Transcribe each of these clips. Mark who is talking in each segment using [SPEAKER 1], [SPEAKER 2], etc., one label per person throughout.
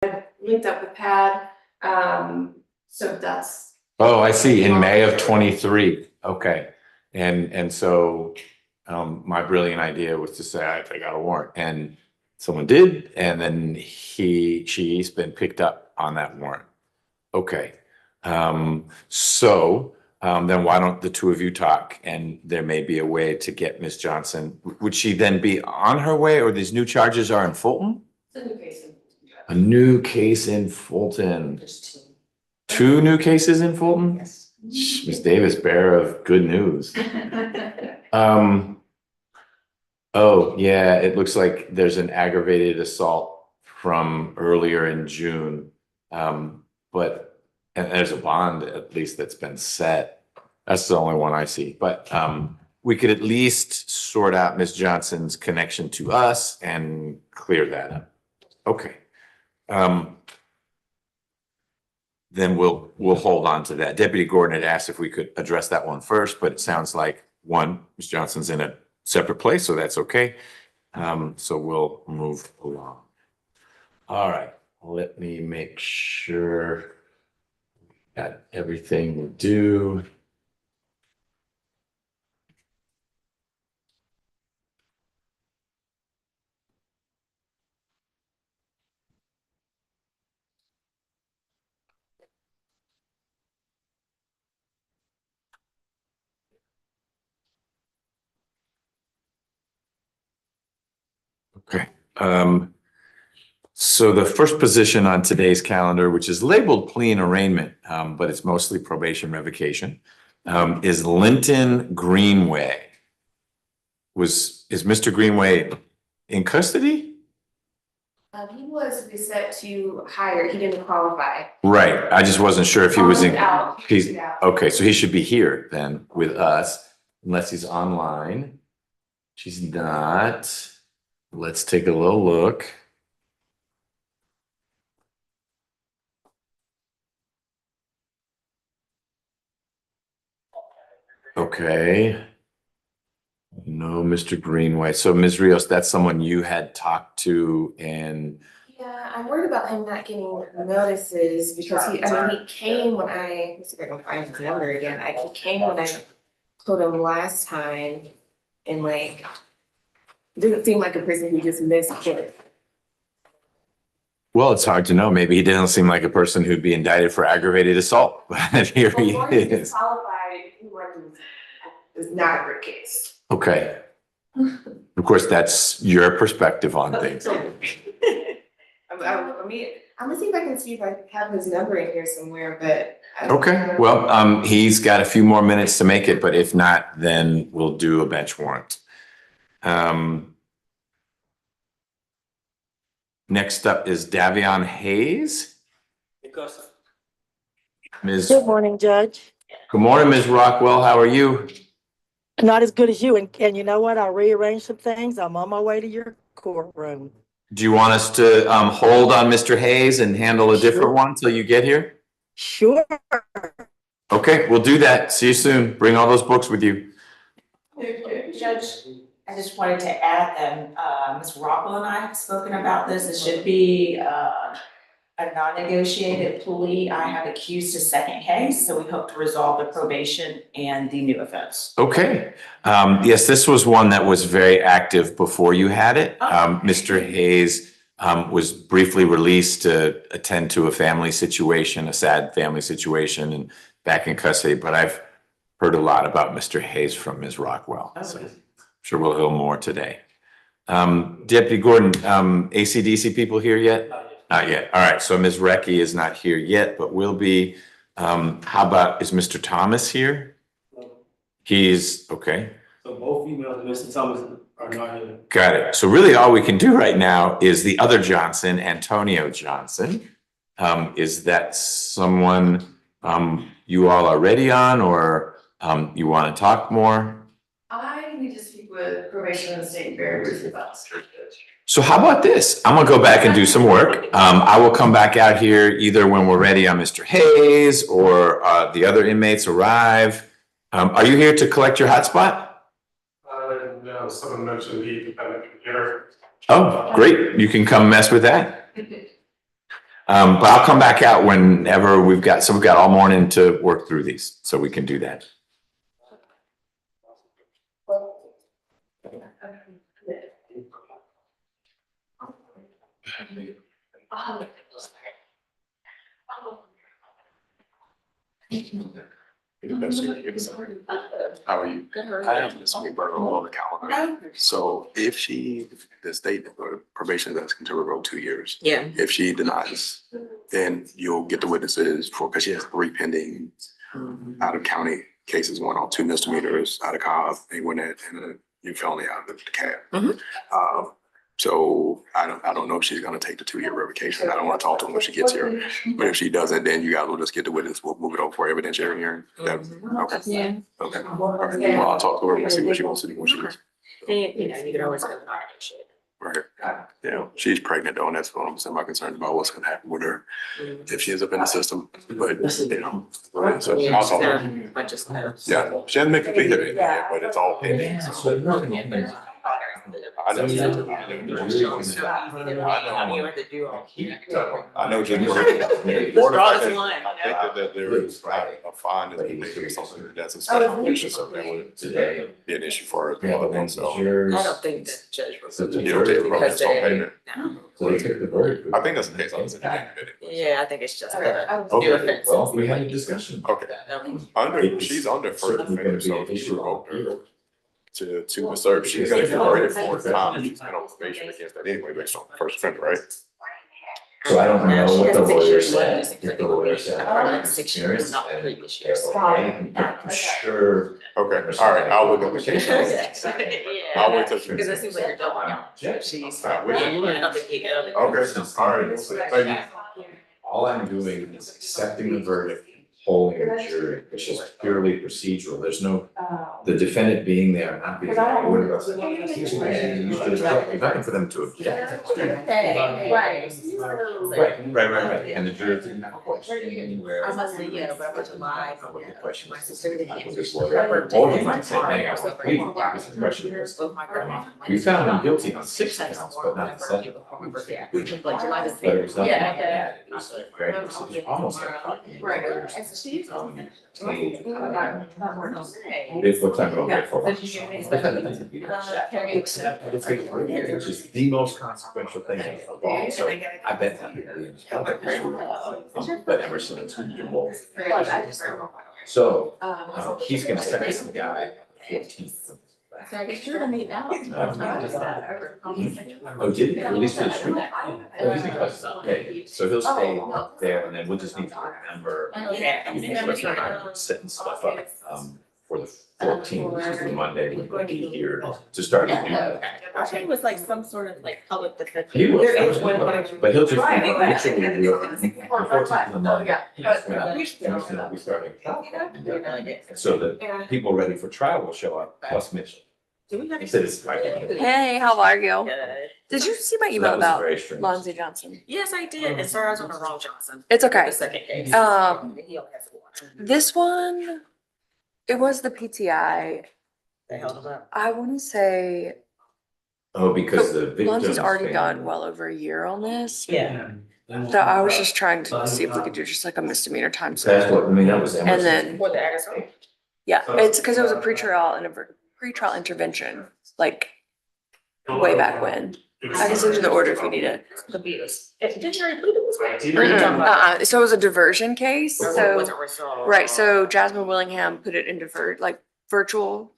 [SPEAKER 1] linked up with Pad. So that's.
[SPEAKER 2] Oh, I see. In May of 23. Okay. And so my brilliant idea was to say, I got a warrant, and someone did. And then she's been picked up on that warrant. Okay. Then why don't the two of you talk, and there may be a way to get Ms. Johnson. Would she then be on her way, or these new charges are in Fulton?
[SPEAKER 1] It's a new case.
[SPEAKER 2] A new case in Fulton.
[SPEAKER 1] There's two.
[SPEAKER 2] Two new cases in Fulton?
[SPEAKER 1] Yes.
[SPEAKER 2] Ms. Davis, bearer of good news. Oh, yeah, it looks like there's an aggravated assault from earlier in June. And there's a bond at least that's been set. That's the only one I see, but we could at least sort out Ms. Johnson's connection to us and clear that up. Okay. Then we'll hold on to that. Deputy Gordon had asked if we could address that one first, but it sounds like Ms. Johnson's in a separate place, so that's okay. So we'll move along. All right, let me make sure got everything we do. Okay. So the first position on today's calendar, which is labeled plea and arraignment, but it's mostly probation revocation, is Linton Greenway. Is Mr. Greenway in custody?
[SPEAKER 1] He was set to hire. He didn't qualify.
[SPEAKER 2] Right. I just wasn't sure if he was in.
[SPEAKER 1] He's out.
[SPEAKER 2] Okay, so he should be here then with us, unless he's online. She's not. Let's take a little look. Okay. No, Mr. Greenway. So Ms. Rios, that's someone you had talked to, and
[SPEAKER 1] Yeah, I'm worried about him not getting notices because he came when let's see if I can find his number again. He came when I told him last time, and didn't seem like a person who just missed it.
[SPEAKER 2] well, it's hard to know. Maybe he didn't seem like a person who'd be indicted for aggravated assault, but here he is.
[SPEAKER 1] Qualified, is not a good case.
[SPEAKER 2] Okay. Of course, that's your perspective on things.
[SPEAKER 1] I'm gonna see if I have his number in here somewhere, but.
[SPEAKER 2] Okay, well, he's got a few more minutes to make it, but if not, then we'll do a bench warrant. Next up is Davon Hayes.
[SPEAKER 3] Good morning, Judge.
[SPEAKER 2] Good morning, Ms. Rockwell. How are you?
[SPEAKER 3] Not as good as you. And you know what? I rearranged some things. I'm on my way to your courtroom.
[SPEAKER 2] Do you want us to hold on Mr. Hayes and handle a different one till you get here?
[SPEAKER 3] Sure.
[SPEAKER 2] Okay, we'll do that. See you soon. Bring all those books with you.
[SPEAKER 4] Judge, I just wanted to add that Ms. Rockwell and I have spoken about this. It should be a non-negotiated plea. I have accused a second case, so we hope to resolve the probation and the new offense.
[SPEAKER 2] Okay. Yes, this was one that was very active before you had it. Mr. Hayes was briefly released to attend to a family situation, a sad family situation, and back in custody. But I've heard a lot about Mr. Hayes from Ms. Rockwell. So I'm sure we'll hear more today. Deputy Gordon, ACDC people here yet? Not yet. All right. So Ms. Reky is not here yet, but will be. How about, is Mr. Thomas here? He's okay.
[SPEAKER 5] So both females and Mr. Thomas are not here.
[SPEAKER 2] Got it. So really all we can do right now is the other Johnson, Antonio Johnson. Is that someone you all are ready on, or you want to talk more?
[SPEAKER 1] I need to speak with probation and state very briefly about this.
[SPEAKER 2] So how about this? I'm gonna go back and do some work. I will come back out here either when we're ready on Mr. Hayes or the other inmates arrive. Are you here to collect your hotspot?
[SPEAKER 5] No, someone mentioned he depended on the computer.
[SPEAKER 2] Oh, great. You can come mess with that. But I'll come back out whenever we've got all morning to work through these, so we can do that.
[SPEAKER 6] How are you? I have Miss McBurroughs on the calendar. So if the state probation is asking to revoke 2 years.
[SPEAKER 4] Yeah.
[SPEAKER 6] If she denies, then you'll get the witnesses because she has 3 pending out of county cases going on, 2 misdemeanors out of Cobb, and one and a new felony out of DeKalb. So I don't know if she's gonna take the 2-year revocation. I don't want to talk to her when she gets here. But if she doesn't, then you guys will just get the witness. We'll move it over for evidentiary hearing. Okay.
[SPEAKER 4] Yeah.
[SPEAKER 6] Okay. Well, I'll talk to her and see what she wants to do when she gets.
[SPEAKER 4] And, you know, you can always go to shit.
[SPEAKER 6] Right. Yeah, she's pregnant though, and that's what I'm semi-concerned about what's gonna happen with her if she ends up in the system. But, you know, so I'll talk to her.
[SPEAKER 4] Bunch of stuff.
[SPEAKER 6] Yeah, she hasn't been completed yet, but it's all pending. I know.
[SPEAKER 4] You have to do all.
[SPEAKER 6] I know.
[SPEAKER 4] Broadest line,
[SPEAKER 6] I think that there is a fine that's been made or something that's a special condition, so that would be an issue for her. So
[SPEAKER 4] I don't think that judge will.
[SPEAKER 6] you don't take the
[SPEAKER 4] Because
[SPEAKER 6] just on payment.
[SPEAKER 4] no.
[SPEAKER 6] I think that's the case. I was in that.
[SPEAKER 4] Yeah, I think it's just the
[SPEAKER 6] Okay.
[SPEAKER 4] new offense.
[SPEAKER 7] Well, we had a discussion.
[SPEAKER 6] Okay. She's under first offender, so if you revoke her to serve, she's gonna get credit for the time she's been on probation against that anyway, based on first offender, right?
[SPEAKER 7] So I don't know
[SPEAKER 4] She
[SPEAKER 7] what
[SPEAKER 4] has
[SPEAKER 7] the
[SPEAKER 4] 6
[SPEAKER 7] lawyer
[SPEAKER 4] years
[SPEAKER 7] said.
[SPEAKER 4] left.
[SPEAKER 7] If the lawyer said.
[SPEAKER 4] Like 6 years, not previous years.
[SPEAKER 7] I'm sure.
[SPEAKER 6] Okay, all right, I'll look at the case. I'll wait till she.
[SPEAKER 4] Because it seems like you're doubling out. She's.
[SPEAKER 6] I wish you would.
[SPEAKER 4] I don't think you can.
[SPEAKER 6] Okay, all right, thank you.
[SPEAKER 7] All I'm doing is accepting the verdict, holding the jury, which is purely procedural. There's no, the defendant being there, not being. There's nothing for them to object. Right. And the jury didn't have a question anywhere.
[SPEAKER 4] I must say, yeah, but I was alive.
[SPEAKER 7] What the question
[SPEAKER 4] My
[SPEAKER 7] was.
[SPEAKER 4] sister didn't.
[SPEAKER 7] I was just lawyer. All you might say, hey, I was pleading. The question is, we found him guilty on 6 counts, but not 7. But it was nothing.
[SPEAKER 4] Yeah.
[SPEAKER 7] It was very, almost like talking.
[SPEAKER 4] Right.
[SPEAKER 7] It's what time we'll get for. Which is the most consequential thing of all, so I bet that. But ever since we've been both. So, he's gonna sentence the guy 14th.
[SPEAKER 4] So I guess you're gonna meet now.
[SPEAKER 7] Oh, did he? At least for the street? Okay, so he'll stay there and then we'll just need to remember. Setting stuff up, for the 14th, which is the Monday, we'll be here to start to do that.
[SPEAKER 4] I think it was like some sort of like public defense.
[SPEAKER 7] He will,
[SPEAKER 1] There is one.
[SPEAKER 7] but he'll just.
[SPEAKER 1] Right.
[SPEAKER 7] The 14th of the month. We starting. So that people ready for trial will show up, plus Mitchell. He said it's.
[SPEAKER 8] Hey, how are you?
[SPEAKER 4] Good.
[SPEAKER 8] Did you see my
[SPEAKER 7] So
[SPEAKER 8] email
[SPEAKER 7] that was
[SPEAKER 8] about
[SPEAKER 7] very strange.
[SPEAKER 8] Lonzie Johnson?
[SPEAKER 4] Yes, I did. And sorry, I was on the wrong Johnson.
[SPEAKER 8] It's okay.
[SPEAKER 4] The second case.
[SPEAKER 8] He
[SPEAKER 4] only has one.
[SPEAKER 8] This one, it was the PTI.
[SPEAKER 4] They held him up.
[SPEAKER 8] I want to say
[SPEAKER 7] Oh, because the victim.
[SPEAKER 8] Lonzie's already done well over a year on this.
[SPEAKER 4] Yeah.
[SPEAKER 8] So I was just trying to see if we could do just like a misdemeanor time.
[SPEAKER 7] That's what, I mean, that was.
[SPEAKER 8] And then,
[SPEAKER 4] For the aggressor.
[SPEAKER 8] yeah, it's because it was a pretrial and a pretrial intervention, like way back when. I can send you the order if you need it.
[SPEAKER 4] Confused. Didn't you already plead it this way? Or you talking about-
[SPEAKER 8] So it was a diversion case,
[SPEAKER 4] Or
[SPEAKER 8] so.
[SPEAKER 4] was it resolved?
[SPEAKER 8] Right, so Jasmine Willingham put it into virtual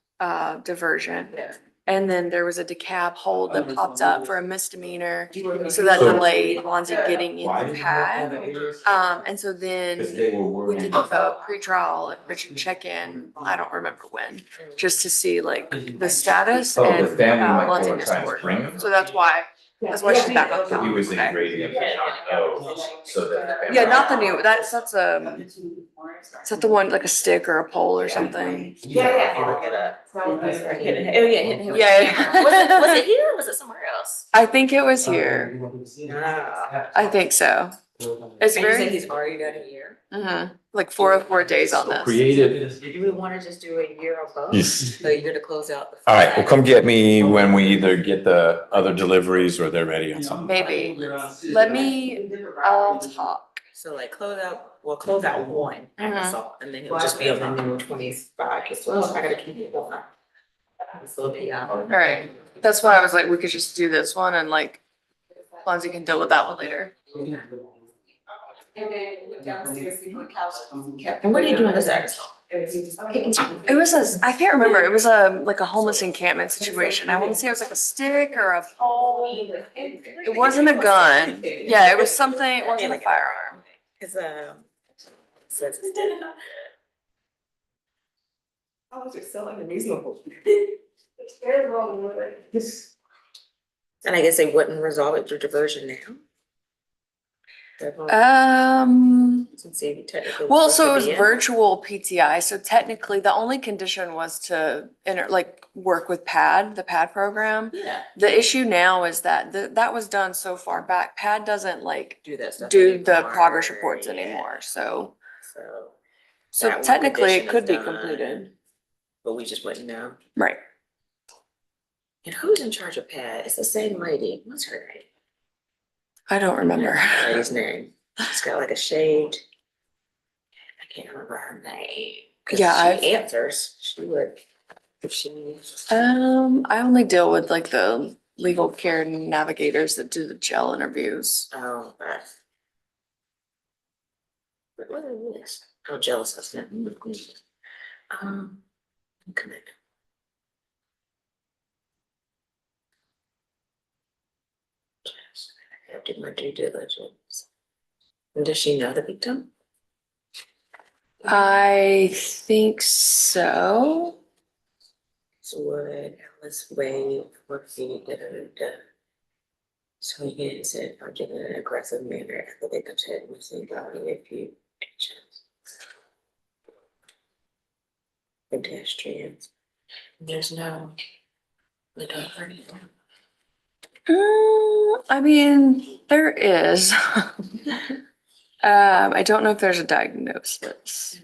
[SPEAKER 8] diversion.
[SPEAKER 4] Yeah.
[SPEAKER 8] And then there was a DeKalb hold that popped up for a misdemeanor, so that delayed Lonzie getting in the pad. And so then
[SPEAKER 7] Because they were
[SPEAKER 8] we
[SPEAKER 7] worried.
[SPEAKER 8] did a pretrial Richard check-in, I don't remember when, just to see like the status
[SPEAKER 7] Oh, the
[SPEAKER 8] and
[SPEAKER 7] family might
[SPEAKER 8] Lonzie
[SPEAKER 7] go and
[SPEAKER 8] missed
[SPEAKER 7] try and
[SPEAKER 8] work.
[SPEAKER 7] bring him.
[SPEAKER 8] So that's why she's back on.
[SPEAKER 7] He was in gradient. Oh, so that.
[SPEAKER 8] Yeah, not the new, that's is that the one, like a stick or a pole or something?
[SPEAKER 1] Yeah.
[SPEAKER 4] Look it up. Oh, yeah, hitting him.
[SPEAKER 8] Yeah.
[SPEAKER 4] Was it here or was it somewhere else?
[SPEAKER 8] I think it was here.
[SPEAKER 4] Ah.
[SPEAKER 8] I think so. It's
[SPEAKER 4] And you said
[SPEAKER 8] very,
[SPEAKER 4] he's already done a year?
[SPEAKER 8] like 404 days on
[SPEAKER 7] So
[SPEAKER 8] this.
[SPEAKER 7] creative.
[SPEAKER 4] Do we wanna just do a year of both?
[SPEAKER 2] Yes.
[SPEAKER 4] So you're gonna close out the.
[SPEAKER 2] All right, well, come get me when we either get the other deliveries or they're ready on something.
[SPEAKER 8] Maybe. I'll talk.
[SPEAKER 4] So like we'll close out one, that's all, and then it'll just be on the new 25, as well, I gotta keep it going. So, yeah.
[SPEAKER 8] All right. That's why I was like, we could just do this one and like Lonzie can deal with that one later.
[SPEAKER 4] And what are you doing this at?
[SPEAKER 8] It was I can't remember. It was like a homeless encampment situation. I want to say it was like a stick or a pole. It wasn't a gun. Yeah, it was something, it wasn't a firearm.
[SPEAKER 4] Cause, I was just so unreasonable. And I guess they wouldn't resolve it through diversion now? Since they technically.
[SPEAKER 8] Well, so it
[SPEAKER 4] supposed
[SPEAKER 8] was
[SPEAKER 4] to be in.
[SPEAKER 8] virtual PTI. So technically the only condition was to work with PAD, the PAD program.
[SPEAKER 4] Yeah.
[SPEAKER 8] The issue now is that that was done so far back. PAD doesn't like
[SPEAKER 4] Do that stuff.
[SPEAKER 8] do the
[SPEAKER 4] anymore.
[SPEAKER 8] progress reports
[SPEAKER 4] Yeah.
[SPEAKER 8] anymore. So
[SPEAKER 4] So that one
[SPEAKER 8] technically it
[SPEAKER 4] condition
[SPEAKER 8] could
[SPEAKER 4] is
[SPEAKER 8] be
[SPEAKER 4] done.
[SPEAKER 8] completed.
[SPEAKER 4] But we just wouldn't know.
[SPEAKER 8] Right.
[SPEAKER 4] And who's in charge of Pat? It's the same lady. What's her name?
[SPEAKER 8] I don't remember.
[SPEAKER 4] Lady's name. She's got like a shade. I can't remember her name. 'Cause
[SPEAKER 8] Yeah,
[SPEAKER 4] she answers. She would. If she.
[SPEAKER 8] I only deal with like the legal care navigators that do the jail interviews.
[SPEAKER 4] Oh, what is this? Oh, jealous of them. Connect. I did my due diligence. And does she know the victim?
[SPEAKER 8] I think so.
[SPEAKER 4] So would Alice waive for fee, so he said, or did in an aggressive manner after the victim's head missing body if you inches. Pedestrians. There's no. We don't hurt anyone.
[SPEAKER 8] I mean, there is. I don't know if there's a diagnosis.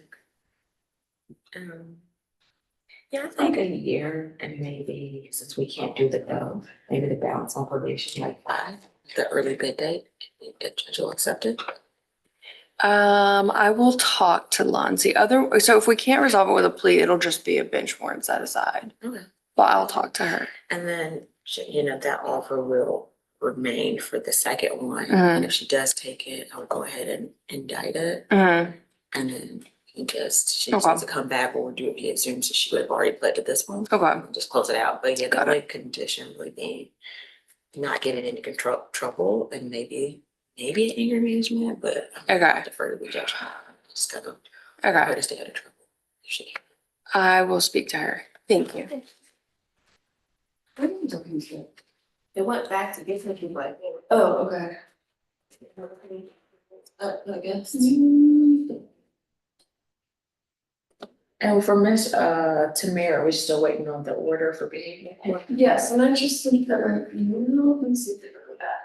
[SPEAKER 4] Yeah, I think a year and maybe since we can't do the go, maybe the balance on probation like 5, the early bid date, the judge will accept it.
[SPEAKER 8] I will talk to Lonzie. So if we can't resolve it with a plea, it'll just be a bench warrant set aside.
[SPEAKER 4] Okay.
[SPEAKER 8] But I'll talk to her.
[SPEAKER 4] And then, that offer will remain for the second one.
[SPEAKER 8] Mhm.
[SPEAKER 4] And if she does take it, I'll go ahead and indict it.
[SPEAKER 8] Mhm.
[SPEAKER 4] And then she just
[SPEAKER 8] Okay.
[SPEAKER 4] needs to come back or we'll do it via Zoom. So she would have already pled to this one.
[SPEAKER 8] Okay.
[SPEAKER 4] Just close it out. But yeah, the
[SPEAKER 8] Got
[SPEAKER 4] only condition would be not getting into trouble and maybe an anger management, but I'm
[SPEAKER 8] Okay.
[SPEAKER 4] defer to the judge. Just gotta
[SPEAKER 8] Okay.
[SPEAKER 4] try to stay out of trouble if she can.
[SPEAKER 8] I will speak to her. Thank you.
[SPEAKER 1] It went back to different people, I think. Oh, okay. I guess.
[SPEAKER 4] And for Miss Tamara, we're still waiting on the order for behavior.
[SPEAKER 9] Yes, and I just sent her an email, let me see if they wrote that.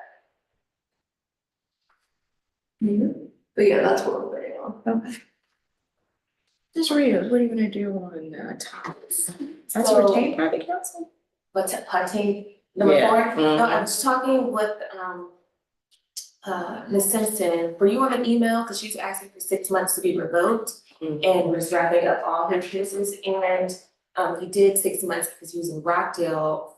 [SPEAKER 9] But yeah, that's what we're waiting on.
[SPEAKER 4] Okay. Just read it. What are you gonna do on Thomas? That's
[SPEAKER 1] So-
[SPEAKER 4] retained by the council?
[SPEAKER 1] But party number
[SPEAKER 4] Yeah.
[SPEAKER 1] 4, no, I was talking with, Ms. Simpson, were you on an email? Cause she's asking for 6 months to be revoked. And was wrapping up all her cases and, he did 6 months because he was in Rockdale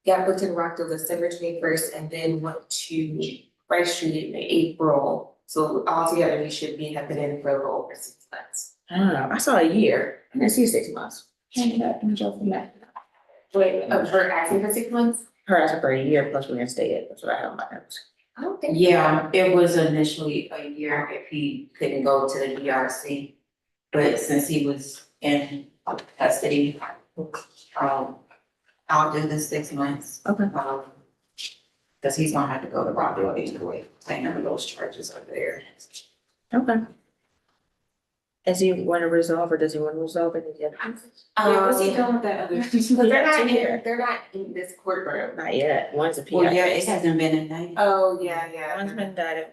[SPEAKER 1] got booked in Rockdale December 21st and then went to Rice Street in April. So altogether, he should have been in for over 6 months.
[SPEAKER 4] I don't know. I saw a year. I didn't see 6 months. Change that and jump from that.
[SPEAKER 1] Wait, her asking for 6 months?
[SPEAKER 4] Her asking for a year plus reinstated. That's what I have on my notes.
[SPEAKER 1] I don't think.
[SPEAKER 10] Yeah, it was initially a year if he couldn't go to the DRC. But since he was in custody, I'll do the 6 months.
[SPEAKER 4] Okay.
[SPEAKER 10] Cause he's gonna have to go to Rockville anyway, paying for those charges over there.
[SPEAKER 4] Okay. Does he want to resolve or does he want to resolve it again?
[SPEAKER 1] Yeah, what's he doing with that other? Because
[SPEAKER 4] Yeah,
[SPEAKER 1] they're not in this courtroom.
[SPEAKER 4] Not yet. One's a PI.
[SPEAKER 10] Well, yeah, it hasn't been indicted.
[SPEAKER 1] Oh, yeah,
[SPEAKER 4] One's been indicted,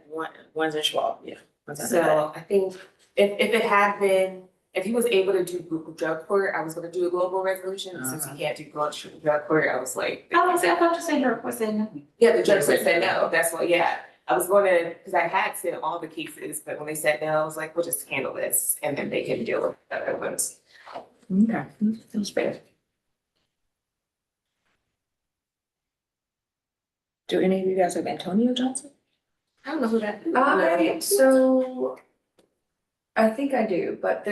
[SPEAKER 4] one's in Schwab, yeah. One's in
[SPEAKER 1] So I think if it had been, if he was able to do drug court, I was gonna do a global resolution. Since he can't do drug court, I was like.
[SPEAKER 10] I thought you said her was in.
[SPEAKER 1] Yeah, the judge said no, that's why, yeah. I was gonna, because I had said all the cases, but when they said no, I was like, we'll just handle this and then they can deal with the other ones.
[SPEAKER 4] Okay, that's fair. Do any of you guys have Antonio Johnson?
[SPEAKER 1] I don't know who that is.
[SPEAKER 8] I think I do, but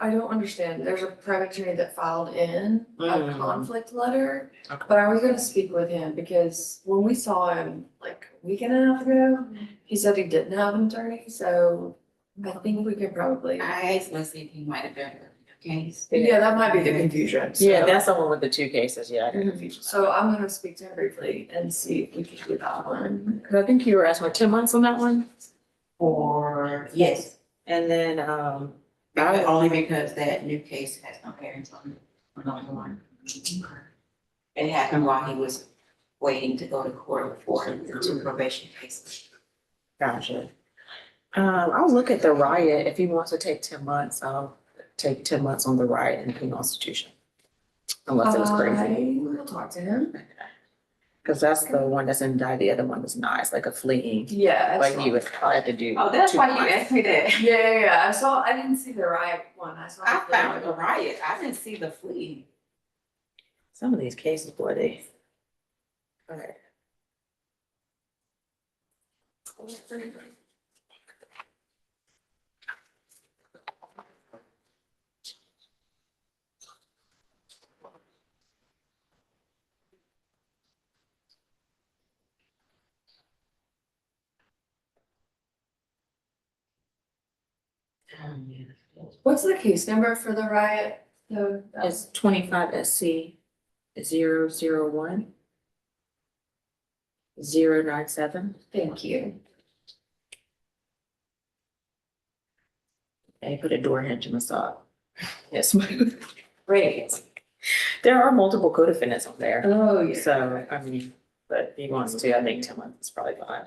[SPEAKER 8] I don't understand. There's a private attorney that filed in a conflict letter.
[SPEAKER 4] Okay.
[SPEAKER 8] But I was gonna speak with him because when we saw him like a week and a half ago, he said he didn't have an attorney, so I think we could probably.
[SPEAKER 10] I asked Leslie if he might have been the case.
[SPEAKER 8] Yeah, that might be the confusion.
[SPEAKER 4] Yeah,
[SPEAKER 8] so-
[SPEAKER 4] that's the one with the 2 cases, yeah, I got confused.
[SPEAKER 8] So I'm gonna speak to him briefly and see if we can do that one.
[SPEAKER 4] Cause I think you were asking for 10 months on that one,
[SPEAKER 10] Or, yes,
[SPEAKER 4] and then,
[SPEAKER 10] only because that new case has no bearings on another one. It happened while he was waiting to go to court for the 2 probation cases.
[SPEAKER 4] gotcha. I'll look at the riot, if he wants to take 10 months, I'll take 10 months on the riot and penal institution. Unless it was crazy,
[SPEAKER 8] I will talk to him.
[SPEAKER 4] cause that's the one that's indicted, the other one is not, it's like a fleeing,
[SPEAKER 8] Yeah.
[SPEAKER 4] like he would probably have to do.
[SPEAKER 10] Oh, that's
[SPEAKER 4] 2
[SPEAKER 10] why you
[SPEAKER 4] months.
[SPEAKER 10] asked me that.
[SPEAKER 8] Yeah. I didn't see the riot one. I saw.
[SPEAKER 10] I
[SPEAKER 8] the
[SPEAKER 10] found the riot, I didn't see the flee.
[SPEAKER 4] Some of these cases, boy, they. Alright.
[SPEAKER 8] What's the case number for the riot? The,
[SPEAKER 4] It's 25 SC 001 097.
[SPEAKER 8] thank you.
[SPEAKER 4] They put a door hinge in the sock. Yes, great. There are multiple co-defendants on there,
[SPEAKER 8] Oh, yeah.
[SPEAKER 4] so, I mean, but if he wants to, I think 10 months is probably fine.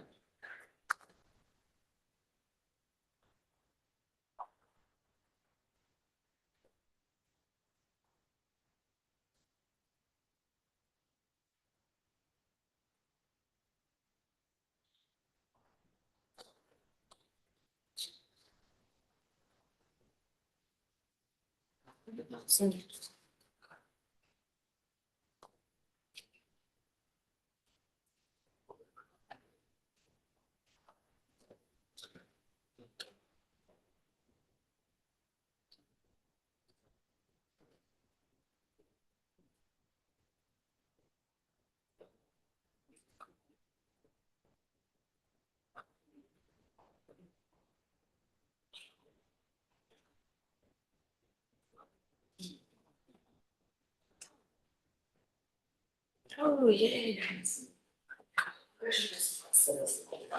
[SPEAKER 4] Oh, yes.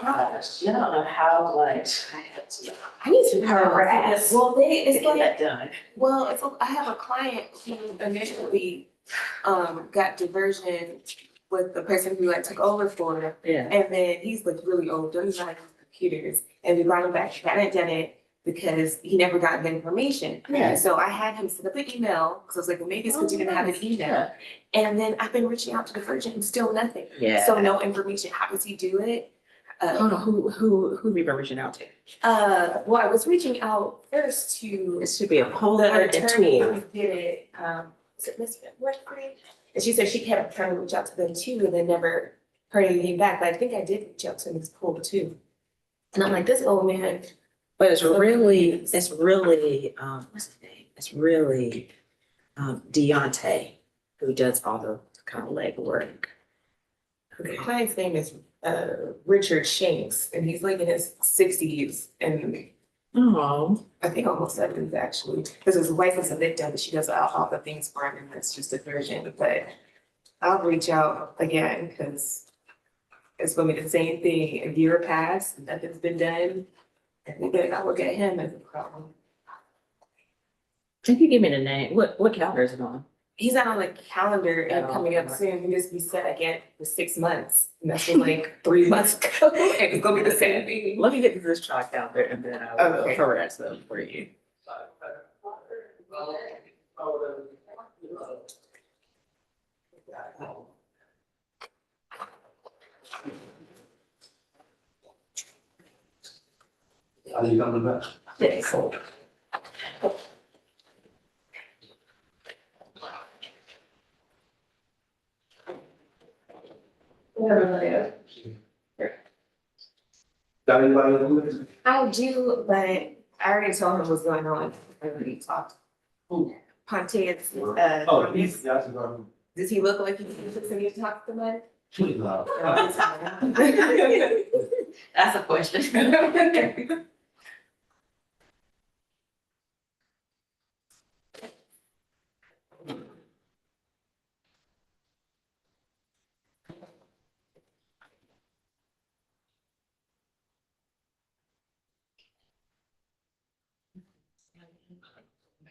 [SPEAKER 4] Gosh, you don't know how much I had to
[SPEAKER 1] I need to
[SPEAKER 4] harass.
[SPEAKER 1] Well,
[SPEAKER 4] to
[SPEAKER 1] it's
[SPEAKER 4] get
[SPEAKER 1] like,
[SPEAKER 4] that done.
[SPEAKER 1] well, I have a client who initially got diversion with the person who took over for him.
[SPEAKER 4] Yeah.
[SPEAKER 1] And then he's like really old, doesn't know how to use computers, and we brought him back, he hadn't done it because he never got the information.
[SPEAKER 4] Yeah.
[SPEAKER 1] And so I had him set up an email, because I was like, well, maybe it's because you didn't have an email.
[SPEAKER 4] Yeah.
[SPEAKER 1] And then I've been reaching out to Diversion and still nothing.
[SPEAKER 4] Yeah.
[SPEAKER 1] So no information, how does he do it?
[SPEAKER 4] Hold on, who we been reaching out to?
[SPEAKER 1] Well, I was reaching out first to
[SPEAKER 4] This should be a whole
[SPEAKER 1] the
[SPEAKER 4] other
[SPEAKER 1] attorney
[SPEAKER 4] tool.
[SPEAKER 1] who did it, is it Miss Reky? And she said she kept trying to reach out to them too, and then never heard anything back, but I think I did reach out to Ms. Poole too. And I'm like, this old man,
[SPEAKER 4] But it's really, what's his name? It's really, Deontay, who does all the kind of legwork.
[SPEAKER 1] the client's name is Richard Shanks, and he's like in his 60s, and
[SPEAKER 4] Oh.
[SPEAKER 1] I think almost 70s actually, because his wife is a victim, but she does all the things for him, and that's just a version, but I'll reach out again, because it's gonna be the same thing, a year passed, nothing's been done. Then I look at him as a problem.
[SPEAKER 10] If you give me the name, what calendar is it on?
[SPEAKER 1] He's not on the calendar and
[SPEAKER 10] Oh,
[SPEAKER 1] coming up soon, he just be set again for 6 months. And that's from like 3 months ago, and it's gonna be the same thing.
[SPEAKER 10] Let me get this chart calendar and then I will
[SPEAKER 1] Okay.
[SPEAKER 10] correct them for you.
[SPEAKER 5] Are you coming back?
[SPEAKER 10] Yeah, cool.
[SPEAKER 5] Got anybody on the list?
[SPEAKER 1] I do, but I already told him what's going on. I already talked. Pontius,
[SPEAKER 5] Oh, he's, yeah, that's about
[SPEAKER 1] does he look like he's need to talk to somebody?
[SPEAKER 5] him. No.
[SPEAKER 10] That's a question.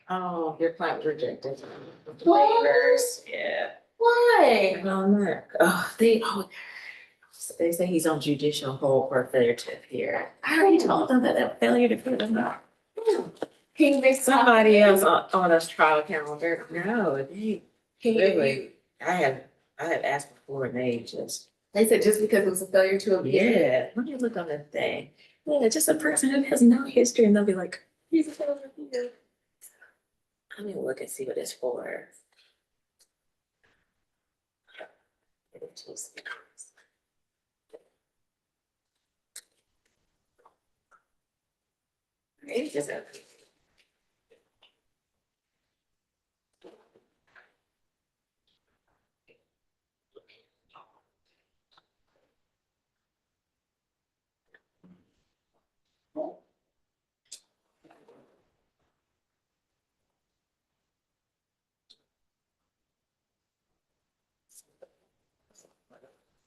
[SPEAKER 10] Oh, your client was rejected. Waivers, yeah.
[SPEAKER 1] Why?
[SPEAKER 10] They say he's on judicial hold for failure to appear. I already told them that a failure to appear does not.
[SPEAKER 1] Can you make
[SPEAKER 10] Somebody else on a trial calendar, no, they,
[SPEAKER 1] Can
[SPEAKER 10] really, I have asked before and they just,
[SPEAKER 1] They said just because it was a failure to appear.
[SPEAKER 10] yeah, let me look on the thing. Yeah, just a person who has no history and they'll be like, he's a failure to appear. Let me look and see what it's for. It just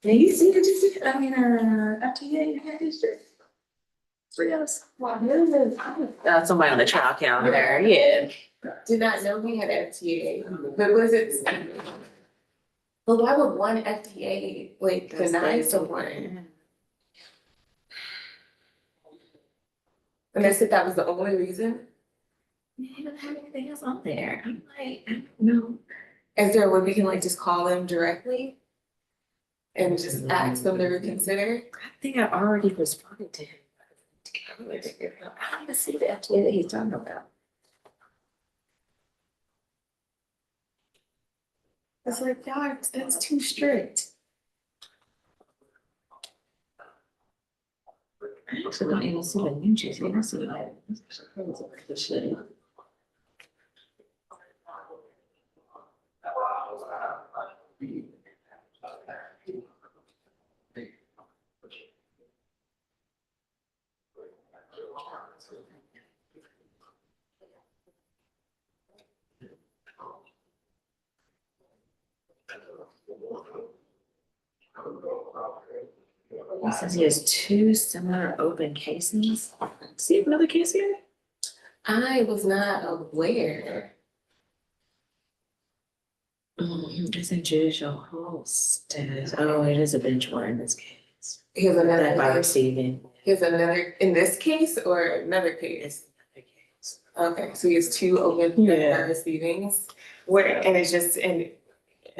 [SPEAKER 10] Now you see the DC, I mean, FTA had history. 3 hours. Somebody on the trial calendar, yeah.
[SPEAKER 1] Did not know he had FTA, but was it? But why would one FTA like deny someone? And they said that was the only reason?
[SPEAKER 10] He doesn't have anything else on there. I'm like, I don't know.
[SPEAKER 1] Is there a way we can like just call them directly? And just ask them to reconsider?
[SPEAKER 10] I think I already responded to him. I don't even see the FTA that he's talking about.
[SPEAKER 1] It's like, y'all, that's too strict.
[SPEAKER 10] I actually don't even see the new GC. I don't see that. This shit. He says he has 2 similar open cases. See you have another case here?
[SPEAKER 1] I was not aware.
[SPEAKER 10] It's a judicial hold status. Oh, it is a bench warrant in this case.
[SPEAKER 1] Here's
[SPEAKER 10] That by
[SPEAKER 1] another,
[SPEAKER 10] receiving.
[SPEAKER 1] here's another, in this case or another case?
[SPEAKER 10] It's another case.
[SPEAKER 1] Okay, so he has 2 open
[SPEAKER 10] Yeah.
[SPEAKER 1] receivings. Where, and it's just in,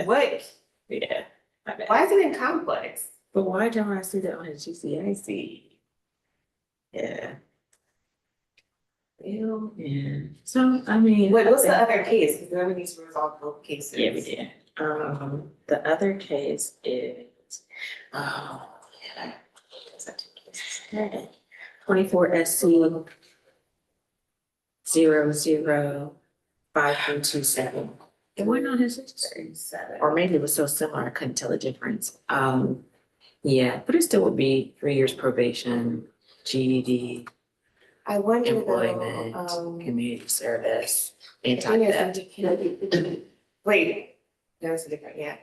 [SPEAKER 1] what?
[SPEAKER 10] Yeah. My bad.
[SPEAKER 1] Why is it in complex?
[SPEAKER 10] But why don't I see that on his GCIC? Yeah.
[SPEAKER 1] Ew.
[SPEAKER 10] Yeah. So, I mean.
[SPEAKER 1] What's the other case? Because then we need to resolve both cases.
[SPEAKER 10] Yeah, we did. The other case is, oh, yeah. 24 SC 005327. It wasn't on his history. Or maybe it was so similar, I couldn't tell the difference. Yeah, but it still would be 3 years probation, GED,
[SPEAKER 1] I wonder
[SPEAKER 10] employment,
[SPEAKER 1] though,
[SPEAKER 10] community service,
[SPEAKER 1] the thing is,
[SPEAKER 10] anti-theft.
[SPEAKER 1] wait, that's different, yeah.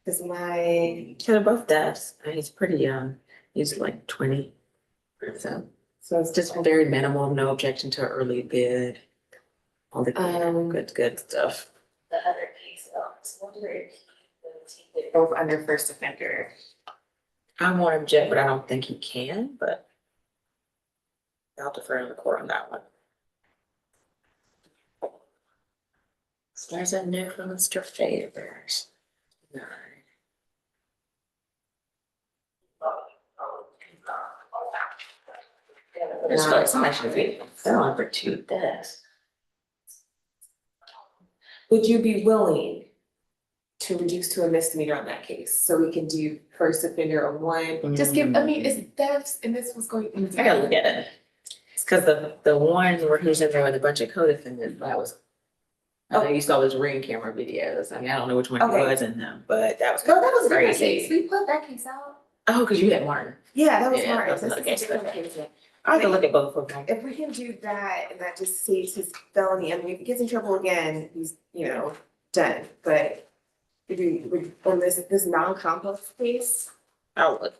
[SPEAKER 1] Cause my,
[SPEAKER 10] They're both deaths, and he's pretty young. He's like 20 or so. So it's just very minimal, no objection to early bid. All the good stuff.
[SPEAKER 1] The other case, so wonder if he both under first offender.
[SPEAKER 10] I won't object, but I don't think he can, but I'll defer to the court on that one. So there's a new from Mr. Favors. All right. There's like somebody should be selling for 2 deaths.
[SPEAKER 1] Would you be willing to reduce to a misdemeanor on that case? So we can do first offender on one, just give, I mean, it's thefts and this was going.
[SPEAKER 10] I gotta look at it. It's because the one where he was in there with a bunch of co-defendants, that was. I know you saw those ring camera videos. I mean, I don't know which one
[SPEAKER 1] Okay.
[SPEAKER 10] was in them, but that was
[SPEAKER 1] No, that was a different
[SPEAKER 10] crazy.
[SPEAKER 1] case. We put that case out.
[SPEAKER 10] Oh, because you had Martin.
[SPEAKER 1] Yeah, that was
[SPEAKER 10] Yeah,
[SPEAKER 1] Martin.
[SPEAKER 10] that was
[SPEAKER 1] This
[SPEAKER 10] another
[SPEAKER 1] is a
[SPEAKER 10] case.
[SPEAKER 1] different case.
[SPEAKER 10] I have to look at both of them.
[SPEAKER 1] If we can do that and that just saves his felony, I mean, if he gets in trouble again, he's, done. But if we, on this non-complex case,
[SPEAKER 10] I'll look.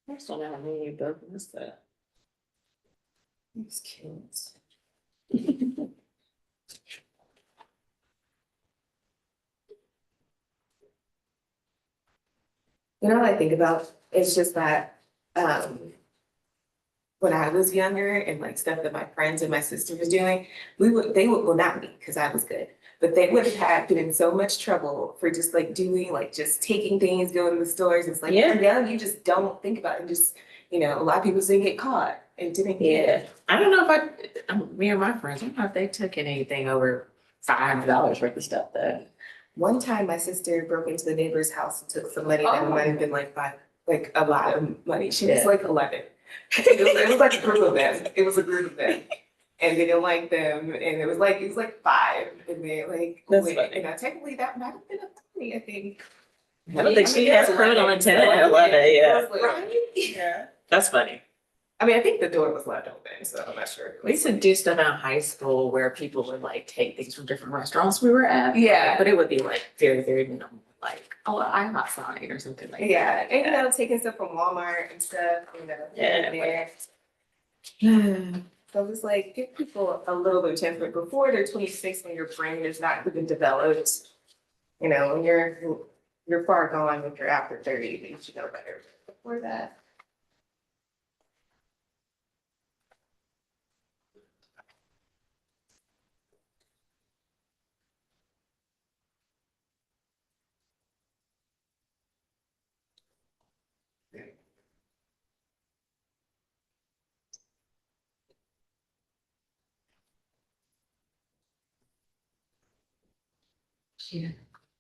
[SPEAKER 10] I just don't know how many you both missed that.
[SPEAKER 1] these kids. What I think about, it's just that, when I was younger and like stuff that my friends and my sister was doing, they would, well, not me, because I was good, but they would have been in so much trouble for just like doing, like just taking things, going to the stores. It's like,
[SPEAKER 10] Yeah.
[SPEAKER 1] you're young, you just don't think about it. And just, a lot of people didn't get caught and didn't get.
[SPEAKER 10] I don't know if me and my friends, I don't know if they took anything over $500 worth of stuff though.
[SPEAKER 1] One time, my sister broke into the neighbor's house and took some money that might have been like a lot of money. She was
[SPEAKER 10] Yeah.
[SPEAKER 1] like 11. It was like a group of them. It was a group of them. And they didn't like them. And it was like 5. And they like,
[SPEAKER 10] That's
[SPEAKER 1] went.
[SPEAKER 10] funny.
[SPEAKER 1] And technically that might have been a funny, I think.
[SPEAKER 10] I don't think she has criminal intent at 11, yeah. Yeah. That's funny.
[SPEAKER 1] I mean, I think the door was left open, so I'm not sure.
[SPEAKER 10] We used to do stuff in high school where people would like take things from different restaurants we were at.
[SPEAKER 1] Yeah.
[SPEAKER 10] But it would be like very, very minimal, like, oh, I'm outside or something like that.
[SPEAKER 1] Yeah, and taking stuff from Walmart and stuff,
[SPEAKER 10] Yeah.
[SPEAKER 1] there. So it's like, give people a little bit of chance, but before they're 26, when your brain is not even developed, when you're far gone, if you're after 30, you should know better. Before that.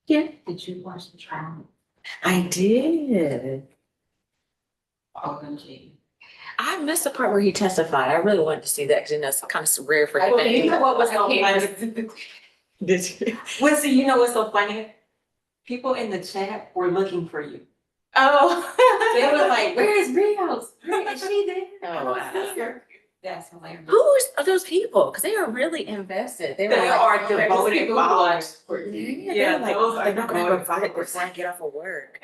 [SPEAKER 10] Yeah. Did you watch the trial? I did.
[SPEAKER 9] OMG.
[SPEAKER 10] I missed the part where he testified. I really wanted to see that because it's kind of rare for him.
[SPEAKER 9] You know what was so funny?
[SPEAKER 10] Did you?
[SPEAKER 9] Well, see, you know what's so funny? People in the chat were looking for you.
[SPEAKER 10] Oh.
[SPEAKER 9] They were like, "Where is Rios? Where is she there?"
[SPEAKER 10] Oh, wow.
[SPEAKER 9] That's hilarious.
[SPEAKER 10] Who are those people? Because they are really invested. They
[SPEAKER 9] are devoted followers.
[SPEAKER 10] Yeah,
[SPEAKER 9] those are
[SPEAKER 10] they're not going to
[SPEAKER 9] devoted
[SPEAKER 10] provide
[SPEAKER 9] followers.
[SPEAKER 10] before I get off of work.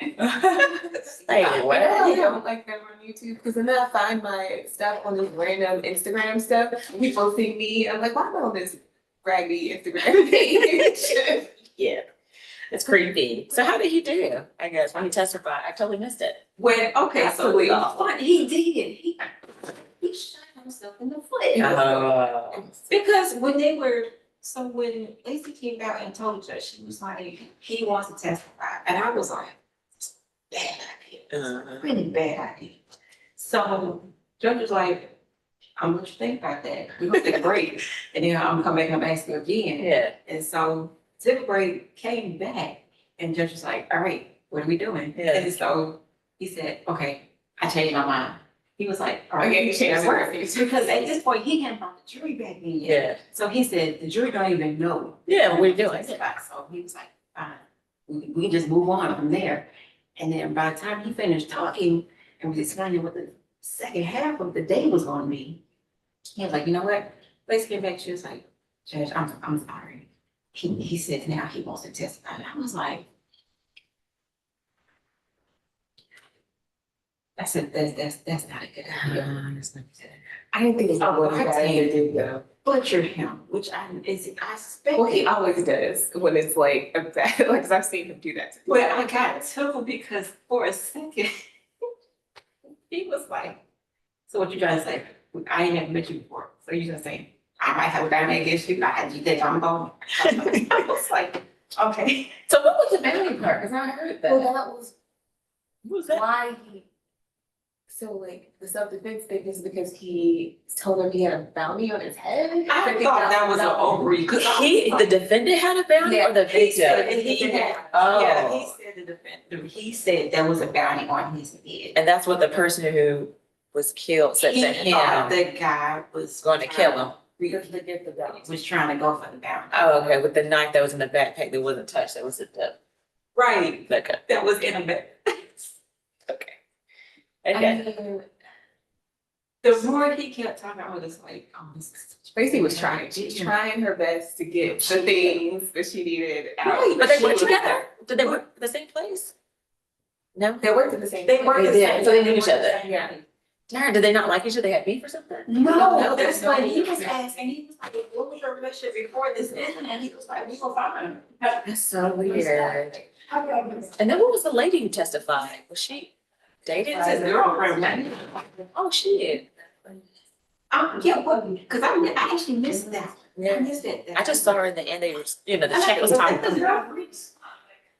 [SPEAKER 1] I
[SPEAKER 10] what?
[SPEAKER 1] don't like them on YouTube because then I find my stuff on this random Instagram stuff. People see me, I'm like, why am I on this raggedy Instagram page?
[SPEAKER 10] Yeah, it's creepy. So how did he do? I guess when he testified, I totally missed it.
[SPEAKER 9] When okay, so
[SPEAKER 1] Absolutely.
[SPEAKER 9] it was fun. He did. He shot himself in the foot.
[SPEAKER 10] Oh.
[SPEAKER 9] Because when Lacey came out and told the judge, she was like, he wants to testify. And I was like, bad idea. Really bad idea. So judge was like, I'm gonna let you think about that. We're gonna take a break. And then I'm gonna come back and I'm asking you again.
[SPEAKER 10] Yeah.
[SPEAKER 9] And so took a break, came back, and judge was like, all right, what are we doing?
[SPEAKER 10] Yeah.
[SPEAKER 9] And so he said, okay, I changed my mind. He was like, all right,
[SPEAKER 1] Okay,
[SPEAKER 9] you
[SPEAKER 1] you
[SPEAKER 9] changed
[SPEAKER 1] changed
[SPEAKER 9] your
[SPEAKER 1] your
[SPEAKER 9] mind.
[SPEAKER 1] mind.
[SPEAKER 9] Because at this point, he hadn't brought the jury back in yet.
[SPEAKER 10] Yeah.
[SPEAKER 9] So he said, the jury don't even know.
[SPEAKER 10] Yeah, what are you doing?
[SPEAKER 9] So he was like, fine, we can just move on from there. And then by the time he finished talking and was explaining what the second half of the day was gonna be, he was like, you know what? Let's get back. She was like, Judge, I'm sorry. He said now he wants to testify. And I was like,
[SPEAKER 10] I said, that's not a good idea.
[SPEAKER 1] I didn't think it was
[SPEAKER 10] Oh,
[SPEAKER 1] a bad idea to do though.
[SPEAKER 10] Butchered him, which I suspect.
[SPEAKER 1] Well, he always does when it's like a bad, like, 'cause I've seen him do that to people.
[SPEAKER 10] Well, I got to because for a second, he was like, so what you trying to say? I ain't never met you before, so you gonna say, I might have a bounty against you, you think I'm going? I was like, okay.
[SPEAKER 1] So what was the bounty part? Cause I heard that. Well, that was
[SPEAKER 10] What was that?
[SPEAKER 1] why he, so like the self-defense thing is because he told him he had a bounty on his head.
[SPEAKER 10] I thought that was an ovary, cause
[SPEAKER 8] The defendant had a bounty or the
[SPEAKER 10] he said,
[SPEAKER 8] victim?
[SPEAKER 10] and he had,
[SPEAKER 8] Oh.
[SPEAKER 10] yeah, he said the defendant, he said there was a bounty on his head.
[SPEAKER 8] And that's what the person who was killed said to
[SPEAKER 10] He thought
[SPEAKER 8] him.
[SPEAKER 10] the guy was
[SPEAKER 8] Going to kill him.
[SPEAKER 10] Because to get the bounty. Was trying to go for the bounty.
[SPEAKER 8] Oh, okay, with the knife that was in the backpack that wasn't touched, that was the,
[SPEAKER 10] Right,
[SPEAKER 8] okay,
[SPEAKER 10] that was in a bag.
[SPEAKER 8] okay.
[SPEAKER 1] I
[SPEAKER 8] Okay.
[SPEAKER 1] mean,
[SPEAKER 10] The more he kept talking, I was like, oh, this is.
[SPEAKER 1] Tracy was trying her best to get the things that she needed out.
[SPEAKER 10] Right,
[SPEAKER 8] But they
[SPEAKER 10] she
[SPEAKER 8] worked
[SPEAKER 10] was-
[SPEAKER 8] together? Did they work at the same place? No?
[SPEAKER 1] They worked at the same.
[SPEAKER 10] They worked
[SPEAKER 8] They
[SPEAKER 10] the
[SPEAKER 8] did,
[SPEAKER 10] same.
[SPEAKER 8] so they knew each other.
[SPEAKER 1] Yeah.
[SPEAKER 8] Darn, did they not like each other? They had beef or something?
[SPEAKER 10] No, that's what he was asking, he was like, what was your relationship before this ended? And he was like, we were fine.
[SPEAKER 8] That's so weird. And then what was the lady who testified? Was she dated?
[SPEAKER 10] It's his girlfriend, man.
[SPEAKER 8] Oh, shit.
[SPEAKER 10] Yeah, what, cause I actually missed that. I missed it.
[SPEAKER 8] I just saw her in the end, they were, you know, the chat was talking.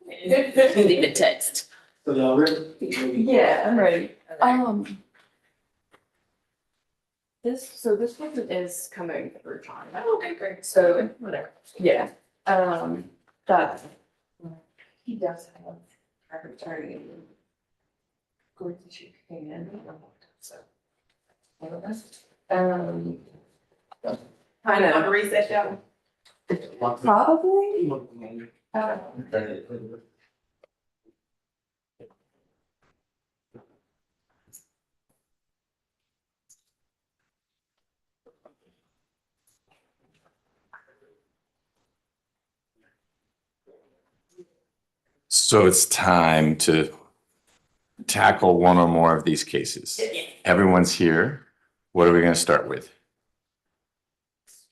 [SPEAKER 8] He didn't even text.
[SPEAKER 5] So y'all ready?
[SPEAKER 11] Yeah, I'm ready. This person is coming through John.
[SPEAKER 8] Okay, great.
[SPEAKER 11] So,
[SPEAKER 8] Whatever.
[SPEAKER 11] yeah, that he does have a attorney. Going to shoot in. So. Kind
[SPEAKER 10] Want to
[SPEAKER 11] of,
[SPEAKER 10] reset that?
[SPEAKER 11] probably,
[SPEAKER 2] So it's time to tackle one or more of these cases. Everyone's here. What are we going to start with?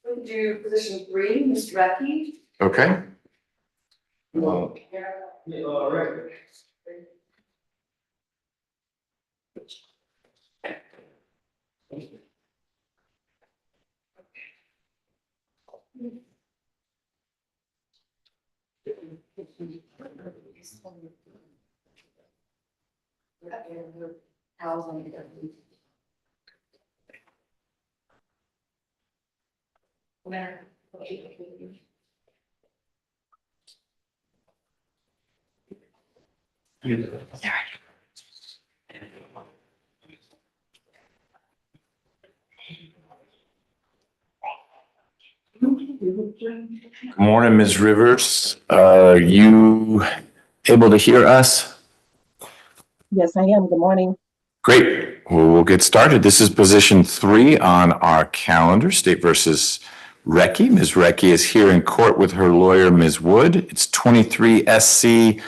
[SPEAKER 11] we'll do position 3, Ms. Reky.
[SPEAKER 2] Okay.
[SPEAKER 5] Record.
[SPEAKER 2] Good morning, Ms. Rivers. Are you able to hear us?
[SPEAKER 12] Yes, I am. Good morning.
[SPEAKER 2] Great. Well, we'll get started. This is position 3 on our calendar, State versus Reky. Ms. Reky is here in court with her lawyer, Ms. Wood. It's 23 SC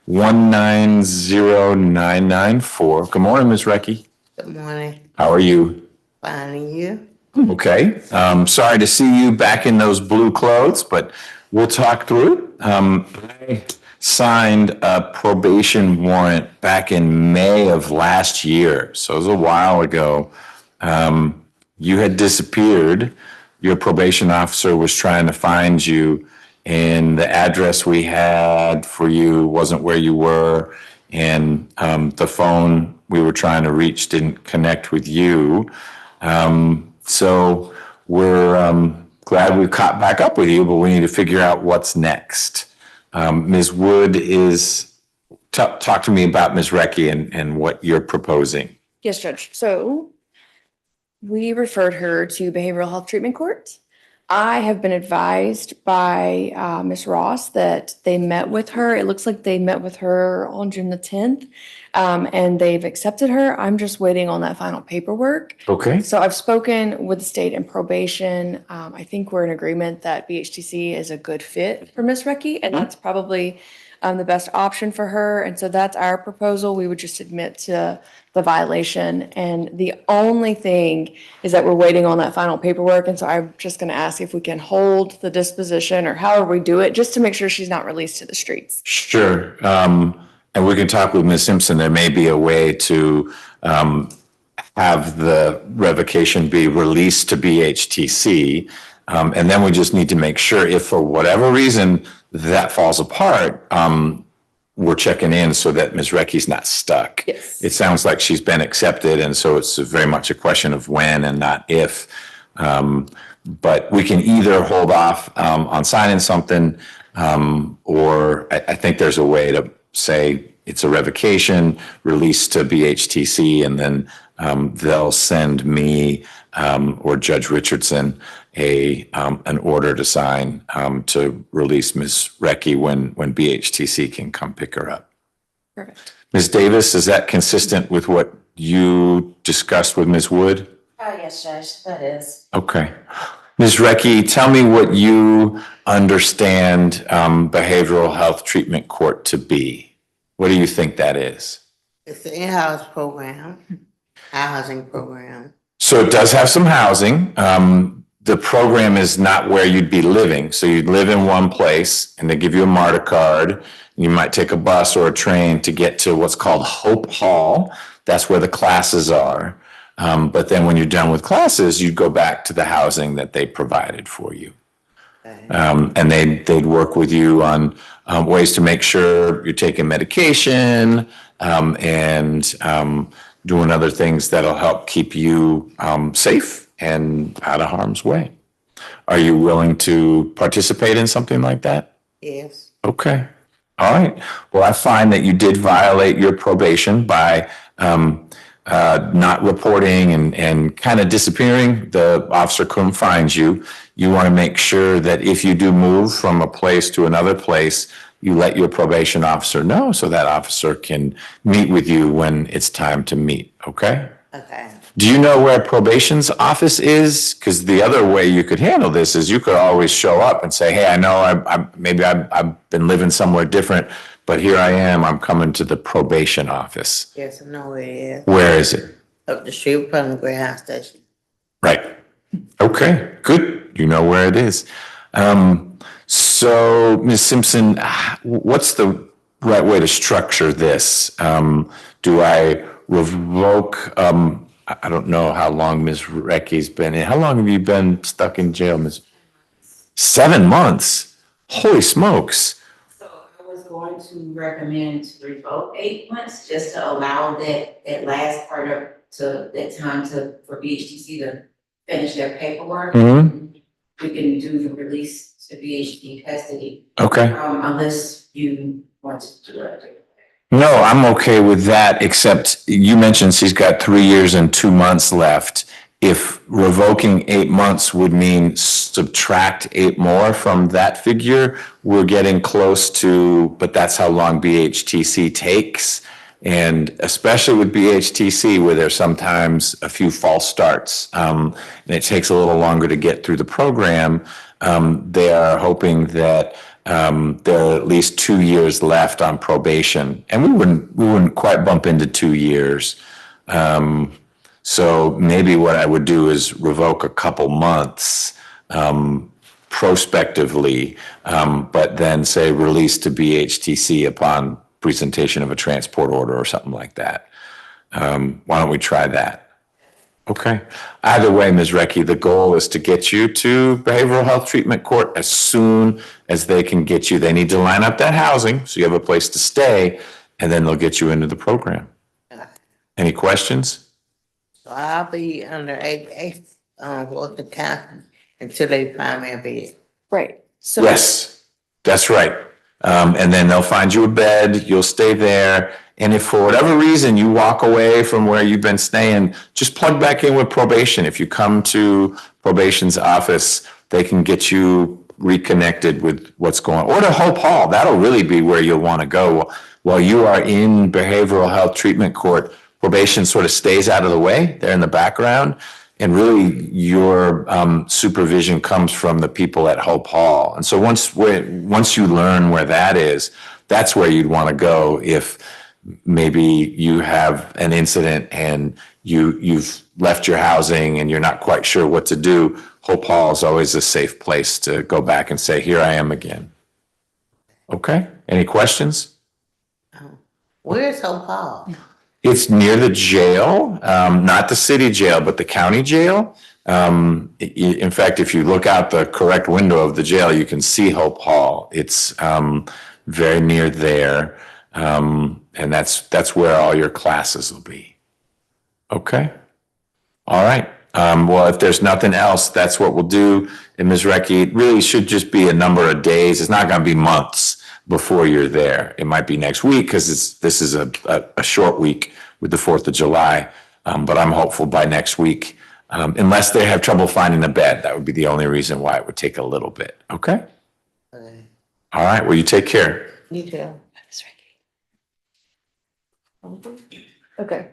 [SPEAKER 2] 190994. Good morning, Ms. Reky.
[SPEAKER 13] Good morning.
[SPEAKER 2] How are you?
[SPEAKER 13] Fine, and you?
[SPEAKER 2] Okay. Sorry to see you back in those blue clothes, but we'll talk through it. I signed a probation warrant back in May of last year, so it was a while ago. You had disappeared. Your probation officer was trying to find you, and the address we had for you wasn't where you were, and the phone we were trying to reach didn't connect with you. So we're glad we caught back up with you, but we need to figure out what's next. Ms. Wood talk to me about Ms. Reky and what you're proposing.
[SPEAKER 11] Yes, Judge. So we referred her to Behavioral Health Treatment Court. I have been advised by Ms. Ross that they met with her. It looks like they met with her on June the 10th, and they've accepted her. I'm just waiting on that final paperwork.
[SPEAKER 2] Okay.
[SPEAKER 11] So I've spoken with the state and probation. I think we're in agreement that BHTC is a good fit for Ms. Reky, and that's probably the best option for her. And so that's our proposal. We would just admit to the violation. And the only thing is that we're waiting on that final paperwork. And so I'm just going to ask if we can hold the disposition or however we do it, just to make sure she's not released to the streets.
[SPEAKER 2] Sure. And we can talk with Ms. Simpson. There may be a way to have the revocation be released to BHTC. And then we just need to make sure if for whatever reason that falls apart, we're checking in so that Ms. Reky's not stuck.
[SPEAKER 11] Yes.
[SPEAKER 2] It sounds like she's been accepted, and so it's very much a question of when and not if. But we can either hold off on signing something, or I think there's a way to say it's a revocation, release to BHTC, and then they'll send me or Judge Richardson an order to sign to release Ms. Reky when BHTC can come pick her up.
[SPEAKER 11] Perfect.
[SPEAKER 2] Ms. Davis, is that consistent with what you discussed with Ms. Wood?
[SPEAKER 4] Yes, Judge, that is.
[SPEAKER 2] Okay. Ms. Reky, tell me what you understand behavioral health treatment court to be. What do you think that is?
[SPEAKER 13] It's an in-house program, housing program.
[SPEAKER 2] So it does have some housing. The program is not where you'd be living. So you'd live in one place and they give you a MARTA card. You might take a bus or a train to get to what's called Hope Hall. That's where the classes are. But then when you're done with classes, you'd go back to the housing that they provided for you. And they'd work with you on ways to make sure you're taking medication and doing other things that'll help keep you safe and out of harm's way. Are you willing to participate in something like that?
[SPEAKER 13] Yes.
[SPEAKER 2] Okay. All right. Well, I find that you did violate your probation by not reporting and kind of disappearing. The officer couldn't find you. You want to make sure that if you do move from a place to another place, you let your probation officer know so that officer can meet with you when it's time to meet. Okay?
[SPEAKER 13] Okay.
[SPEAKER 2] Do you know where probation's office is? Because the other way you could handle this is you could always show up and say, hey, I know I've been living somewhere different, but here I am. I'm coming to the probation office.
[SPEAKER 13] Yes, I know where it is.
[SPEAKER 2] Where is it?
[SPEAKER 13] Up the street from the Greyhound station.
[SPEAKER 2] Right. Okay, good. You know where it is. So, Ms. Simpson, what's the right way to structure this? Do I revoke, I don't know how long Ms. Reky's been in. How long have you been stuck in jail, Ms.? 7 months? Holy smokes.
[SPEAKER 10] So I was going to recommend to revoke 8 months, just to allow that last part of, to that time for BHTC to finish their paperwork.
[SPEAKER 2] Mm-hmm.
[SPEAKER 10] We can do the release to BHT custody.
[SPEAKER 2] Okay.
[SPEAKER 10] Unless you want to do it.
[SPEAKER 2] No, I'm okay with that, except you mentioned she's got 3 years and 2 months left. If revoking 8 months would mean subtract 8 more from that figure, we're getting close to, but that's how long BHTC takes. And especially with BHTC, where there's sometimes a few false starts, and it takes a little longer to get through the program, they are hoping that there are at least 2 years left on probation, and we wouldn't quite bump into 2 years. So maybe what I would do is revoke a couple months prospectively, but then say release to BHTC upon presentation of a transport order or something like that. Why don't we try that? Okay. Either way, Ms. Reky, the goal is to get you to behavioral health treatment court as soon as they can get you. They need to line up that housing so you have a place to stay, and then they'll get you into the program. Any questions?
[SPEAKER 13] So I'll be under Walton County until they find me a bed.
[SPEAKER 11] Right. So
[SPEAKER 2] Yes, that's right. And then they'll find you a bed, you'll stay there. And if for whatever reason you walk away from where you've been staying, just plug back in with probation. If you come to probation's office, they can get you reconnected with what's going on. Or to Hope Hall, that'll really be where you'll want to go. While you are in behavioral health treatment court, probation sort of stays out of the way. They're in the background. And really your supervision comes from the people at Hope Hall. And so once you learn where that is, that's where you'd want to go if maybe you have an incident and you've left your housing and you're not quite sure what to do. Hope Hall is always a safe place to go back and say, here I am again. Okay, any questions?
[SPEAKER 13] Where's Hope Hall?
[SPEAKER 2] It's near the jail, not the city jail, but the county jail. In fact, if you look out the correct window of the jail, you can see Hope Hall. It's very near there. And that's where all your classes will be. Okay. All right. Well, if there's nothing else, that's what we'll do. And Ms. Reky, it really should just be a number of days. It's not going to be months before you're there. It might be next week because this is a short week with the 4th of July. But I'm hopeful by next week, unless they have trouble finding a bed. That would be the only reason why it would take a little bit. Okay. All right. Well, you take care.
[SPEAKER 13] You too.
[SPEAKER 11] Okay.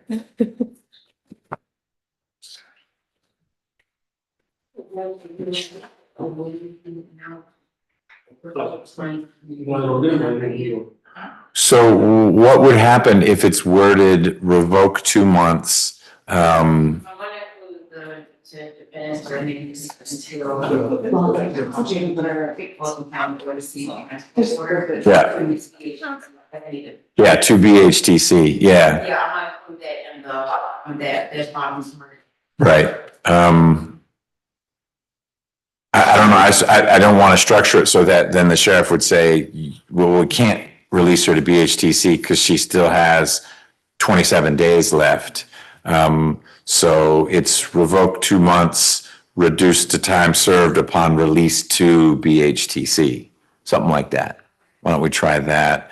[SPEAKER 2] So what would happen if it's worded revoke 2 months? Yeah, to BHTC, yeah.
[SPEAKER 10] Yeah, I might put that in on that bottom part.
[SPEAKER 2] Right. I don't know, I don't want to structure it so that then the sheriff would say, well, we can't release her to BHTC because she still has 27 days left. So it's revoked 2 months, reduced to time served upon release to BHTC, something like that. Why don't we try that?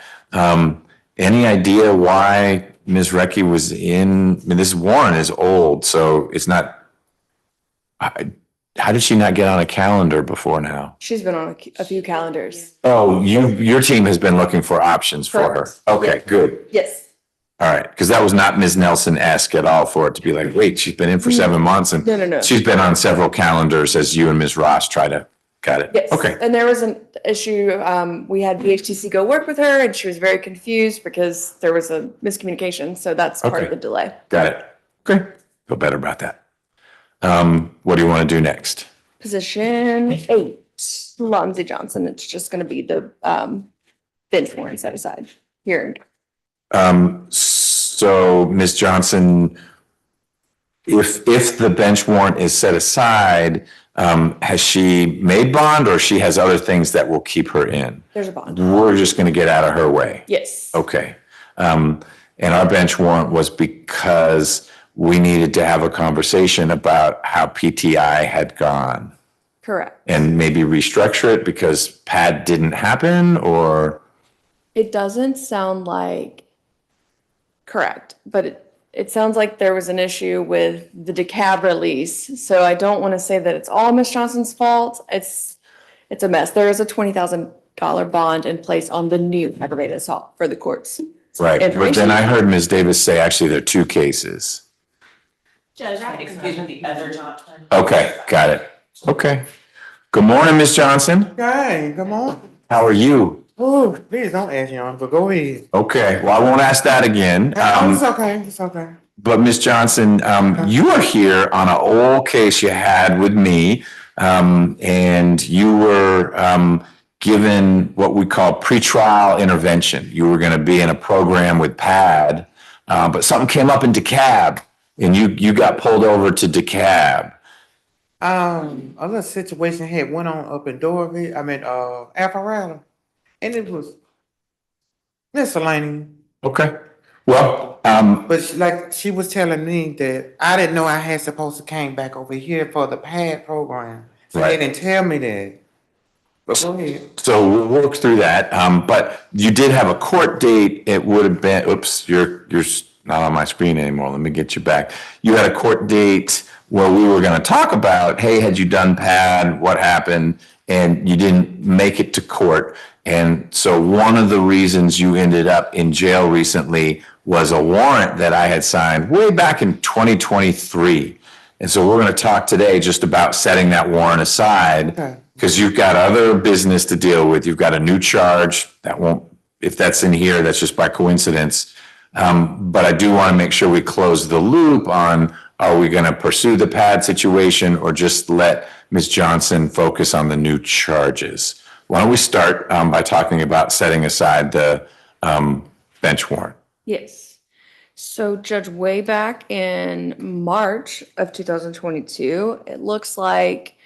[SPEAKER 2] Any idea why Ms. Reky was in, I mean, this warrant is old, so it's not, how did she not get on a calendar before now?
[SPEAKER 11] She's been on a few calendars.
[SPEAKER 2] Oh, your team has been looking for options for her.
[SPEAKER 11] Correct.
[SPEAKER 2] Okay,
[SPEAKER 11] Yeah.
[SPEAKER 2] good.
[SPEAKER 11] Yes.
[SPEAKER 2] All right, because that was not Ms. Nelson-esque at all for it to be like, wait, she's been in for 7 months and
[SPEAKER 11] No.
[SPEAKER 2] she's been on several calendars as you and Ms. Ross try to, got it?
[SPEAKER 11] Yes.
[SPEAKER 2] Okay,
[SPEAKER 11] And there was an issue, we had BHTC go work with her and she was very confused because there was a miscommunication. So that's part
[SPEAKER 2] Okay.
[SPEAKER 11] of the delay.
[SPEAKER 2] got it. Okay, feel better about that. What do you want to do next?
[SPEAKER 11] Position 8, Lonzie Johnson. It's just going to be the bench warrant set aside here.
[SPEAKER 2] So Ms. Johnson, if the bench warrant is set aside, has she made bond or she has other things that will keep her in?
[SPEAKER 11] There's a bond.
[SPEAKER 2] We're just going to get out of her way.
[SPEAKER 11] Yes.
[SPEAKER 2] Okay. And our bench warrant was because we needed to have a conversation about how PTI had gone
[SPEAKER 11] Correct.
[SPEAKER 2] and maybe restructure it because PAD didn't happen or?
[SPEAKER 11] It doesn't sound like correct, but it sounds like there was an issue with the decab release. So I don't want to say that it's all Ms. Johnson's fault. It's a mess. There is a $20,000 bond in place on the new aggravated assault for the courts.
[SPEAKER 2] Right, but then I heard Ms. Davis say actually there are 2 cases.
[SPEAKER 4] Judge, I excuse me, the other Johnson.
[SPEAKER 2] Okay, got it. Okay. Good morning, Ms. Johnson.
[SPEAKER 13] Hey, come on.
[SPEAKER 2] How are you?
[SPEAKER 13] Oh, please don't ask Yon, but go ahead.
[SPEAKER 2] Okay, well, I won't ask that again.
[SPEAKER 13] It's okay, it's okay.
[SPEAKER 2] But Ms. Johnson, you are here on an old case you had with me, and you were given what we call pretrial intervention. You were going to be in a program with PAD, but something came up in DeKalb, and you got pulled over to DeKalb.
[SPEAKER 13] A little situation had went on up in Dorville, Alpharetta, and it was miscellaneous.
[SPEAKER 2] Okay. Well,
[SPEAKER 13] But she was telling me that I didn't know I had supposed to came back over here for the PAD program. So
[SPEAKER 2] Right.
[SPEAKER 13] they didn't tell me that. But go ahead.
[SPEAKER 2] so we'll work through that. But you did have a court date. It would have been, oops, you're not on my screen anymore. Let me get you back. You had a court date where we were going to talk about, hey, had you done PAD? What happened? And you didn't make it to court. And so one of the reasons you ended up in jail recently was a warrant that I had signed way back in 2023. And so we're going to talk today just about setting that warrant aside
[SPEAKER 13] Okay.
[SPEAKER 2] because you've got other business to deal with. You've got a new charge that won't if that's in here, that's just by coincidence. But I do want to make sure we close the loop on, are we going to pursue the pad situation or just let Ms. Johnson focus on the new charges? Why don't we start by talking about setting aside the bench warrant?
[SPEAKER 11] Yes. So Judge, way back in March of 2022, it looks like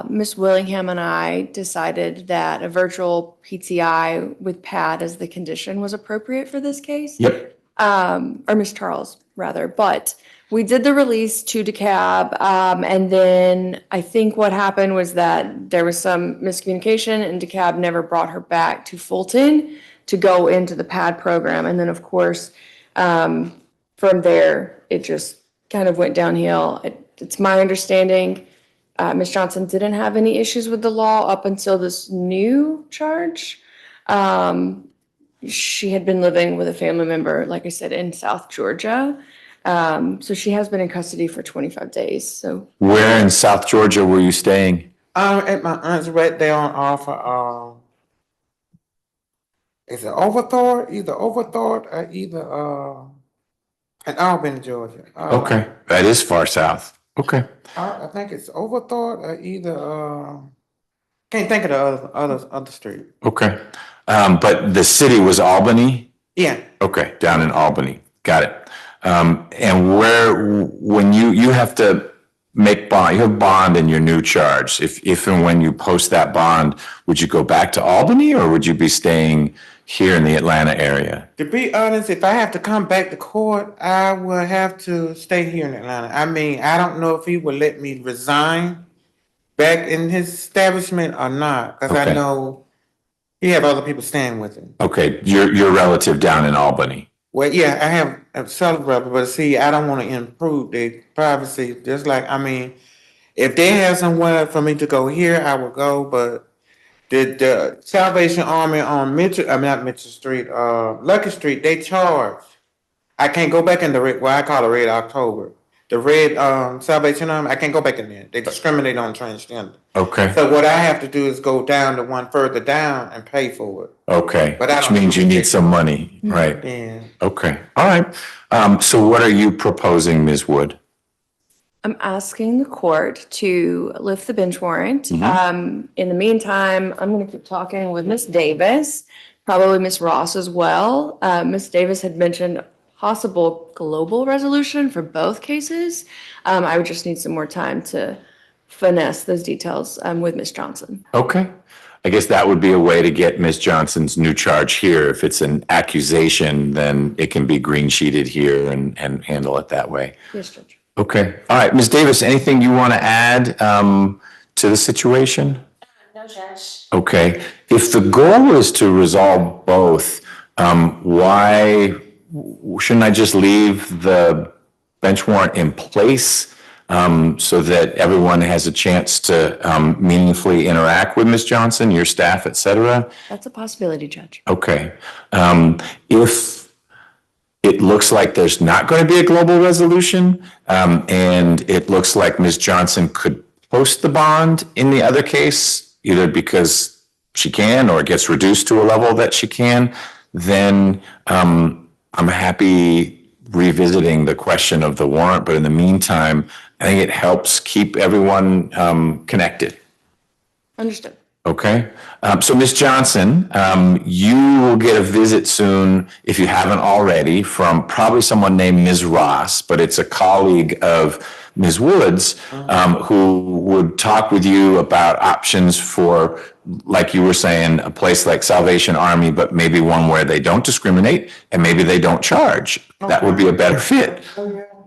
[SPEAKER 11] Ms. Willingham and I decided that a virtual PTI with pad as the condition was appropriate for this case.
[SPEAKER 2] Yep.
[SPEAKER 11] Or Ms. Charles, rather. But we did the release to DeKalb, and then I think what happened was that there was some miscommunication, and DeKalb never brought her back to Fulton to go into the pad program. And then, of course, from there, it just kind of went downhill. It's my understanding Ms. Johnson didn't have any issues with the law up until this new charge. She had been living with a family member, like I said, in South Georgia. So she has been in custody for 25 days. So
[SPEAKER 2] Where in South Georgia were you staying?
[SPEAKER 13] At my aunt's right there on offer, is it Overthorpe? Either Overthorpe or either, in Albany, Georgia.
[SPEAKER 2] Okay, that is far south. Okay.
[SPEAKER 13] I think it's Overthorpe or either, can't think of the other street.
[SPEAKER 2] Okay. But the city was Albany?
[SPEAKER 13] Yeah.
[SPEAKER 2] Okay, down in Albany. Got it. And when you have to make bond, you have bond in your new charge. If and when you post that bond, would you go back to Albany or would you be staying here in the Atlanta area?
[SPEAKER 13] To be honest, if I have to come back to court, I will have to stay here in Atlanta. I mean, I don't know if he will let me resign back in his establishment or not, because
[SPEAKER 2] Okay.
[SPEAKER 13] I know he have other people staying with him.
[SPEAKER 2] Okay, your relative down in Albany.
[SPEAKER 13] Well, yeah, I have a celebrate, but see, I don't want to improve the privacy. Just like, I mean, if they have somewhere for me to go here, I will go. But the Salvation Army on not Mitchell Street, Lucky Street, they charge. I can't go back in the red, well, I call it Red October. The Red Salvation Army, I can't go back in there. They discriminate on transgender.
[SPEAKER 2] Okay.
[SPEAKER 13] So what I have to do is go down to one further down and pay for it.
[SPEAKER 2] Okay,
[SPEAKER 13] But I
[SPEAKER 2] which
[SPEAKER 13] don't-
[SPEAKER 2] means you need some money, right?
[SPEAKER 13] Yeah.
[SPEAKER 2] Okay, all right. So what are you proposing, Ms. Wood?
[SPEAKER 11] I'm asking the court to lift the bench warrant. In the meantime, I'm going to keep talking with Ms. Davis, probably Ms. Ross as well. Ms. Davis had mentioned possible global resolution for both cases. I would just need some more time to finesse those details with Ms. Johnson.
[SPEAKER 2] Okay. I guess that would be a way to get Ms. Johnson's new charge here. If it's an accusation, then it can be green sheeted here and handle it that way.
[SPEAKER 11] Yes, Judge.
[SPEAKER 2] Okay. All right, Ms. Davis, anything you want to add to the situation?
[SPEAKER 4] No, Judge.
[SPEAKER 2] Okay. If the goal is to resolve both, why shouldn't I just leave the bench warrant in place so that everyone has a chance to meaningfully interact with Ms. Johnson, your staff, et cetera?
[SPEAKER 11] That's a possibility, Judge.
[SPEAKER 2] Okay. If it looks like there's not going to be a global resolution, and it looks like Ms. Johnson could post the bond in the other case, either because she can or it gets reduced to a level that she can, then I'm happy revisiting the question of the warrant. But in the meantime, I think it helps keep everyone connected.
[SPEAKER 11] Understood.
[SPEAKER 2] Okay. So Ms. Johnson, you will get a visit soon, if you haven't already, from probably someone named Ms. Ross, but it's a colleague of Ms. Woods, who would talk with you about options for, like you were saying, a place like Salvation Army, but maybe one where they don't discriminate and maybe they don't charge. That would be a better fit.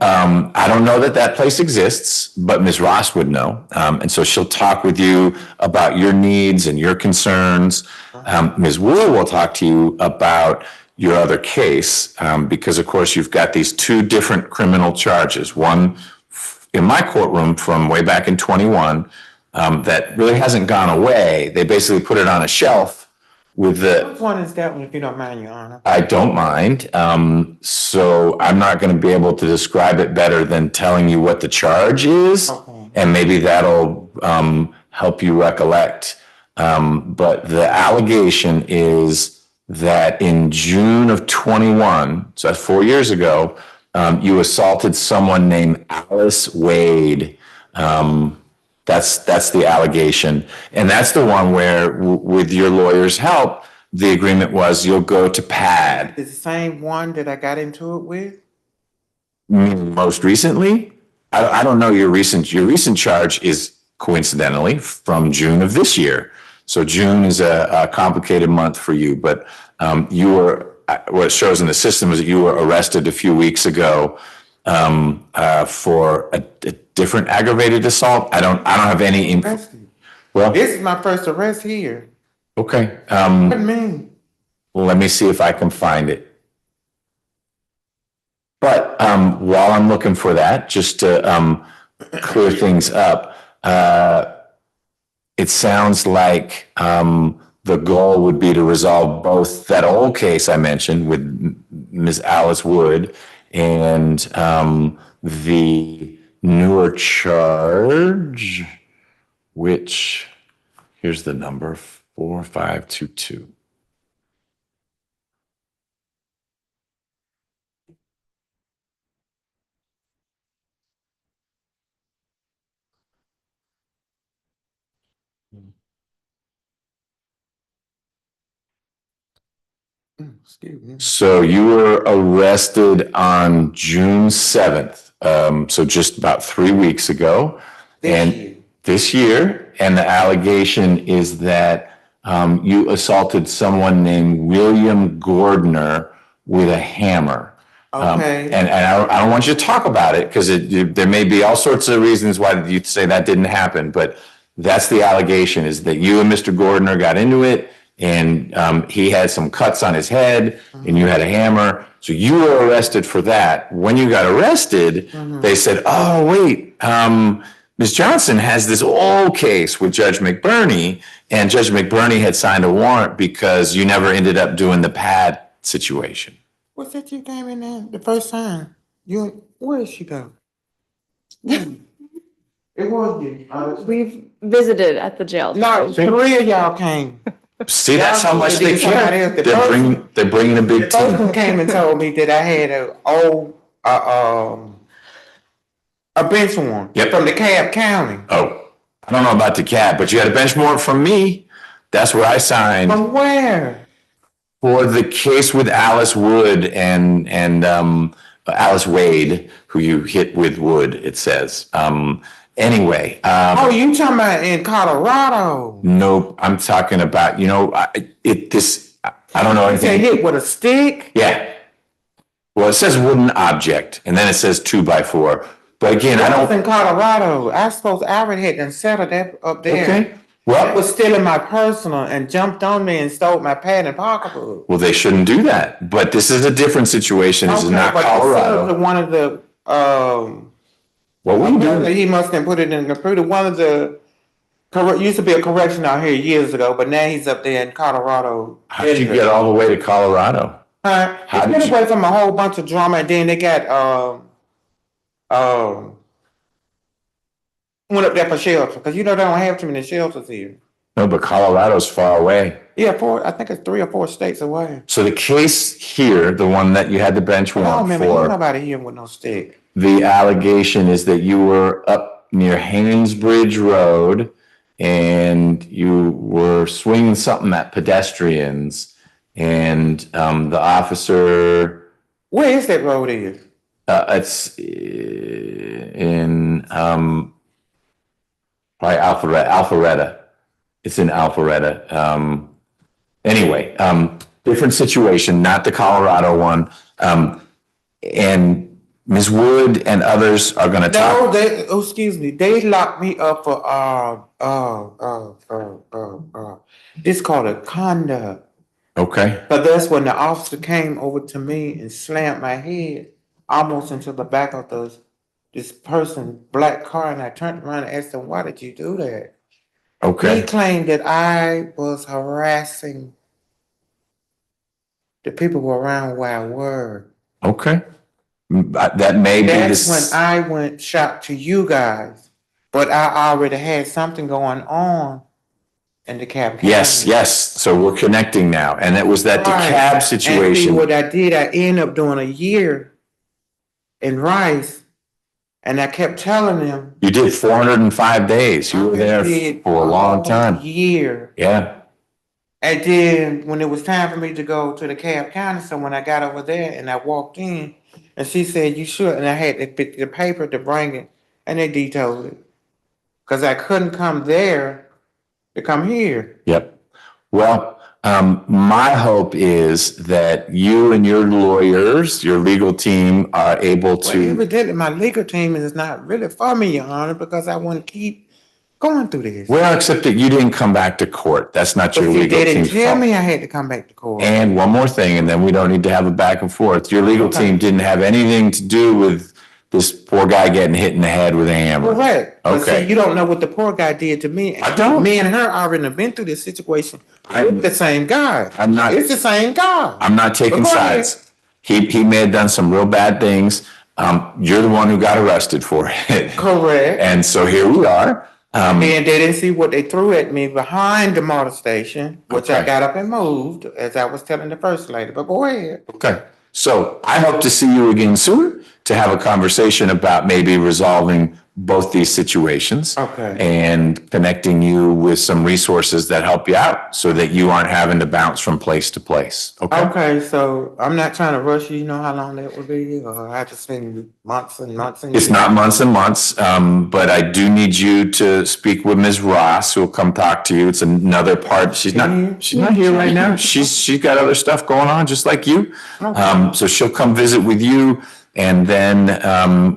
[SPEAKER 2] I don't know that place exists, but Ms. Ross would know. And so she'll talk with you about your needs and your concerns. Ms. Wool will talk to you about your other case, because of course you've got these two different criminal charges. One in my courtroom from way back in 21, that really hasn't gone away. They basically put it on a shelf with the.
[SPEAKER 13] Which one is that one, if you don't mind, Your Honor?
[SPEAKER 2] I don't mind. So I'm not going to be able to describe it better than telling you what the charge is.
[SPEAKER 13] Okay.
[SPEAKER 2] And maybe that'll help you recollect. But the allegation is that in June of 21, so that's 4 years ago, you assaulted someone named Alice Wade. That's the allegation. And that's the one where, with your lawyer's help, the agreement was you'll go to PAD.
[SPEAKER 13] It's the same one that I got into it with?
[SPEAKER 2] Most recently? I don't know your recent charge is coincidentally from June of this year. So June is a complicated month for you, but you were, what it shows in the system is that you were arrested a few weeks ago for a different aggravated assault. I don't have any info. Well,
[SPEAKER 13] This is my first arrest here.
[SPEAKER 2] okay.
[SPEAKER 13] What do you mean?
[SPEAKER 2] Let me see if I can find it. But while I'm looking for that, just to clear things up, it sounds like the goal would be to resolve both that old case I mentioned with Ms. Alice Wood and the newer charge, which, here's the number, 4522.
[SPEAKER 13] Excuse me.
[SPEAKER 2] So you were arrested on June 7th, so just about 3 weeks ago. This year, and the allegation is that you assaulted someone named William Gordner with a hammer.
[SPEAKER 13] Okay.
[SPEAKER 2] And I don't want you to talk about it because there may be all sorts of reasons why you say that didn't happen, but that's the allegation, is that you and Mr. Gordner got into it, and he had some cuts on his head, and you had a hammer. So you were arrested for that. When you got arrested, they said, oh, wait, Ms. Johnson has this old case with Judge McBurney, and Judge McBurney had signed a warrant because you never ended up doing the PAD situation.
[SPEAKER 13] What's that you came in there the first time? Where did she go? It was you.
[SPEAKER 11] We've visited at the jail.
[SPEAKER 13] No, 3 of y'all came.
[SPEAKER 2] See, that's how much they care.
[SPEAKER 13] The
[SPEAKER 2] They're bringing a big
[SPEAKER 13] The person
[SPEAKER 2] team.
[SPEAKER 13] came and told me that I had a bench warrant.
[SPEAKER 2] Yep.
[SPEAKER 13] From the Cobb County.
[SPEAKER 2] Oh, I don't know about the cab, but you had a bench warrant from me. That's where I signed
[SPEAKER 13] From where?
[SPEAKER 2] for the case with Alice Wood and Alice Wade, who you hit with wood, it says. Anyway.
[SPEAKER 13] Oh, you talking about in Colorado?
[SPEAKER 2] Nope, I'm talking about, I don't know
[SPEAKER 13] You say
[SPEAKER 2] anything.
[SPEAKER 13] hit with a stick?
[SPEAKER 2] Yeah. Well, it says wooden object, and then it says 2x4. But again, I
[SPEAKER 13] I was
[SPEAKER 2] don't.
[SPEAKER 13] in Colorado. I already had done settled that up there.
[SPEAKER 2] Okay.
[SPEAKER 13] That
[SPEAKER 2] Well,
[SPEAKER 13] was stealing my personal and jumped on me and stole my pad and pocketbook.
[SPEAKER 2] well, they shouldn't do that. But this is a different situation. This is
[SPEAKER 13] Okay,
[SPEAKER 2] not
[SPEAKER 13] but
[SPEAKER 2] Colorado.
[SPEAKER 13] one of the
[SPEAKER 2] What we do?
[SPEAKER 13] he must have put it in the computer. One of the used to be a correction out here years ago, but now he's up there in Colorado.
[SPEAKER 2] How did you get all the way to Colorado?
[SPEAKER 13] Huh?
[SPEAKER 2] How
[SPEAKER 13] It's
[SPEAKER 2] did
[SPEAKER 13] been
[SPEAKER 2] you-
[SPEAKER 13] away from a whole bunch of drama, and then they got went up there for shelter because they don't have too many shelters here.
[SPEAKER 2] No, but Colorado's far away.
[SPEAKER 13] Yeah, I think it's 3 or 4 states away.
[SPEAKER 2] So the case here, the one that you had the bench
[SPEAKER 13] I don't
[SPEAKER 2] warrant
[SPEAKER 13] remember
[SPEAKER 2] for,
[SPEAKER 13] nobody here with no stick.
[SPEAKER 2] the allegation is that you were up near Haynesbridge Road and you were swinging something at pedestrians, and the officer,
[SPEAKER 13] Where is that road is?
[SPEAKER 2] it's in probably Alpharetta. It's in Alpharetta. Anyway, different situation, not the Colorado one. And Ms. Wood and others are gonna talk.
[SPEAKER 13] No, excuse me. They locked me up for it's called a conduct.
[SPEAKER 2] Okay,
[SPEAKER 13] But that's when the officer came over to me and slammed my head almost into the back of this person's black car, and I turned around and asked him, "Why did you do that?" He
[SPEAKER 2] okay,
[SPEAKER 13] claimed that I was harassing the people who were around where I were.
[SPEAKER 2] okay. That may be
[SPEAKER 13] That's
[SPEAKER 2] this.
[SPEAKER 13] when I went shot to you guys, but I already had something going on, in DeKalb.
[SPEAKER 2] Yes,
[SPEAKER 13] County.
[SPEAKER 2] yes. So we're connecting now. And it was that
[SPEAKER 13] Right.
[SPEAKER 2] DeKalb
[SPEAKER 13] And see,
[SPEAKER 2] situation.
[SPEAKER 13] what I did, I ended up doing a year in Rice, and I kept telling them.
[SPEAKER 2] You did 405 days. You were there
[SPEAKER 13] did
[SPEAKER 2] for a long time.
[SPEAKER 13] Year.
[SPEAKER 2] Yeah.
[SPEAKER 13] And then when it was time for me to go to DeKalb County, so when I got over there and I walked in, and she said, "You should," and I had to pick the paper to bring it, and they vetoed it. Cause I couldn't come there to come here.
[SPEAKER 2] Yep. Well, my hope is that you and your lawyers, your legal team are able
[SPEAKER 13] Well,
[SPEAKER 2] to.
[SPEAKER 13] evidently, my legal team is not really for me, Your Honor, because I want to keep going through this.
[SPEAKER 2] Well, except that you didn't come back to court. That's not
[SPEAKER 13] But
[SPEAKER 2] your
[SPEAKER 13] see,
[SPEAKER 2] legal
[SPEAKER 13] they didn't
[SPEAKER 2] team's
[SPEAKER 13] tell
[SPEAKER 2] fault.
[SPEAKER 13] me I had to come back to court.
[SPEAKER 2] And one more thing, and then we don't need to have a back and forth. Your legal
[SPEAKER 13] Okay.
[SPEAKER 2] team didn't have anything to do with this poor guy getting hit in the head with a hammer.
[SPEAKER 13] Correct. But
[SPEAKER 2] Okay.
[SPEAKER 13] see, you don't know what the poor guy did to me.
[SPEAKER 2] I don't.
[SPEAKER 13] Me and her already been through this situation. It's the same guy.
[SPEAKER 2] I'm not.
[SPEAKER 13] It's the same guy.
[SPEAKER 2] I'm not taking
[SPEAKER 13] But go ahead.
[SPEAKER 2] sides. He may have done some real bad things. You're the one who got arrested for it.
[SPEAKER 13] Correct.
[SPEAKER 2] And so here we are.
[SPEAKER 13] And they didn't see what they threw at me behind the motor station, which I
[SPEAKER 2] Okay.
[SPEAKER 13] got up and moved, as I was telling the first lady. But go ahead.
[SPEAKER 2] Okay. So I hope to see you again soon to have a conversation about maybe resolving both these situations.
[SPEAKER 13] Okay.
[SPEAKER 2] And connecting you with some resources that help you out so that you aren't having to bounce from place to place. Okay.
[SPEAKER 13] Okay, so I'm not trying to rush you. You know how long that would be, or I have to spend months and months and.
[SPEAKER 2] It's not months and months, but I do need you to speak with Ms. Ross, who will come talk to you. It's another part. She's not here right now. She's got other stuff going on, just like you. So she'll come visit with you. And then,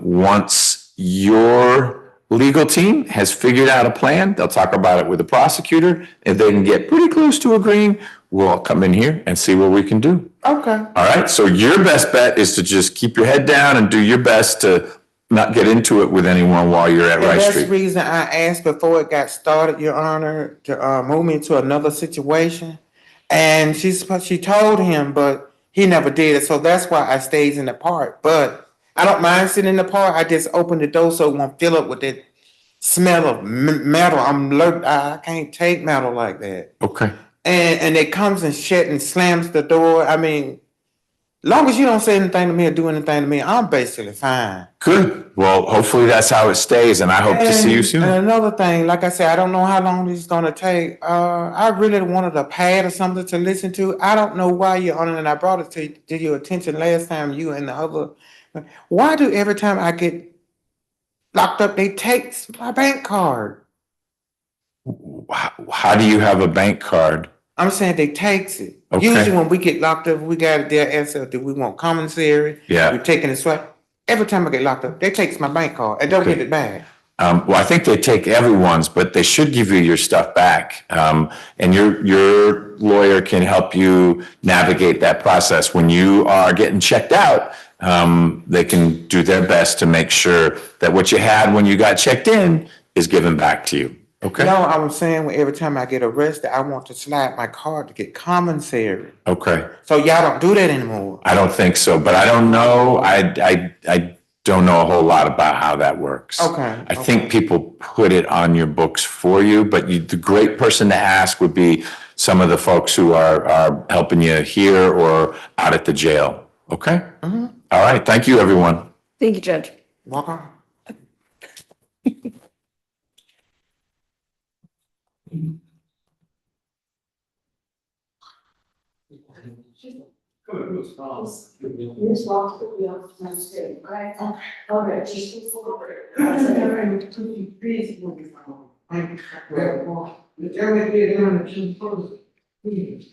[SPEAKER 2] once your legal team has figured out a plan, they'll talk about it with the prosecutor. If they can get pretty close to agreeing, we'll come in here and see what we can do.
[SPEAKER 13] Okay.
[SPEAKER 2] All right. So your best bet is to just keep your head down and do your best to not get into it with anyone while you're at
[SPEAKER 13] And
[SPEAKER 2] Rice
[SPEAKER 13] that's the
[SPEAKER 2] Street.
[SPEAKER 13] reason I asked before it got started, Your Honor, to move me to another situation. And she told him, but he never did it. So that's why I stayed in the park. But I don't mind sitting in the park. I just open the door so it won't fill up with that smell of metal. I can't take metal like that.
[SPEAKER 2] Okay.
[SPEAKER 13] And it comes and shut and slams the door. I mean, long as you don't say anything to me or do anything to me, I'm basically fine.
[SPEAKER 2] Good. Well, hopefully that's how it stays, and I hope to see you soon.
[SPEAKER 13] And another thing, like I said, I don't know how long this is gonna take. I really wanted a pad or something to listen to. I don't know why, Your Honor, and I brought it to your attention last time, you and the other. Why do every time I get locked up, they take my bank card?
[SPEAKER 2] How do you have a bank card?
[SPEAKER 13] I'm saying they takes it.
[SPEAKER 2] Okay.
[SPEAKER 13] Usually when we get locked up, we got their answer that we want commissary.
[SPEAKER 2] Yeah.
[SPEAKER 13] We're taking a swipe. Every time I get locked up, they takes my bank card and don't get it back.
[SPEAKER 2] Well, I think they take everyone's, but they should give you your stuff back. And your lawyer can help you navigate that process. When you are getting checked out, they can do their best to make sure that what you had when you got checked in is given back to you. Okay.
[SPEAKER 13] No, I was saying every time I get arrested, I want to slide my card to get commissary.
[SPEAKER 2] Okay.
[SPEAKER 13] So y'all don't do that anymore.
[SPEAKER 2] I don't think so, but I don't know. I don't know a whole lot about how that works.
[SPEAKER 13] Okay.
[SPEAKER 2] I think people put it on your books for you, but the great person to ask would be some of the folks who are helping you here or out at the jail. Okay?
[SPEAKER 13] Mm-hmm.
[SPEAKER 2] All right. Thank you, everyone.
[SPEAKER 11] Thank you, Judge.
[SPEAKER 13] Walk on.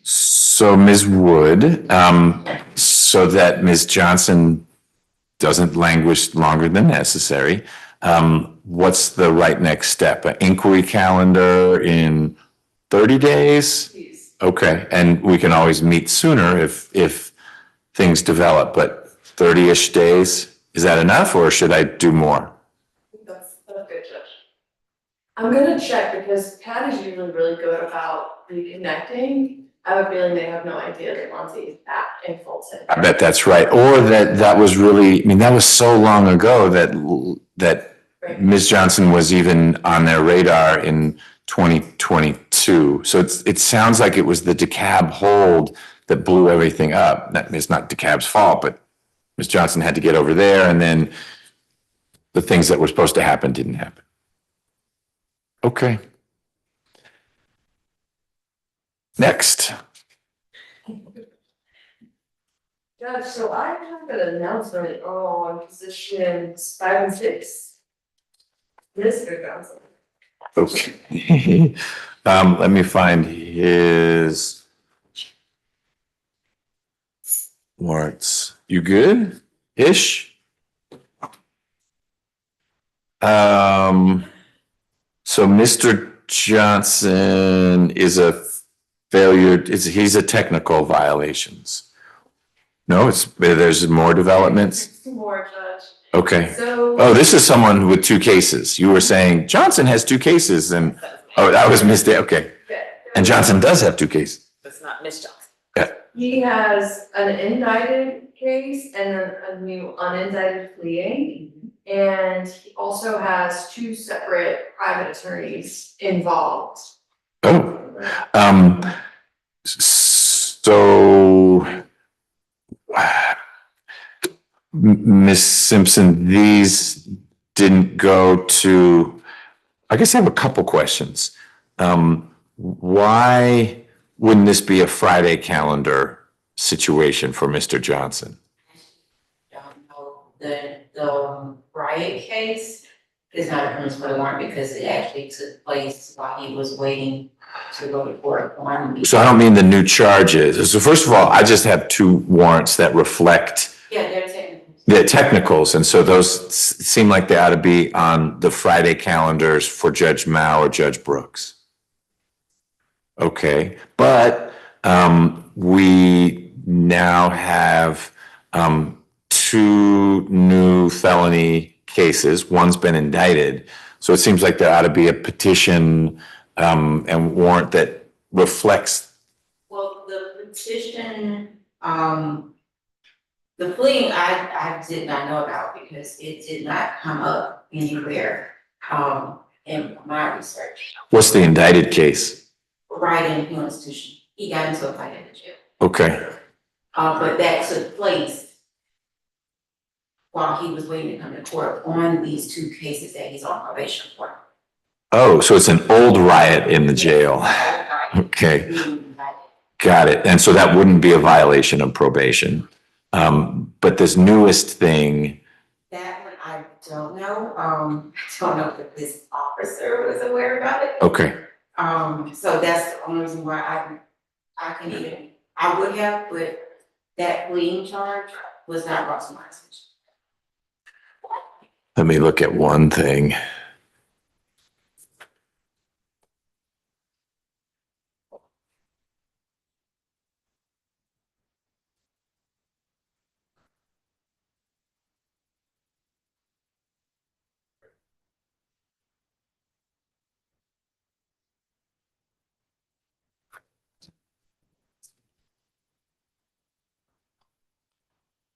[SPEAKER 2] So Ms. Wood, so that Ms. Johnson doesn't languish longer than necessary, what's the right next step? An inquiry calendar in 30 days? Okay, and we can always meet sooner if things develop, but 30-ish days, is that enough or should I do more?
[SPEAKER 11] That's good, Judge. I'm gonna check because Pat is usually really good about reconnecting. I have a feeling they have no idea that Lonzie is back in Fulton.
[SPEAKER 2] I bet that's right, or that was really, I mean, that was so long ago that
[SPEAKER 11] Right.
[SPEAKER 2] Ms. Johnson was even on their radar in 2022. So it sounds like it was the DeKalb hold that blew everything up. It's not DeKalb's fault, but Ms. Johnson had to get over there, and then the things that were supposed to happen didn't happen. Okay. Next.
[SPEAKER 8] Judge, so I have an announcement on positions 5 and 6. Mr. Johnson.
[SPEAKER 2] Okay. Let me find his warrants. You good? Ish? So Mr. Johnson is a failure, he's a technical violations. No, there's more developments?
[SPEAKER 8] More, Judge.
[SPEAKER 2] Okay.
[SPEAKER 8] So.
[SPEAKER 2] Oh, this is someone with 2 cases. You were saying Johnson has 2 cases and, oh, that was missed. Okay. And Johnson does have 2 cases.
[SPEAKER 4] It's not Miss Johnson.
[SPEAKER 2] Yeah.
[SPEAKER 8] He has an indicted case and then a new unindicted plea. And he also has 2 separate private attorneys involved.
[SPEAKER 2] Oh, so Miss Simpson, these didn't go to, I guess I have a couple questions. Why wouldn't this be a Friday calendar situation for Mr. Johnson?
[SPEAKER 10] Don't know, the riot case is not a premise for the warrant because it actually took place while he was waiting to go to court on.
[SPEAKER 2] So I don't mean the new charges. So first of all, I just have 2 warrants that reflect
[SPEAKER 10] Yeah, they're technical.
[SPEAKER 2] the technicals, and so those seem like they ought to be on the Friday calendars for Judge Mao or Judge Brooks. Okay, but we now have 2 new felony cases. One's been indicted, so it seems like there ought to be a petition and warrant that reflects.
[SPEAKER 10] Well, the petition, the plea, I did not know about because it did not come up anywhere, in my research.
[SPEAKER 2] What's the indicted case?
[SPEAKER 10] Right in the institution, he got into a fight in the jail,
[SPEAKER 2] Okay,
[SPEAKER 10] but that took place while he was waiting to come to court on these 2 cases that he's on probation for.
[SPEAKER 2] oh, so it's an old riot in the jail. Okay, got it. And so that wouldn't be a violation of probation. But this newest thing.
[SPEAKER 10] That one, I don't know, I don't know if this officer was aware about it.
[SPEAKER 2] Okay,
[SPEAKER 10] So that's the only reason why I would have, but that fleeing charge was not brought to my attention.
[SPEAKER 2] let me look at one thing.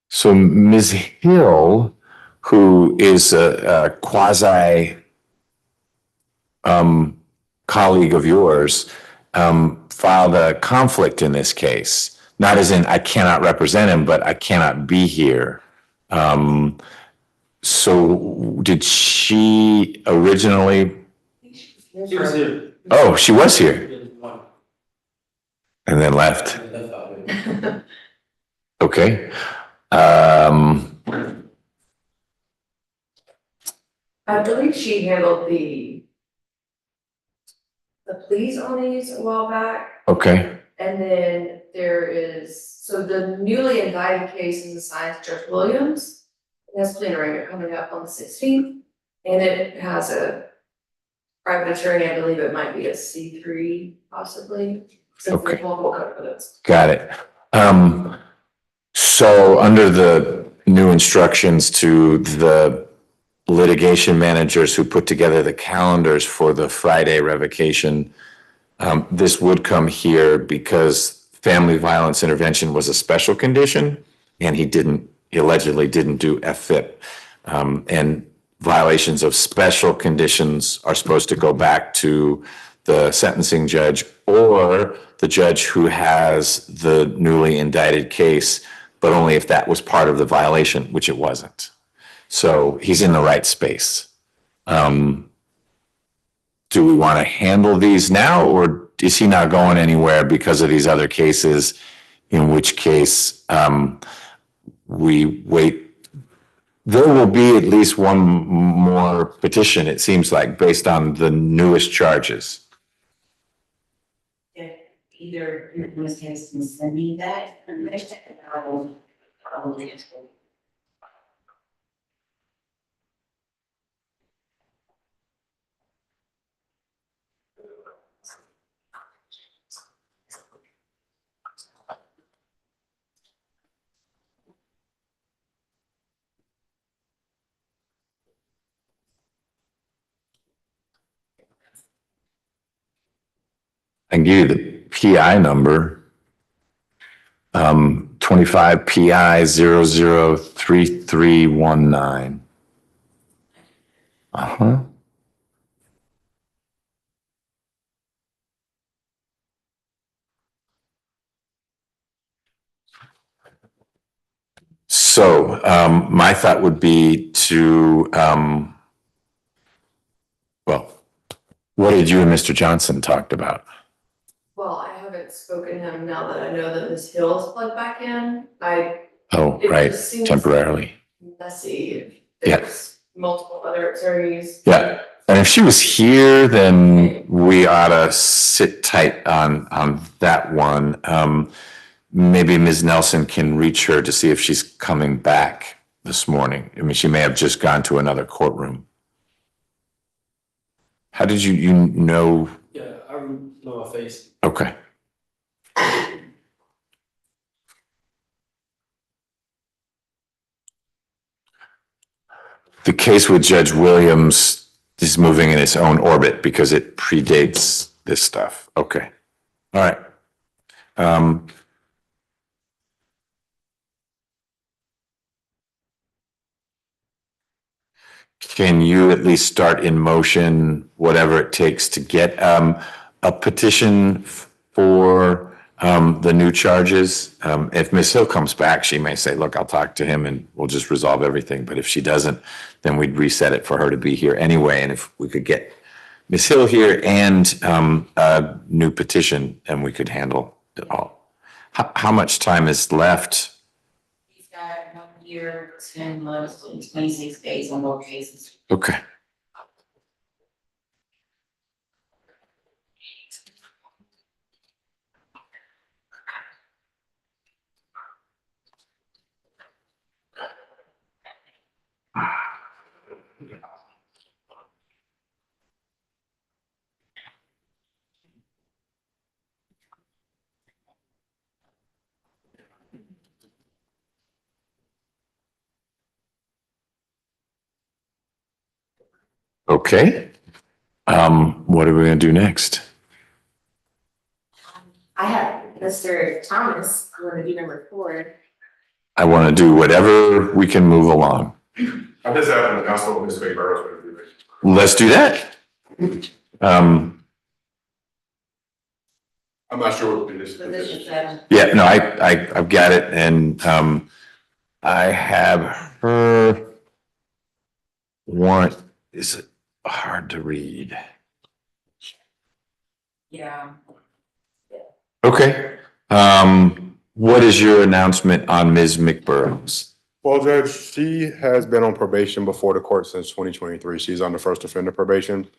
[SPEAKER 2] So Ms. Hill, who is a quasi colleague of yours, filed a conflict in this case. Not as in I cannot represent him, but I cannot be here. So did she originally?
[SPEAKER 5] She was here.
[SPEAKER 2] Oh, she was here and then left. Okay.
[SPEAKER 8] I believe she handled the pleas on these a while back.
[SPEAKER 2] Okay.
[SPEAKER 8] And then there is, so the newly indicted case is assigned to Judge Williams. It has plea arraignment coming up on the 16th. And it has a private attorney, I believe it might be a C3 possibly. Since
[SPEAKER 2] Okay.
[SPEAKER 8] the local code for those.
[SPEAKER 2] Got it. So under the new instructions to the litigation managers who put together the calendars for the Friday revocation, this would come here because family violence intervention was a special condition and he allegedly didn't do FFIP. And violations of special conditions are supposed to go back to the sentencing judge or the judge who has the newly indicted case, but only if that was part of the violation, which it wasn't. So he's in the right space. Do we want to handle these now, or is he not going anywhere because of these other cases? In which case, we wait. There will be at least one more petition, it seems like, based on the newest charges.
[SPEAKER 10] If either in this case can send me that information, I will probably answer.
[SPEAKER 2] I can give you the PI number. 25 PI 003319. Uh-huh. So, my thought would be to, well, what did you and Mr. Johnson talked about?
[SPEAKER 11] Well, I haven't spoken to him now that I know that Ms. Hill's plugged back in.
[SPEAKER 2] Oh,
[SPEAKER 11] It
[SPEAKER 2] right,
[SPEAKER 11] just seems
[SPEAKER 2] temporarily.
[SPEAKER 11] messy.
[SPEAKER 2] Yeah.
[SPEAKER 11] There's multiple other attorneys.
[SPEAKER 2] Yeah, and if she was here, then we ought to sit tight on that one. Maybe Ms. Nelson can reach her to see if she's coming back this morning. I mean, she may have just gone to another courtroom. How did you know?
[SPEAKER 5] Yeah, I know her face.
[SPEAKER 2] Okay. The case with Judge Williams is moving in its own orbit because it predates this stuff. Okay. All right. Can you at least start in motion whatever it takes to get a petition for the new charges? If Ms. Hill comes back, she may say, look, I'll talk to him and we'll just resolve everything. But if she doesn't, then we'd reset it for her to be here anyway. And if we could get Ms. Hill here and a new petition, and we could handle it all. How much time is left?
[SPEAKER 10] He's got 1 year, 10 months, and 26 days on both cases.
[SPEAKER 2] Okay. Okay. What are we gonna do next?
[SPEAKER 1] I have Mr. Thomas, want to do number 4.
[SPEAKER 2] I want to do whatever we can move along.
[SPEAKER 6] I'm just having the council with Mr. McBurroughs.
[SPEAKER 2] Let's do that.
[SPEAKER 6] I'm not sure what the position
[SPEAKER 10] Position
[SPEAKER 6] is.
[SPEAKER 10] 7.
[SPEAKER 2] Yeah, no, I've got it, and I have her warrant. Is it hard to read?
[SPEAKER 10] Yeah.
[SPEAKER 2] Okay. What is your announcement on Ms. McBurroughs?
[SPEAKER 6] Well, Judge, she has been on probation before the court since 2023. She's on the first offender probation.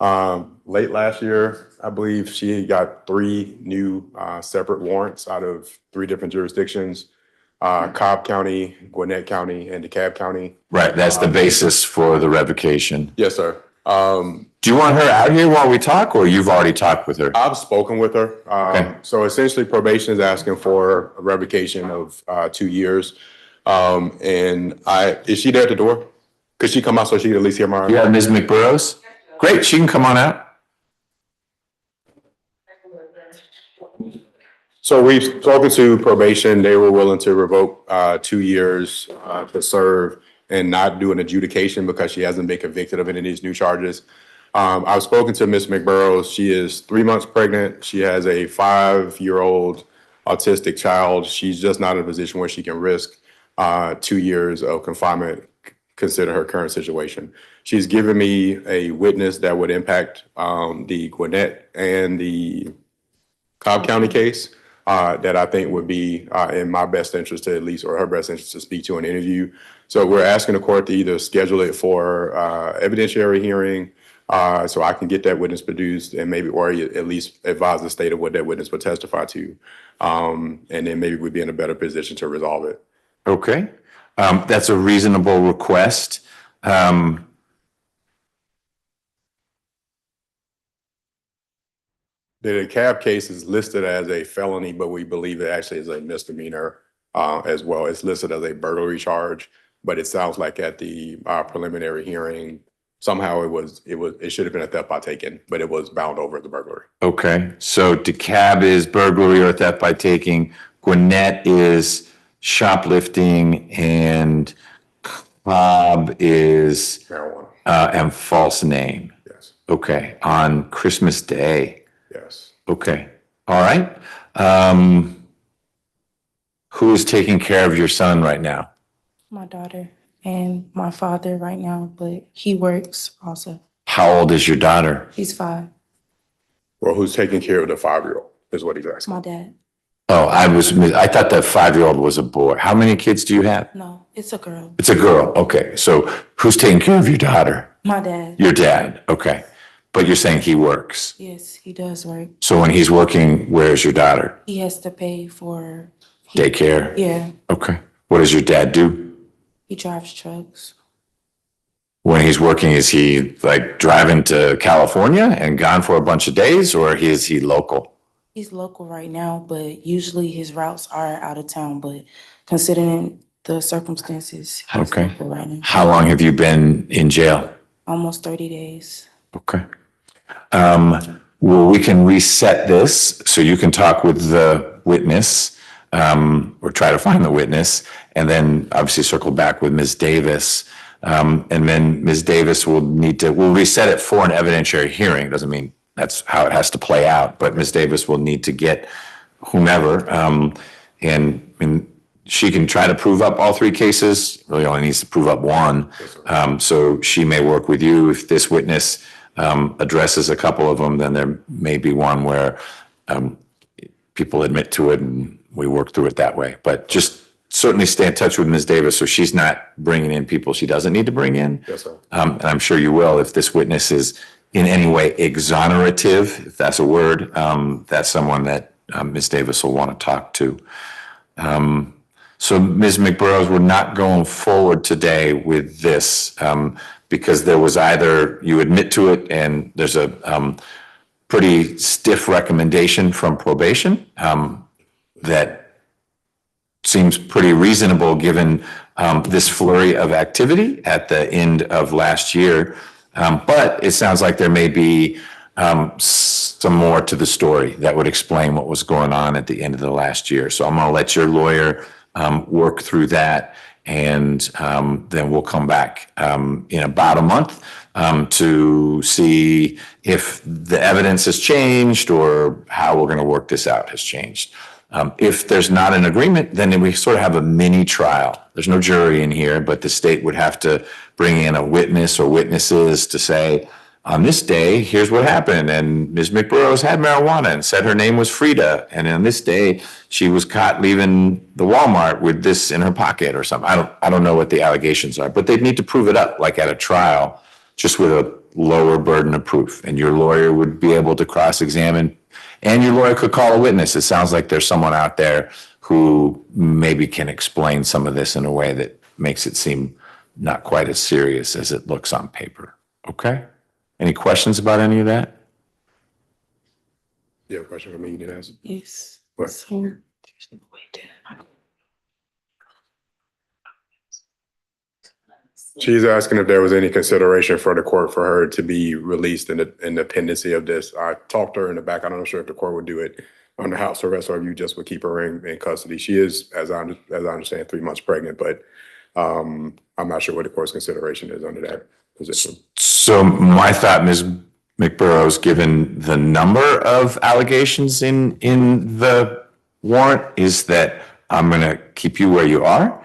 [SPEAKER 6] Late last year, I believe she got 3 new separate warrants out of 3 different jurisdictions, Cobb County, Gwinnett County, and DeKalb County.
[SPEAKER 2] Right, that's the basis for the revocation.
[SPEAKER 6] Yes, sir.
[SPEAKER 2] Do you want her out here while we talk, or you've already talked with her?
[SPEAKER 6] I've spoken with her.
[SPEAKER 2] Okay.
[SPEAKER 6] So essentially probation is asking for a revocation of 2 years. Is she there at the door? Could she come out so she could at least hear my?
[SPEAKER 2] Yeah, Ms. McBurroughs? Great, she can come on out.
[SPEAKER 6] So we've spoken to probation. They were willing to revoke 2 years to serve and not do an adjudication because she hasn't been convicted of any of these new charges. I've spoken to Ms. McBurroughs. She is 3 months pregnant. She has a 5-year-old autistic child. She's just not in a position where she can risk 2 years of confinement, consider her current situation. She's given me a witness that would impact the Gwinnett and the Cobb County case that I think would be in my best interest to at least, or her best interest to speak to an interview. So we're asking the court to either schedule it for evidentiary hearing so I can get that witness produced and maybe, or at least advise the state of what that witness would testify to. And then maybe we'd be in a better position to resolve it.
[SPEAKER 2] Okay, that's a reasonable request.
[SPEAKER 6] The cab case is listed as a felony, but we believe it actually is a misdemeanor as well. It's listed as a burglary charge, but it sounds like at the preliminary hearing, somehow it should have been a theft by taking, but it was bound over as a burglary.
[SPEAKER 2] Okay, so DeKalb is burglary or theft by taking, Gwinnett is shoplifting, and Cobb is
[SPEAKER 6] Marijuana.
[SPEAKER 2] And false name.
[SPEAKER 6] Yes.
[SPEAKER 2] Okay, on Christmas Day.
[SPEAKER 6] Yes.
[SPEAKER 2] Okay, all right. Who is taking care of your son right now?
[SPEAKER 14] My daughter and my father right now, but he works also.
[SPEAKER 2] How old is your daughter?
[SPEAKER 14] He's 5.
[SPEAKER 6] Well, who's taking care of the 5-year-old is what he's asking.
[SPEAKER 14] My dad.
[SPEAKER 2] Oh, I thought that 5-year-old was a boy. How many kids do you have?
[SPEAKER 14] No, it's a girl.
[SPEAKER 2] It's a girl. Okay, so who's taking care of your daughter?
[SPEAKER 14] My dad.
[SPEAKER 2] Your dad. Okay, but you're saying he works.
[SPEAKER 14] Yes, he does work.
[SPEAKER 2] So when he's working, where's your daughter?
[SPEAKER 14] He has to pay for
[SPEAKER 2] Daycare.
[SPEAKER 14] Yeah,
[SPEAKER 2] Okay. What does your dad do?
[SPEAKER 14] he drives trucks.
[SPEAKER 2] When he's working, is he like driving to California and gone for a bunch of days, or is he local?
[SPEAKER 14] He's local right now, but usually his routes are out of town. But considering the circumstances, he's
[SPEAKER 2] Okay.
[SPEAKER 14] local right now.
[SPEAKER 2] How long have you been in jail?
[SPEAKER 14] Almost 30 days.
[SPEAKER 2] Okay. Well, we can reset this so you can talk with the witness, or try to find the witness, and then obviously circle back with Ms. Davis. And then Ms. Davis we'll reset it for an evidentiary hearing. Doesn't mean that's how it has to play out, but Ms. Davis will need to get whomever, and she can try to prove up all 3 cases, really only needs to prove up 1. So she may work with you. If this witness addresses a couple of them, then there may be one where people admit to it and we work through it that way. But just certainly stay in touch with Ms. Davis so she's not bringing in people she doesn't need to bring in.
[SPEAKER 6] Yes, sir.
[SPEAKER 2] And I'm sure you will if this witness is in any way exonerative, if that's a word. That's someone that Ms. Davis will want to talk to. So Ms. McBurroughs, we're not going forward today with this because there was either you admit to it and there's a pretty stiff recommendation from probation that seems pretty reasonable given this flurry of activity at the end of last year. But it sounds like there may be some more to the story that would explain what was going on at the end of the last year. So I'm going to let your lawyer work through that, and then we'll come back in about a month to see if the evidence has changed or how we're going to work this out has changed. If there's not an agreement, then we sort of have a mini trial. There's no jury in here, but the state would have to bring in a witness or witnesses to say, on this day, here's what happened. And Ms. McBurroughs had marijuana and said her name was Frida. And on this day, she was caught leaving the Walmart with this in her pocket or something. I don't know what the allegations are, but they'd need to prove it up like at a trial, just with a lower burden of proof. And your lawyer would be able to cross-examine, and your lawyer could call a witness. It sounds like there's someone out there who maybe can explain some of this in a way that makes it seem not quite as serious as it looks on paper. Okay? Any questions about any of that?
[SPEAKER 6] You have a question for me? You didn't answer.
[SPEAKER 14] Yes.
[SPEAKER 6] What?
[SPEAKER 14] So there's no way to.
[SPEAKER 6] She's asking if there was any consideration for the court for her to be released in the pendency of this. I talked to her in the back. I'm not sure if the court would do it under house arrest or if you just would keep her in custody. She is, as I understand, 3 months pregnant, but I'm not sure what the court's consideration is under that position.
[SPEAKER 2] So my thought, Ms. McBurroughs, given the number of allegations in the warrant, is that I'm gonna keep you where you are.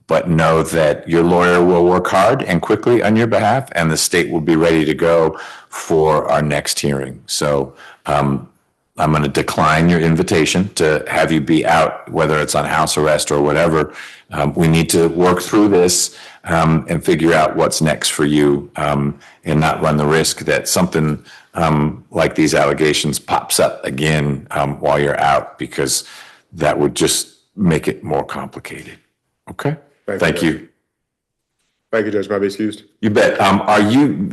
[SPEAKER 2] But know that your lawyer will work hard and quickly on your behalf, and the state will be ready to go for our next hearing. So, I'm going to decline your invitation to have you be out, whether it's on house arrest or whatever. We need to work through this and figure out what's next for you, and not run the risk that something like these allegations pops up again while you're out, because that would just make it more complicated. Okay? Thank you.
[SPEAKER 6] Thank you, Judge. May I be excused?
[SPEAKER 2] You bet.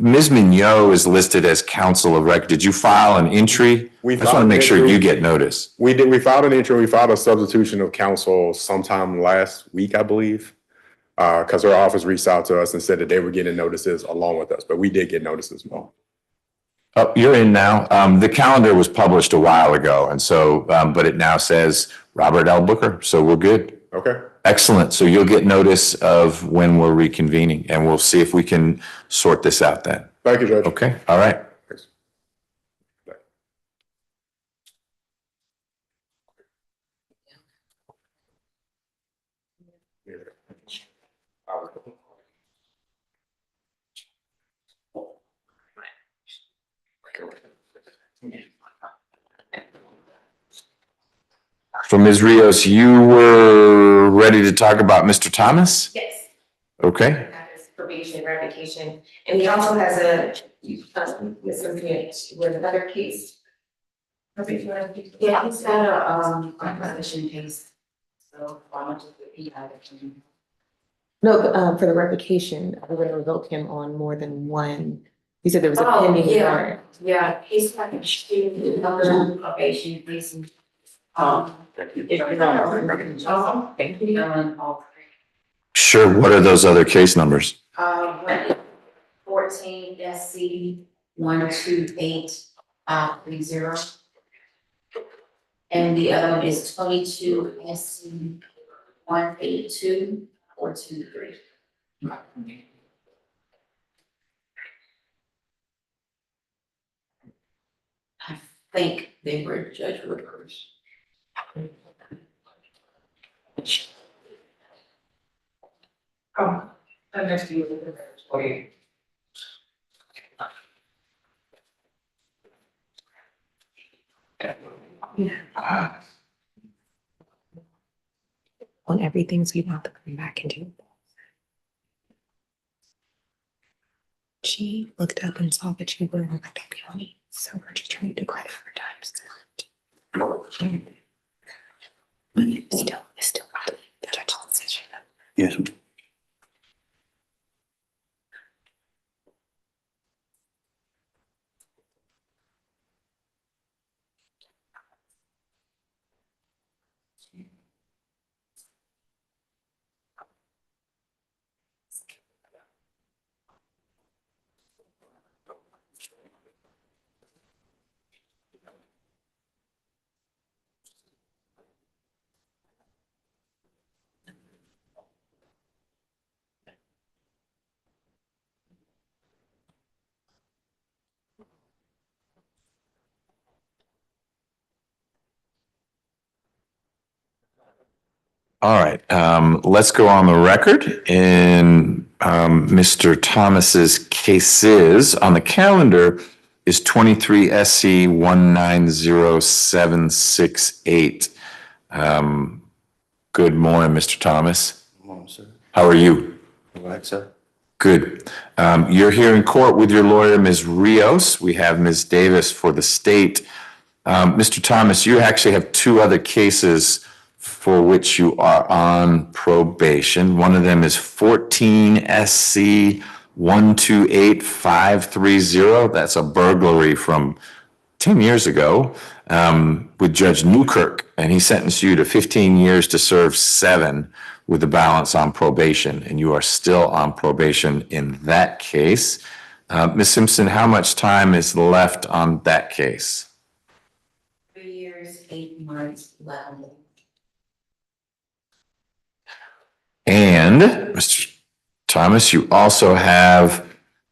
[SPEAKER 2] Ms. Mignot is listed as counsel of record. Did you file an entry? I just want to make sure you get notice.
[SPEAKER 6] We did. We filed an entry. We filed a substitution of counsel sometime last week, I believe, because her office reached out to us and said that they were getting notices along with us, but we did get notices as well.
[SPEAKER 2] Oh, you're in now. The calendar was published a while ago, and so, but it now says Robert L. Booker, so we're good.
[SPEAKER 6] Okay.
[SPEAKER 2] Excellent. So you'll get notice of when we're reconvening, and we'll see if we can sort this out then.
[SPEAKER 6] Thank you, Judge.
[SPEAKER 2] Okay, all right.
[SPEAKER 6] Thanks.
[SPEAKER 2] So Ms. Rios, you were ready to talk about Mr. Thomas?
[SPEAKER 1] Yes.
[SPEAKER 2] Okay.
[SPEAKER 1] Probation, revocation, and he also has with another case.
[SPEAKER 10] Yeah, he's got a proposition case. So why don't you repeat?
[SPEAKER 1] No, for the revocation, we're gonna revoke him on more than one. He said there was a pending warrant.
[SPEAKER 10] Yeah, he's got a student probation case. Thank you.
[SPEAKER 2] Sure. What are those other case numbers?
[SPEAKER 10] 14 SC 12830. And the other one is 22 SC 182 I think they were Judge Woodward's.
[SPEAKER 1] Oh, I'm next to you. On everything, so you don't have to come back and do it. She looked up and saw that you were in the county, so we're just trying to do credit for times. But it's still not the judge's decision.
[SPEAKER 6] Yes.
[SPEAKER 2] All right, let's go on the record in Mr. Thomas's cases. On the calendar is 23 SC 190-768. Good morning, Mr. Thomas.
[SPEAKER 5] Good morning, sir.
[SPEAKER 2] How are you?
[SPEAKER 5] All right, sir.
[SPEAKER 2] Good. You're here in court with your lawyer, Ms. Rios. We have Ms. Davis for the state. Mr. Thomas, you actually have two other cases for which you are on probation. One of them is 14 SC 128530. That's a burglary from 10 years ago with Judge Newkirk, and he sentenced you to 15 years to serve 7 with the balance on probation, and you are still on probation in that case. Ms. Simpson, how much time is left on that case?
[SPEAKER 10] 3 years, 8 months, 11.
[SPEAKER 2] And Mr. Thomas, you also have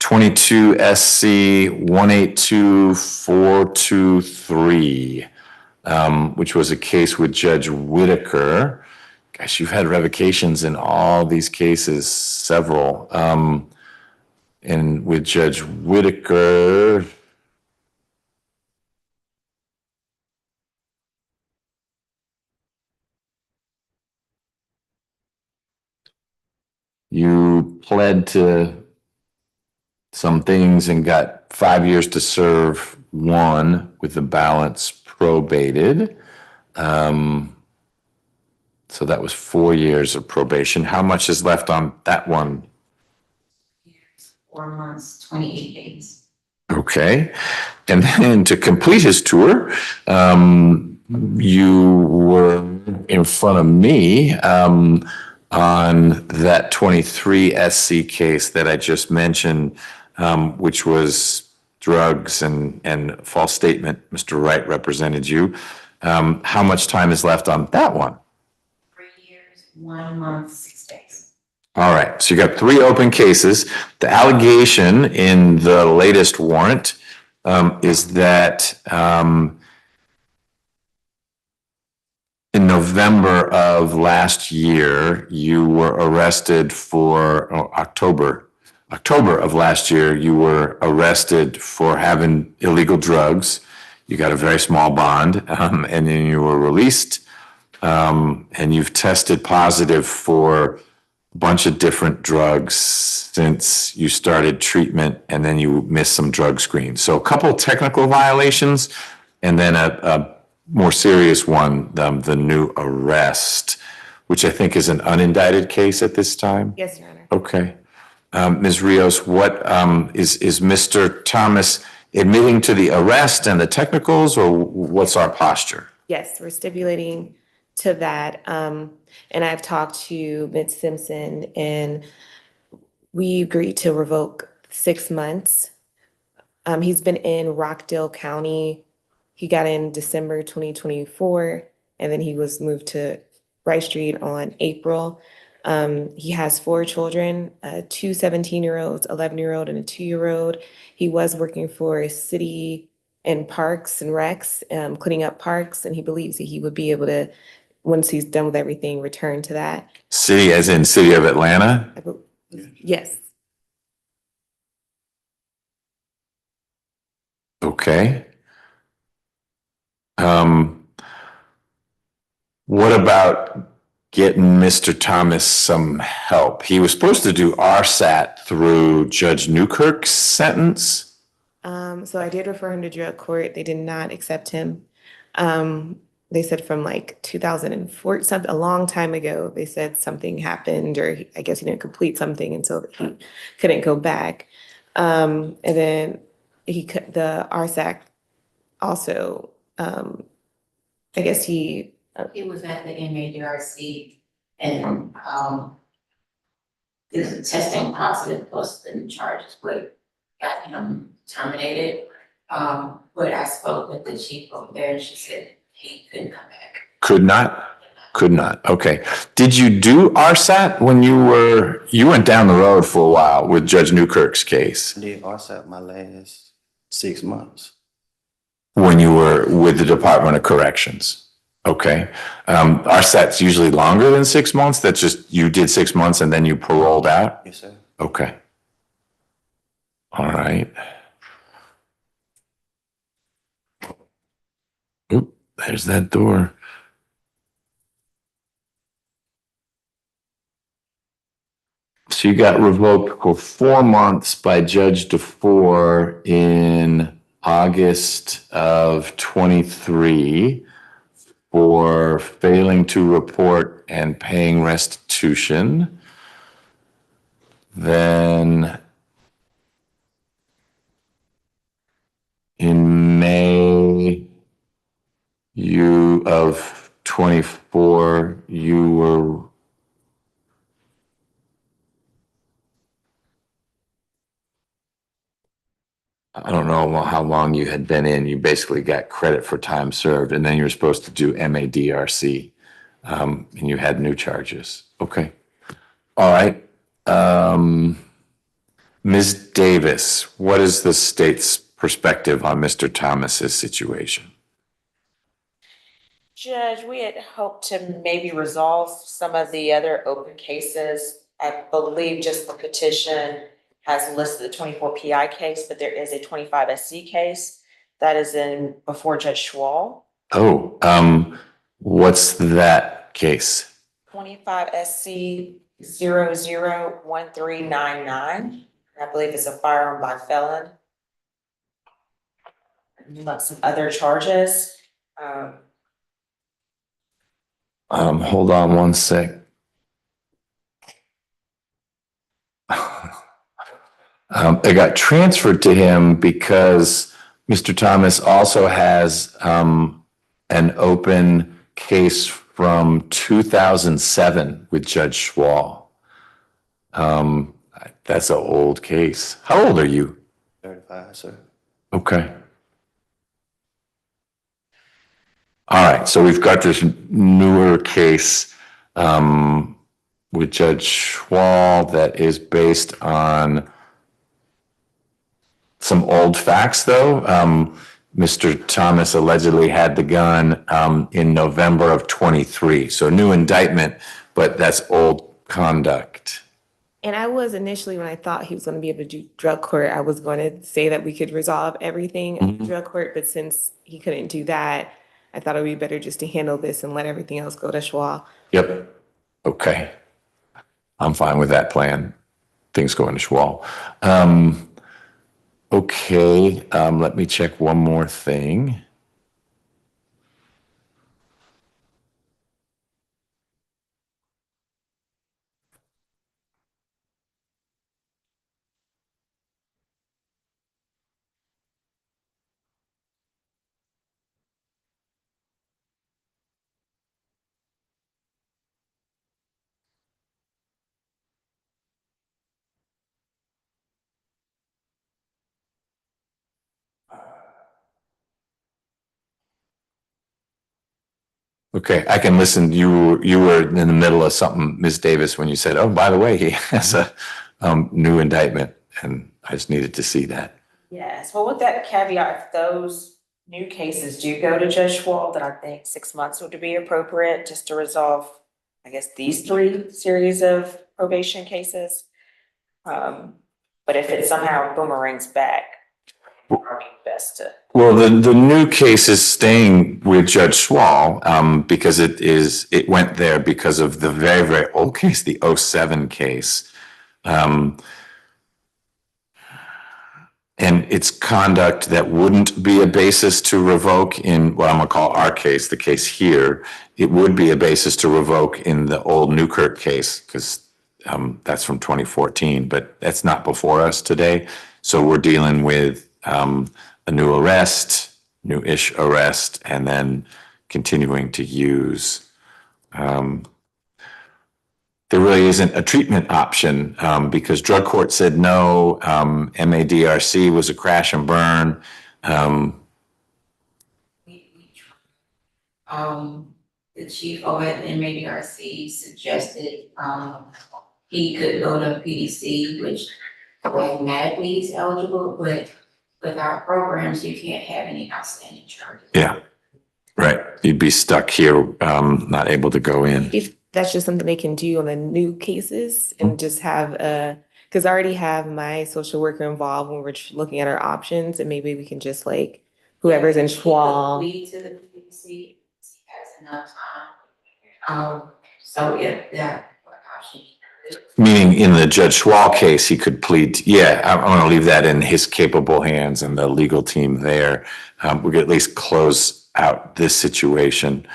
[SPEAKER 2] 22 SC 182423, which was a case with Judge Whitaker. Gosh, you've had revocations in all these cases, several. And with Judge Whitaker, you pled to some things and got 5 years to serve one with the balance probated. So that was 4 years of probation. How much is left on that one?
[SPEAKER 10] 4 months, 28 days.
[SPEAKER 2] Okay. And then to complete his tour, you were in front of me on that 23 SC case that I just mentioned, which was drugs and false statement. Mr. Wright represented you. How much time is left on that one?
[SPEAKER 10] 3 years, 1 month, 6 days.
[SPEAKER 2] All right, so you got 3 open cases. The allegation in the latest warrant is that in November of last year, you were arrested for October of last year, you were arrested for having illegal drugs. You got a very small bond, and then you were released. And you've tested positive for a bunch of different drugs since you started treatment, and then you missed some drug screens. So a couple technical violations, and then a more serious one, the new arrest, which I think is an unindicted case at this time.
[SPEAKER 1] Yes, Your Honor.
[SPEAKER 2] Okay. Ms. Rios, what is Mr. Thomas admitting to the arrest and the technicals, or what's our posture?
[SPEAKER 1] Yes, we're stipulating to that. And I've talked to Ms. Simpson, and we agreed to revoke 6 months. He's been in Rockdale County. He got in December 2024, and then he was moved to Rice Street on April. He has 4 children, 2 17-year-olds, 11-year-old, and a 2-year-old. He was working for a city and parks and recs, cleaning up parks, and he believes that he would be able to, once he's done with everything, return to that.
[SPEAKER 2] City as in City of Atlanta?
[SPEAKER 1] Yes.
[SPEAKER 2] Okay. What about getting Mr. Thomas some help? He was supposed to do RSAT through Judge Newkirk's sentence.
[SPEAKER 1] So I did refer him to drug court. They did not accept him. They said from like 2004, something, a long time ago, they said something happened, or I guess he didn't complete something, and so he couldn't go back. And then the RSAC also, I guess he.
[SPEAKER 10] It was at the MADRC, and this is testing positive plus the charges would got him terminated. But I spoke with the chief over there, and she said he couldn't come back.
[SPEAKER 2] Could not? Could not. Okay. Did you do RSAT when you went down the road for a while with Judge Newkirk's case?
[SPEAKER 5] I did RSAT my last 6 months.
[SPEAKER 2] When you were with the Department of Corrections? Okay. RSAT's usually longer than 6 months. That's just, you did 6 months and then you paroled out?
[SPEAKER 5] Yes, sir.
[SPEAKER 2] Okay. All right. Oop, there's that door. So you got revoked for 4 months by Judge DeFore in August of 23 for failing to report and paying restitution. Then in May of 24, you were I don't know how long you had been in. You basically got credit for time served, and then you were supposed to do MADRC, and you had new charges. Okay. All right. Ms. Davis, what is the state's perspective on Mr. Thomas's situation?
[SPEAKER 4] Judge, we had hoped to maybe resolve some of the other open cases. I believe just the petition has listed the 24 PI case, but there is a 25 SC case that is in before Judge Schwall.
[SPEAKER 2] Oh, what's that case?
[SPEAKER 4] 25 SC 001399. I believe it's a firearm by felon. And some other charges.
[SPEAKER 2] Hold on one sec. It got transferred to him because Mr. Thomas also has an open case from 2007 with Judge Schwall. That's an old case. How old are you?
[SPEAKER 5] 35, sir.
[SPEAKER 2] Okay. All right, so we've got this newer case with Judge Schwall that is based on some old facts, though. Mr. Thomas allegedly had the gun in November of 23, so new indictment, but that's old conduct.
[SPEAKER 1] And I was initially, when I thought he was going to be able to do drug court, I was going to say that we could resolve everything in drug court, but since he couldn't do that, I thought it would be better just to handle this and let everything else go to Schwall.
[SPEAKER 2] Yep. Okay. I'm fine with that plan. Things going to Schwall. Okay. Let me check one more thing. Okay, I can listen. You were in the middle of something, Ms. Davis, when you said, "Oh, by the way, he has a new indictment," and I just needed to see that.
[SPEAKER 4] Yes, well, with that caveat, if those new cases do go to Judge Schwall, then I think 6 months would be appropriate just to resolve, I guess, these 3 series of probation cases. But if it somehow boomerangs back, probably best to.
[SPEAKER 2] Well, the new case is staying with Judge Schwall because it went there because of the very, very old case, the 07 case. And it's conduct that wouldn't be a basis to revoke in what I'm gonna call our case, the case here. It would be a basis to revoke in the old Newkirk case because that's from 2014, but that's not before us today. So we're dealing with a new arrest, new-ish arrest, and then continuing to use. There really isn't a treatment option because drug court said no. MADRC was a crash and burn.
[SPEAKER 10] The chief over at MADRC suggested, he could go to PDC, which automatically he's eligible, but with our programs, you can't have any outstanding charges.
[SPEAKER 2] Yeah, right. You'd be stuck here, not able to go in.
[SPEAKER 1] If that's just something they can do on the new cases and just have because I already have my social worker involved when we're looking at our options, and maybe we can just like whoever's in Schwall.
[SPEAKER 10] Lead to the PDC, has enough time. So if that option.
[SPEAKER 2] Meaning in the Judge Schwall case, he could plead, yeah, I'm gonna leave that in his capable hands and the legal team there. We could at least close out this situation.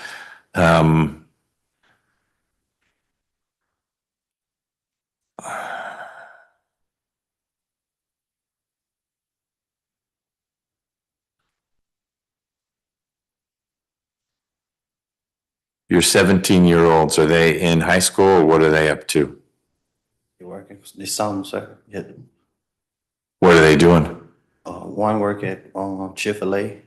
[SPEAKER 2] Your 17-year-olds, are they in high school or what are they up to?
[SPEAKER 5] You working this summer, sir? Yeah.
[SPEAKER 2] What are they doing?
[SPEAKER 5] One work at Chick-fil-A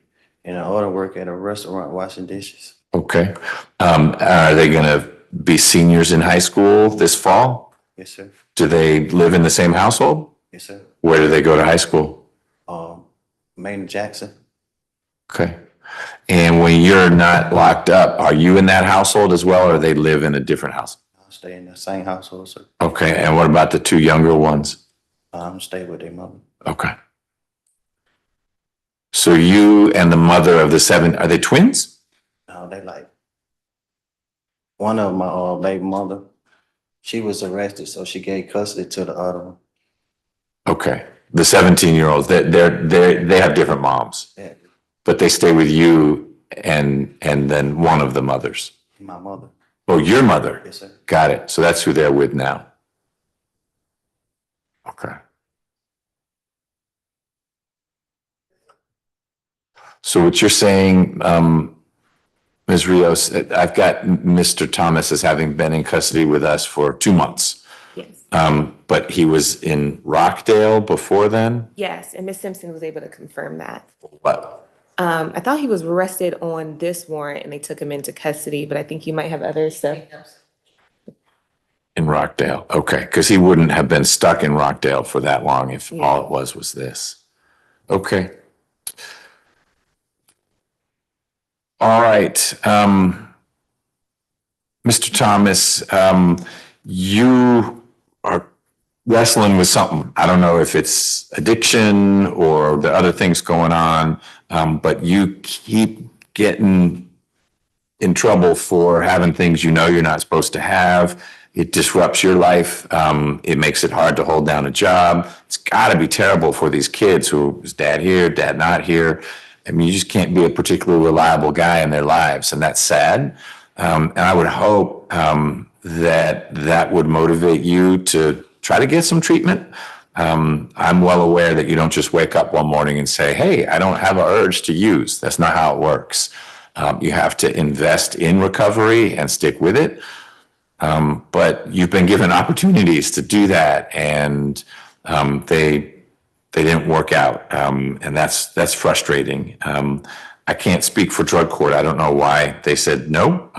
[SPEAKER 5] and the other work at a restaurant washing dishes.
[SPEAKER 2] Okay. Are they gonna be seniors in high school this fall?
[SPEAKER 5] Yes, sir.
[SPEAKER 2] Do they live in the same household?
[SPEAKER 5] Yes, sir.
[SPEAKER 2] Where do they go to high school?
[SPEAKER 5] Maynard Jackson.
[SPEAKER 2] Okay. And when you're not locked up, are you in that household as well, or they live in a different house?
[SPEAKER 5] I stay in the same household, sir.
[SPEAKER 2] Okay. And what about the two younger ones?
[SPEAKER 5] Stay with their mother.
[SPEAKER 2] Okay. So you and the mother of the 7, are they twins?
[SPEAKER 5] No, they like, one of my baby mother, she was arrested, so she gave custody to the other one.
[SPEAKER 2] Okay. The 17-year-olds, they have different moms,
[SPEAKER 5] Yeah,
[SPEAKER 2] but they stay with you and then one of the mothers.
[SPEAKER 5] my mother.
[SPEAKER 2] Oh, your mother?
[SPEAKER 5] Yes, sir.
[SPEAKER 2] Got it. So that's who they're with now. Okay. So what you're saying, Ms. Rios, I've got Mr. Thomas as having been in custody with us for 2 months.
[SPEAKER 1] Yes.
[SPEAKER 2] But he was in Rockdale before then?
[SPEAKER 1] Yes, and Ms. Simpson was able to confirm that.
[SPEAKER 2] What?
[SPEAKER 1] I thought he was arrested on this warrant and they took him into custody, but I think you might have other stuff.
[SPEAKER 2] In Rockdale, okay, because he wouldn't have been stuck in Rockdale for that long if all it was this. Okay. All right, Mr. Thomas, you are wrestling with something. I don't know if it's addiction or the other things going on, but you keep getting in trouble for having things you know you're not supposed to have. It disrupts your life. It makes it hard to hold down a job. It's got to be terrible for these kids who is dad here, dad not here. I mean, you just can't be a particularly reliable guy in their lives, and that's sad. And I would hope that would motivate you to try to get some treatment. I'm well aware that you don't just wake up one morning and say, hey, I don't have an urge to use. That's not how it works. You have to invest in recovery and stick with it. But you've been given opportunities to do that, and they didn't work out, and that's frustrating. I can't speak for drug court. I don't know why they said no,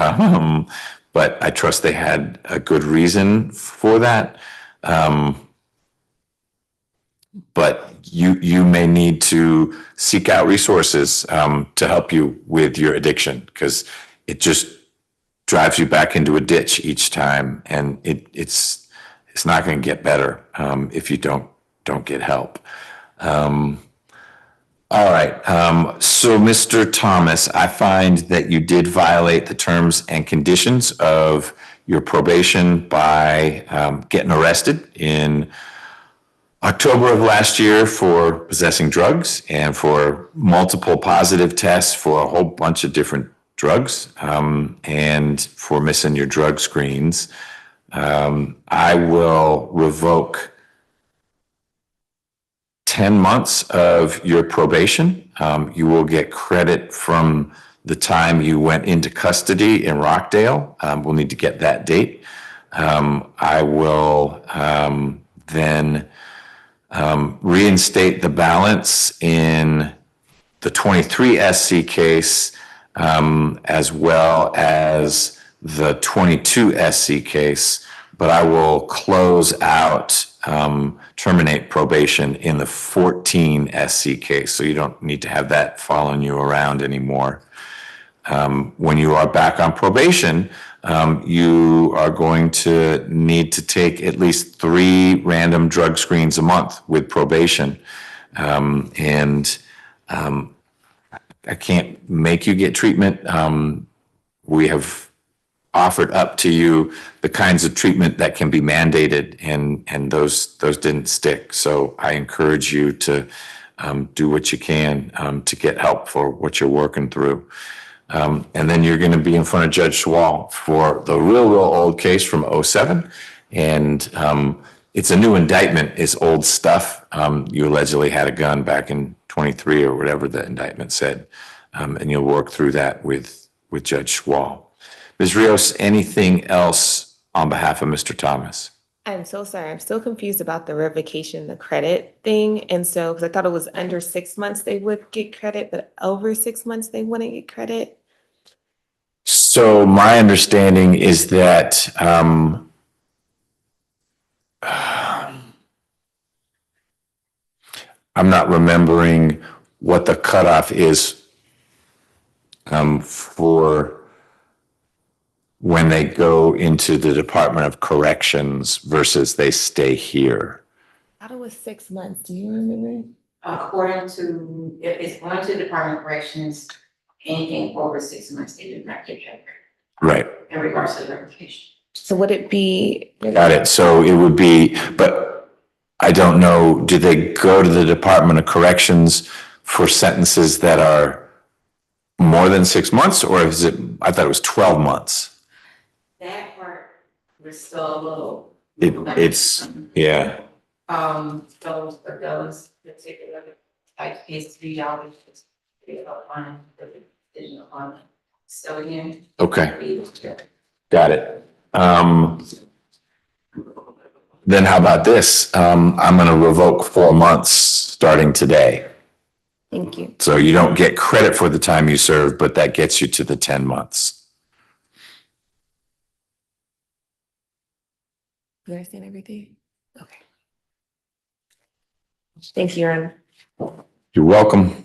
[SPEAKER 2] but I trust they had a good reason for that. But you may need to seek out resources to help you with your addiction, because it just drives you back into a ditch each time, and it's not going to get better if you don't get help. All right. So, Mr. Thomas, I find that you did violate the terms and conditions of your probation by getting arrested in October of last year for possessing drugs and for multiple positive tests for a whole bunch of different drugs, and for missing your drug screens. I will revoke 10 months of your probation. You will get credit from the time you went into custody in Rockdale. We'll need to get that date. I will then reinstate the balance in the 23 SC case, as well as the 22 SC case, but I will close out, terminate probation in the 14 SC case, so you don't need to have that following you around anymore. When you are back on probation, you are going to need to take at least 3 random drug screens a month with probation. I can't make you get treatment. We have offered up to you the kinds of treatment that can be mandated, and those didn't stick. So I encourage you to do what you can to get help for what you're working through. And then you're going to be in front of Judge Schwall for the real old case from '07. And it's a new indictment. It's old stuff. You allegedly had a gun back in 23 or whatever the indictment said. And you'll work through that with Judge Schwall. Ms. Rios, anything else on behalf of Mr. Thomas?
[SPEAKER 1] I'm so sorry. I'm still confused about the revocation, the credit thing. And so, because I thought it was under 6 months they would get credit, but over 6 months they wouldn't get credit.
[SPEAKER 2] So my understanding is that I'm not remembering what the cutoff is for when they go into the Department of Corrections versus they stay here.
[SPEAKER 11] Thought it was 6 months. Do you remember?
[SPEAKER 10] According to, if it's going to Department of Corrections, anything over 6 months, they do not get that
[SPEAKER 2] Right.
[SPEAKER 10] in regards to the revocation.
[SPEAKER 11] So would it be?
[SPEAKER 2] Got it. So it would be, but I don't know, do they go to the Department of Corrections for sentences that are more than 6 months, or is it, I thought it was 12 months?
[SPEAKER 10] That part was still a little.
[SPEAKER 2] It's, yeah.
[SPEAKER 10] Those particular type cases, we always just on the decision on it. So again.
[SPEAKER 2] Okay. Got it. Then how about this? I'm going to revoke 4 months starting today.
[SPEAKER 11] Thank you.
[SPEAKER 2] So you don't get credit for the time you served, but that gets you to the 10 months.
[SPEAKER 11] You understand everything? Okay. Thanks, Your Honor.
[SPEAKER 2] You're welcome.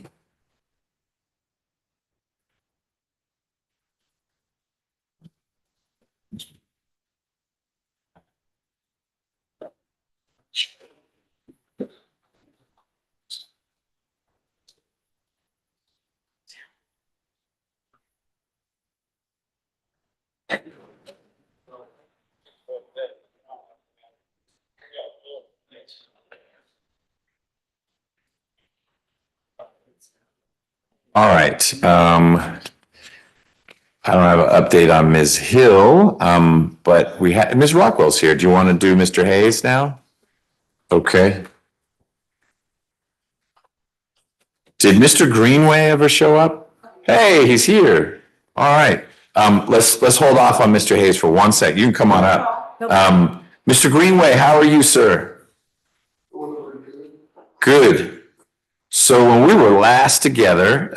[SPEAKER 2] All right. I don't have an update on Ms. Hill, but we had, Ms. Rockwell's here. Do you want to do Mr. Hayes now? Okay. Did Mr. Greenway ever show up? Hey, he's here. All right. Let's hold off on Mr. Hayes for 1 sec. You can come on up. Mr. Greenway, how are you, sir? Good. So when we were last together,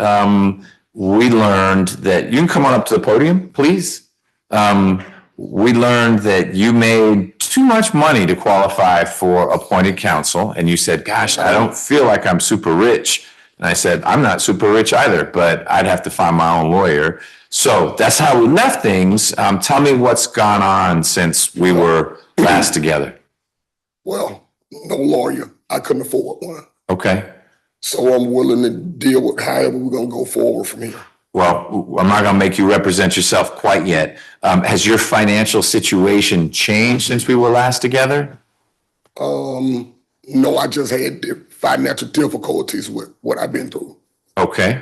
[SPEAKER 2] we learned that, you can come on up to the podium, please. We learned that you made too much money to qualify for appointed counsel. And you said, gosh, I don't feel like I'm super rich. And I said, I'm not super rich either, but I'd have to find my own lawyer. So that's how we left things. Tell me what's gone on since we were last together.
[SPEAKER 15] Well, no lawyer. I couldn't afford one.
[SPEAKER 2] Okay.
[SPEAKER 15] So I'm willing to deal with however we're gonna go forward from here.
[SPEAKER 2] Well, I'm not gonna make you represent yourself quite yet. Has your financial situation changed since we were last together?
[SPEAKER 15] No, I just had financial difficulties with what I've been through.
[SPEAKER 2] Okay.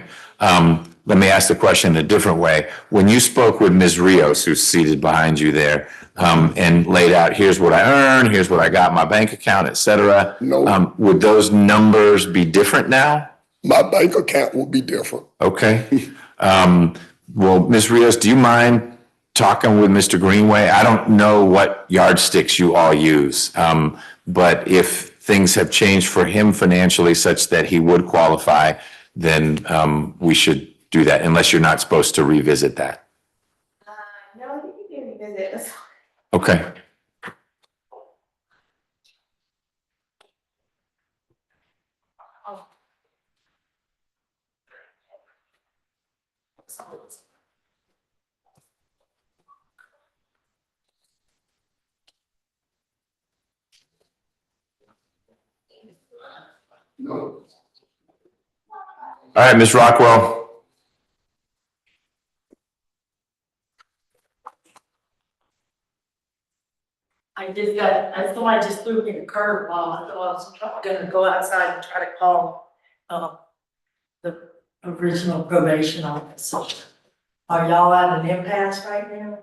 [SPEAKER 2] Let me ask the question a different way. When you spoke with Ms. Rios, who's seated behind you there, and laid out, here's what I earn, here's what I got in my bank account, et cetera.
[SPEAKER 15] No.
[SPEAKER 2] Would those numbers be different now?
[SPEAKER 15] My bank account will be different.
[SPEAKER 2] Okay. Well, Ms. Rios, do you mind talking with Mr. Greenway? I don't know what yardsticks you all use, but if things have changed for him financially such that he would qualify, then we should do that, unless you're not supposed to revisit that.
[SPEAKER 1] No, I think you can revisit this.
[SPEAKER 2] Okay.
[SPEAKER 15] No.
[SPEAKER 2] All right, Ms. Rockwell.
[SPEAKER 3] Somebody just threw me a curveball. I thought I was gonna go outside and try to call, the original probation officer. Are y'all at an impasse right now?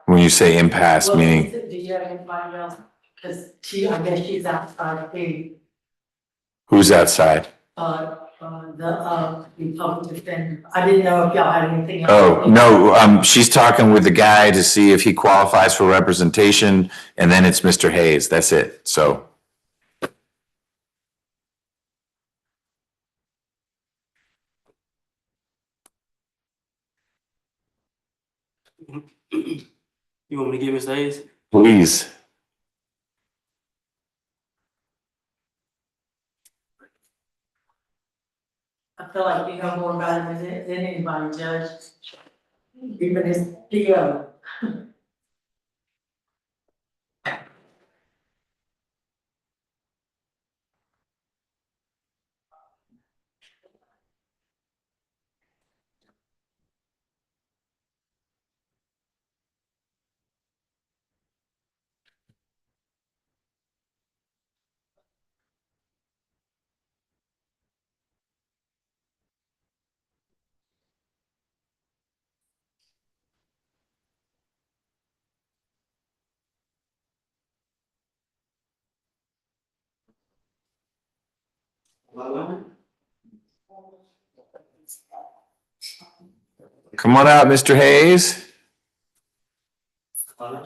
[SPEAKER 2] When you say impasse,
[SPEAKER 3] Well,
[SPEAKER 2] meaning,
[SPEAKER 3] do you have anybody else? Cause I guess she's outside too.
[SPEAKER 2] who's outside?
[SPEAKER 3] The public defender. I didn't know if y'all had anything else.
[SPEAKER 2] Oh, no, she's talking with the guy to see if he qualifies for representation, and then it's Mr. Hayes. That's it. So.
[SPEAKER 16] You want me to give Mr. Hayes?
[SPEAKER 2] Please.
[SPEAKER 3] I feel like you know more about him than anybody, Judge. Even his PO.
[SPEAKER 2] Come on out, Mr. Hayes. Are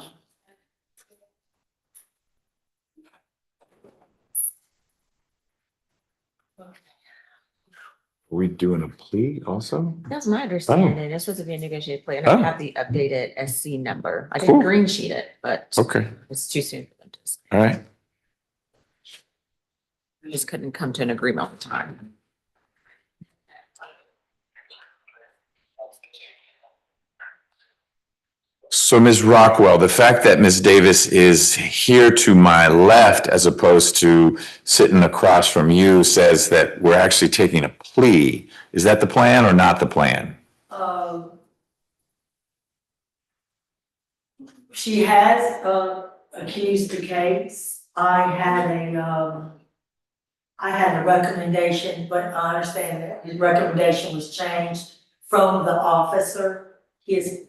[SPEAKER 2] we doing a plea also?
[SPEAKER 4] That's my understanding. It's supposed to be a negotiated plea. And I
[SPEAKER 2] Oh.
[SPEAKER 4] have the updated SC number. I
[SPEAKER 2] Cool.
[SPEAKER 4] didn't green sheet it, but
[SPEAKER 2] Okay,
[SPEAKER 4] it's too soon for them to.
[SPEAKER 2] all right.
[SPEAKER 4] We just couldn't come to an agreement on the time.
[SPEAKER 2] So Ms. Rockwell, the fact that Ms. Davis is here to my left as opposed to sitting across from you says that we're actually taking a plea. Is that the plan or not the plan?
[SPEAKER 3] She has, accused the case. I had a recommendation, but I understand that his recommendation was changed from the officer, his,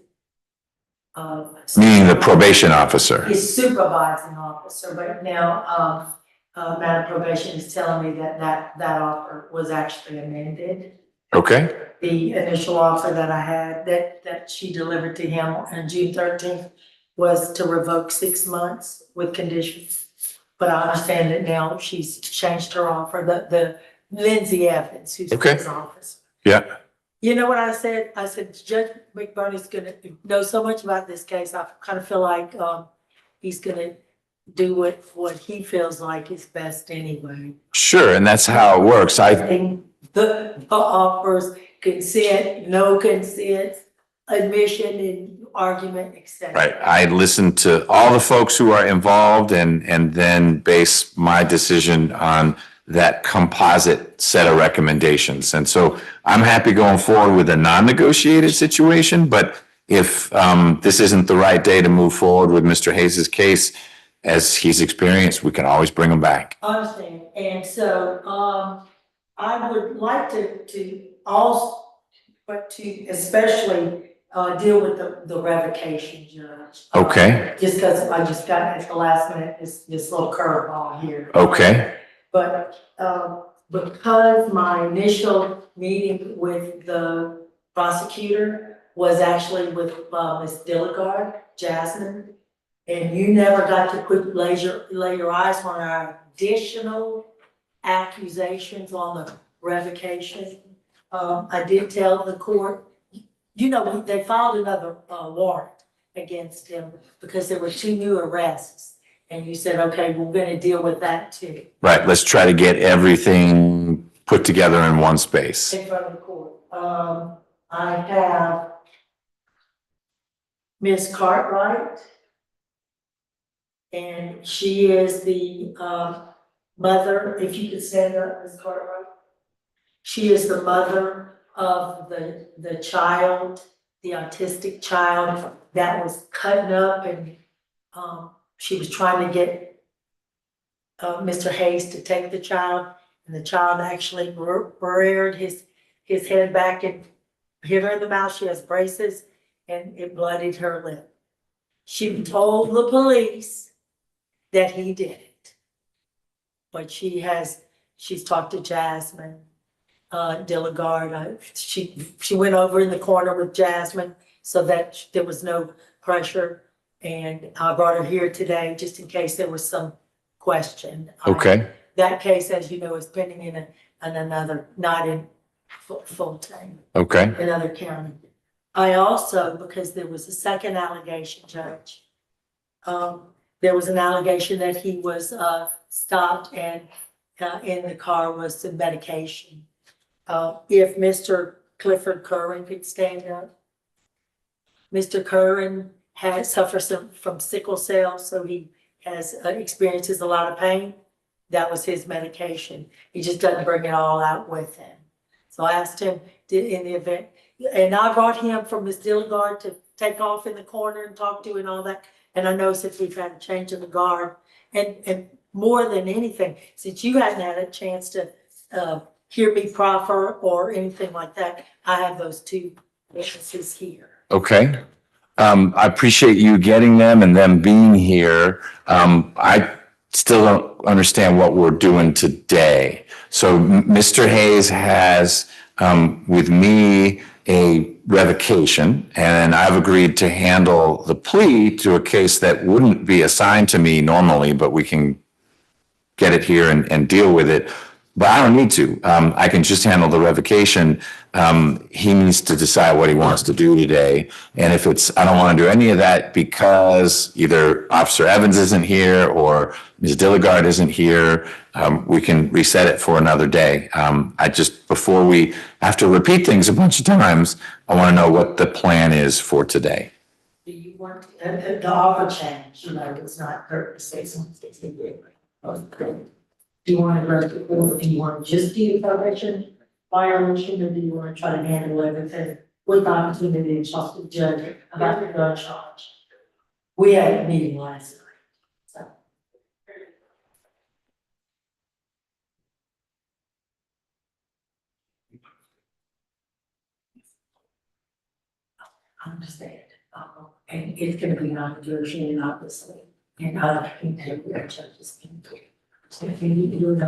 [SPEAKER 2] Meaning the probation officer.
[SPEAKER 3] his supervising officer, but now, Madam Probation is telling me that offer was actually amended.
[SPEAKER 2] Okay,
[SPEAKER 3] The initial offer that I had, that she delivered to him on June 13th was to revoke 6 months with conditions. But I understand that now she's changed her offer, the Lindsay Evans, who's
[SPEAKER 2] Okay.
[SPEAKER 3] his office.
[SPEAKER 2] yeah,
[SPEAKER 3] You know what I said? I said, Judge McBurney's gonna know so much about this case. I kind of feel like, he's gonna do what he feels like is best anyway.
[SPEAKER 2] sure, and that's how it works.
[SPEAKER 3] And the offers, consent, no consent, admission and argument, et cetera.
[SPEAKER 2] Right, I listened to all the folks who are involved and then base my decision on that composite set of recommendations. And so I'm happy going forward with a non-negotiated situation, but if this isn't the right day to move forward with Mr. Hayes's case, as he's experienced, we can always bring him back.
[SPEAKER 3] I understand, and so, I would like to also, but to especially, deal with the revocation, Judge.
[SPEAKER 2] Okay.
[SPEAKER 3] Just because I just got at the last minute, this little curveball here.
[SPEAKER 2] Okay,
[SPEAKER 3] But, because my initial meeting with the prosecutor was actually with, Ms. Dilligard, Jasmine, and you never got to lay your eyes on our additional accusations on the revocation. I did tell the court, you know, they filed another, warrant against him because there were 2 new arrests. And you said, okay, we're gonna deal with that too.
[SPEAKER 2] right, let's try to get everything put together in one space.
[SPEAKER 3] In front of the court. I have Miss Cartwright. And she is the, mother, if you could stand up, Miss Cartwright. She is the mother of the child, the autistic child that was cutting up and, she was trying to get, Mr. Hayes to take the child, and the child actually reared his head back and hit her in the mouth. She has braces and it bloodied her lip. She told the police that he did it. But she's talked to Jasmine, Dilligard. She went over in the corner with Jasmine so that there was no pressure. And I brought her here today just in case there was some question.
[SPEAKER 2] Okay,
[SPEAKER 3] That case, as you know, is pending in another, not in Fulton,
[SPEAKER 2] okay,
[SPEAKER 3] another county. I also, because there was a second allegation, Judge, there was an allegation that he was stopped and in the car was some medication. if Mr. Clifford Curran could stand up. Mr. Curran suffers from sickle cell, so he experiences a lot of pain. That was his medication. He just doesn't bring it all out with him. So I asked him in the event, and I brought him from Miss Dilligard to take off in the corner and talk to and all that. And I know since we've had a change in the guard, and more than anything, since you hadn't had a chance to hear me proffer or anything like that, I have those two witnesses here.
[SPEAKER 2] Okay. I appreciate you getting them and them being here. I still don't understand what we're doing today. So Mr. Hayes has, with me, a revocation, and I've agreed to handle the plea to a case that wouldn't be assigned to me normally, but we can get it here and deal with it. But I don't need to. I can just handle the revocation. He needs to decide what he wants to do today. And if I don't want to do any of that because either Officer Evans isn't here or Ms. Dilligard isn't here, we can reset it for another day. Before we have to repeat things a bunch of times, I want to know what the plan is for today.
[SPEAKER 3] Do you want, the offer change, it's not hurt to say something. Do you want to go to court, do you want to just do the probation violation, or do you want to try to handle everything with the opportunity to talk to the judge about the gun charge? We had a meeting last night, so. I understand, and it's gonna be non-negotiated, obviously, and I can take the judge's input. So if you need to do it,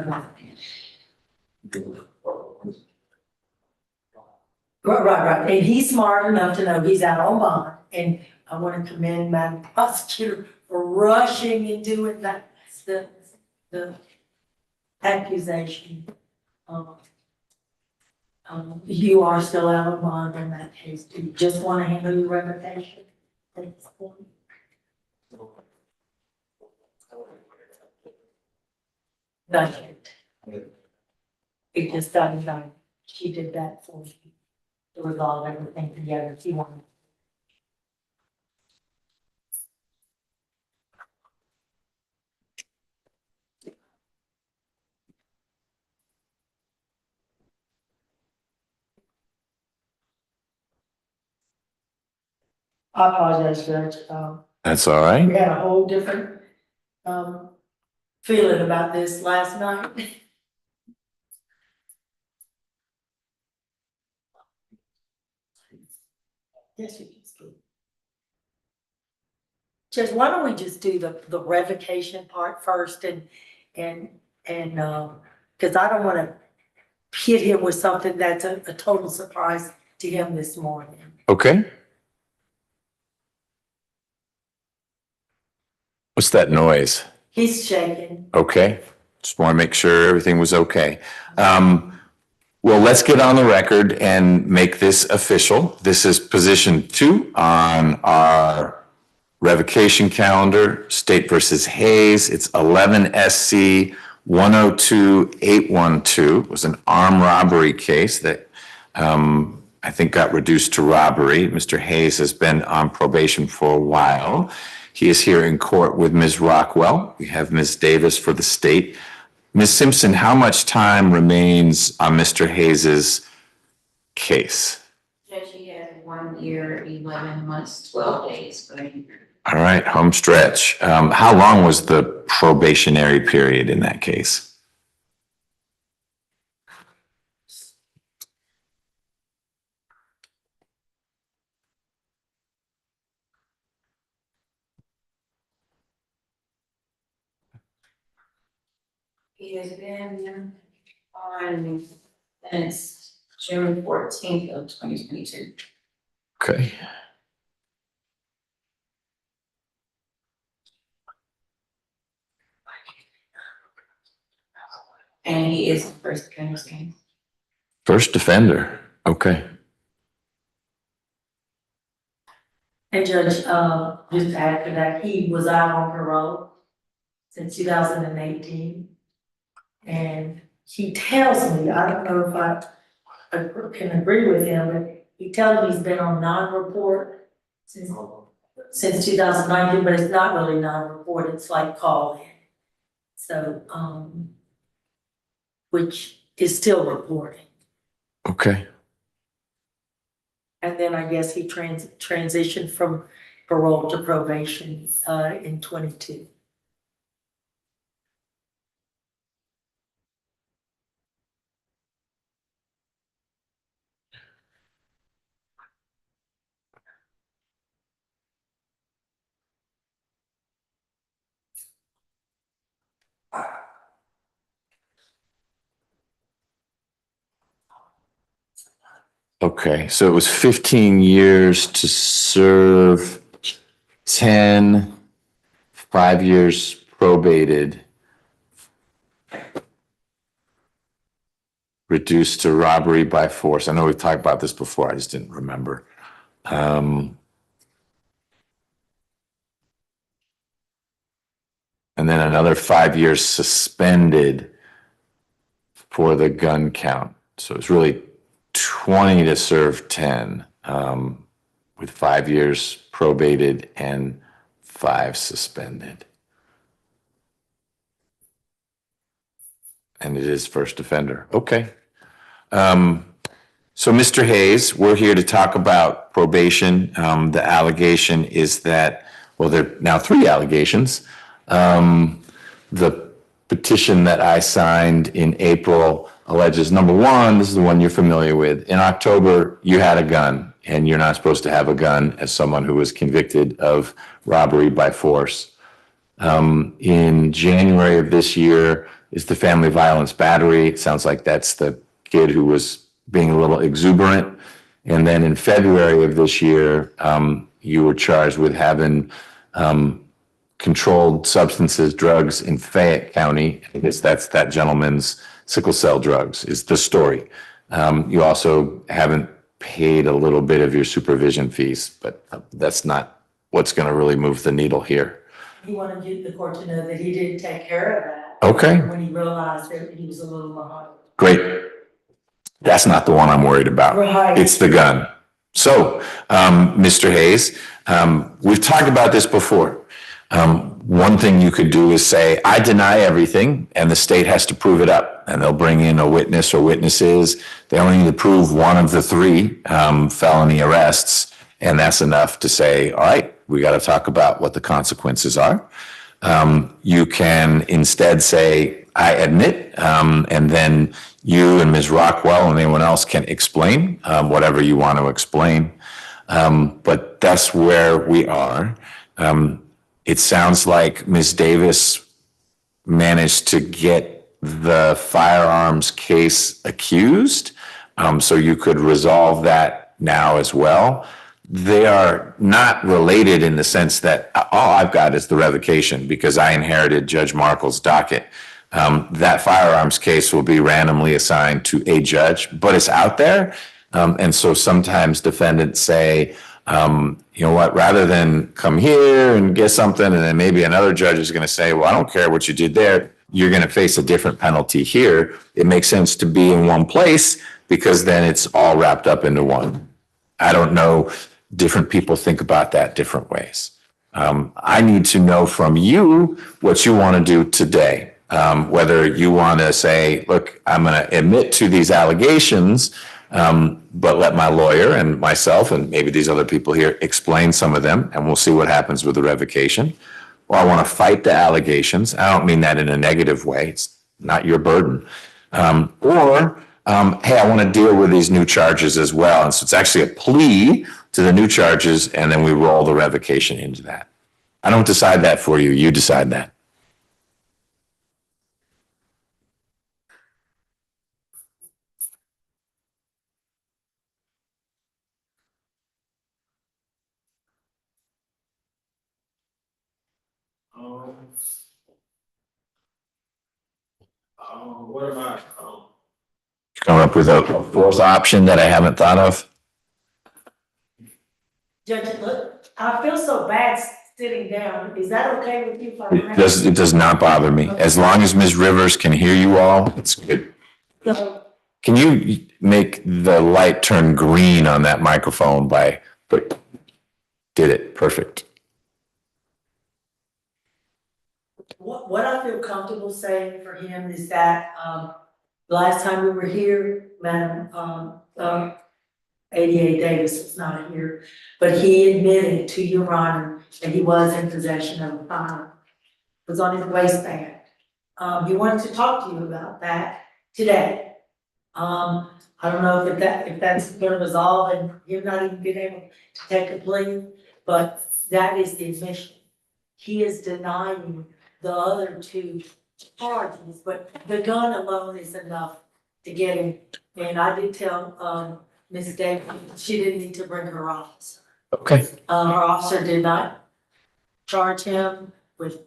[SPEAKER 3] Right, and he's smart enough to know he's out on bond, and I want to commend Madam Prosecutor for rushing and doing that, the accusation. You are still out of bond in that case, do you just want to handle your revocation at this point? Not yet. It just done. She did that for me to resolve everything together. She wanted. I apologize, Judge.
[SPEAKER 2] That's all right.
[SPEAKER 3] We had a whole different feeling about this last night. Yes, you can speak. Judge, why don't we just do the revocation part first and because I don't want to hit him with something that's a total surprise to him this morning.
[SPEAKER 2] Okay. What's that noise?
[SPEAKER 3] He's shaking.
[SPEAKER 2] Okay. Just want to make sure everything was okay. Well, let's get on the record and make this official. This is position 2 on our revocation calendar, State versus Hayes. It's 11 SC 102812. It was an armed robbery case that I think got reduced to robbery. Mr. Hayes has been on probation for a while. He is here in court with Ms. Rockwell. We have Ms. Davis for the state. Ms. Simpson, how much time remains on Mr. Hayes's case?
[SPEAKER 10] Judge, he had 1 year, 11 months, 12 days.
[SPEAKER 2] All right, home stretch. How long was the probationary period in that case?
[SPEAKER 10] He has been on since June 14th of 2022.
[SPEAKER 2] Okay.
[SPEAKER 10] And he is the first offender's case.
[SPEAKER 2] First offender. Okay.
[SPEAKER 3] And Judge, just to add to that, he was out on parole since 2018. And he tells me, I don't know if can agree with him, but he tells me he's been on non-report since 2019, but it's not really non-report, it's like call in. So, which is still reporting.
[SPEAKER 2] Okay.
[SPEAKER 3] And then I guess he transitioned from parole to probation, in 22.
[SPEAKER 2] Okay, so it was 15 years to serve 10, 5 years probated, reduced to robbery by force. I know we've talked about this before, I just didn't remember. And then another 5 years suspended for the gun count. So it's really 20 to serve 10, with 5 years probated and 5 suspended. And it is first offender. Okay. So Mr. Hayes, we're here to talk about probation. The allegation is that, well, there are now 3 allegations. The petition that I signed in April alleges, number 1, this is the one you're familiar with. In October, you had a gun, and you're not supposed to have a gun as someone who was convicted of robbery by force. In January of this year is the family violence battery. It sounds like that's the kid who was being a little exuberant. And then in February of this year, you were charged with having controlled substances, drugs in Fayette County. I guess that's that gentleman's sickle cell drugs is the story. You also haven't paid a little bit of your supervision fees, but that's not what's going to really move the needle here.
[SPEAKER 3] He wanted the court to know that he didn't take care of that.
[SPEAKER 2] Okay.
[SPEAKER 3] When he realized that he was a little behind.
[SPEAKER 2] Great. That's not the one I'm worried about.
[SPEAKER 3] Right.
[SPEAKER 2] It's the gun. So, Mr. Hayes, we've talked about this before. One thing you could do is say, I deny everything, and the state has to prove it up. And they'll bring in a witness or witnesses. They only need to prove one of the 3 felony arrests. And that's enough to say, all right, we got to talk about what the consequences are. You can instead say, I admit, and then you and Ms. Rockwell and anyone else can explain whatever you want to explain. But that's where we are. It sounds like Ms. Davis managed to get the firearms case accused, so you could resolve that now as well. They are not related in the sense that all I've got is the revocation because I inherited Judge Markle's docket. That firearms case will be randomly assigned to a judge, but it's out there. And so sometimes defendants say, you know what, rather than come here and get something and then maybe another judge is going to say, well, I don't care what you did there. You're going to face a different penalty here. It makes sense to be in one place because then it's all wrapped up into one. I don't know. Different people think about that different ways. I need to know from you what you want to do today. Whether you want to say, look, I'm going to admit to these allegations, but let my lawyer and myself and maybe these other people here explain some of them, and we'll see what happens with the revocation. Or I want to fight the allegations. I don't mean that in a negative way. It's not your burden. Hey, I want to deal with these new charges as well. And so it's actually a plea to the new charges, and then we roll the revocation into that. I don't decide that for you. You decide that.
[SPEAKER 16] What am I?
[SPEAKER 2] Come up with a 4th option that I haven't thought of.
[SPEAKER 3] Judge, look, I feel so bad sitting down. Is that okay with you? If I
[SPEAKER 2] It does not bother me. As long as Ms. Rivers can hear you all, it's good.
[SPEAKER 3] So
[SPEAKER 2] Can you make the light turn green on that microphone but did it, perfect.
[SPEAKER 3] What I feel comfortable saying for him is that, last time we were here, Madam, ADA Davis was not here, but he admitted to Your Honor that he was in possession of a firearm. It was on his waistband. He wanted to talk to you about that today. I don't know if that's gonna resolve and you're not even being able to take a plea, but that is the admission. He is denying the other two charges, but the gun alone is enough to get him. And I did tell, Ms. Davis, she didn't need to bring her officer.
[SPEAKER 2] Okay.
[SPEAKER 3] Her officer did not charge him with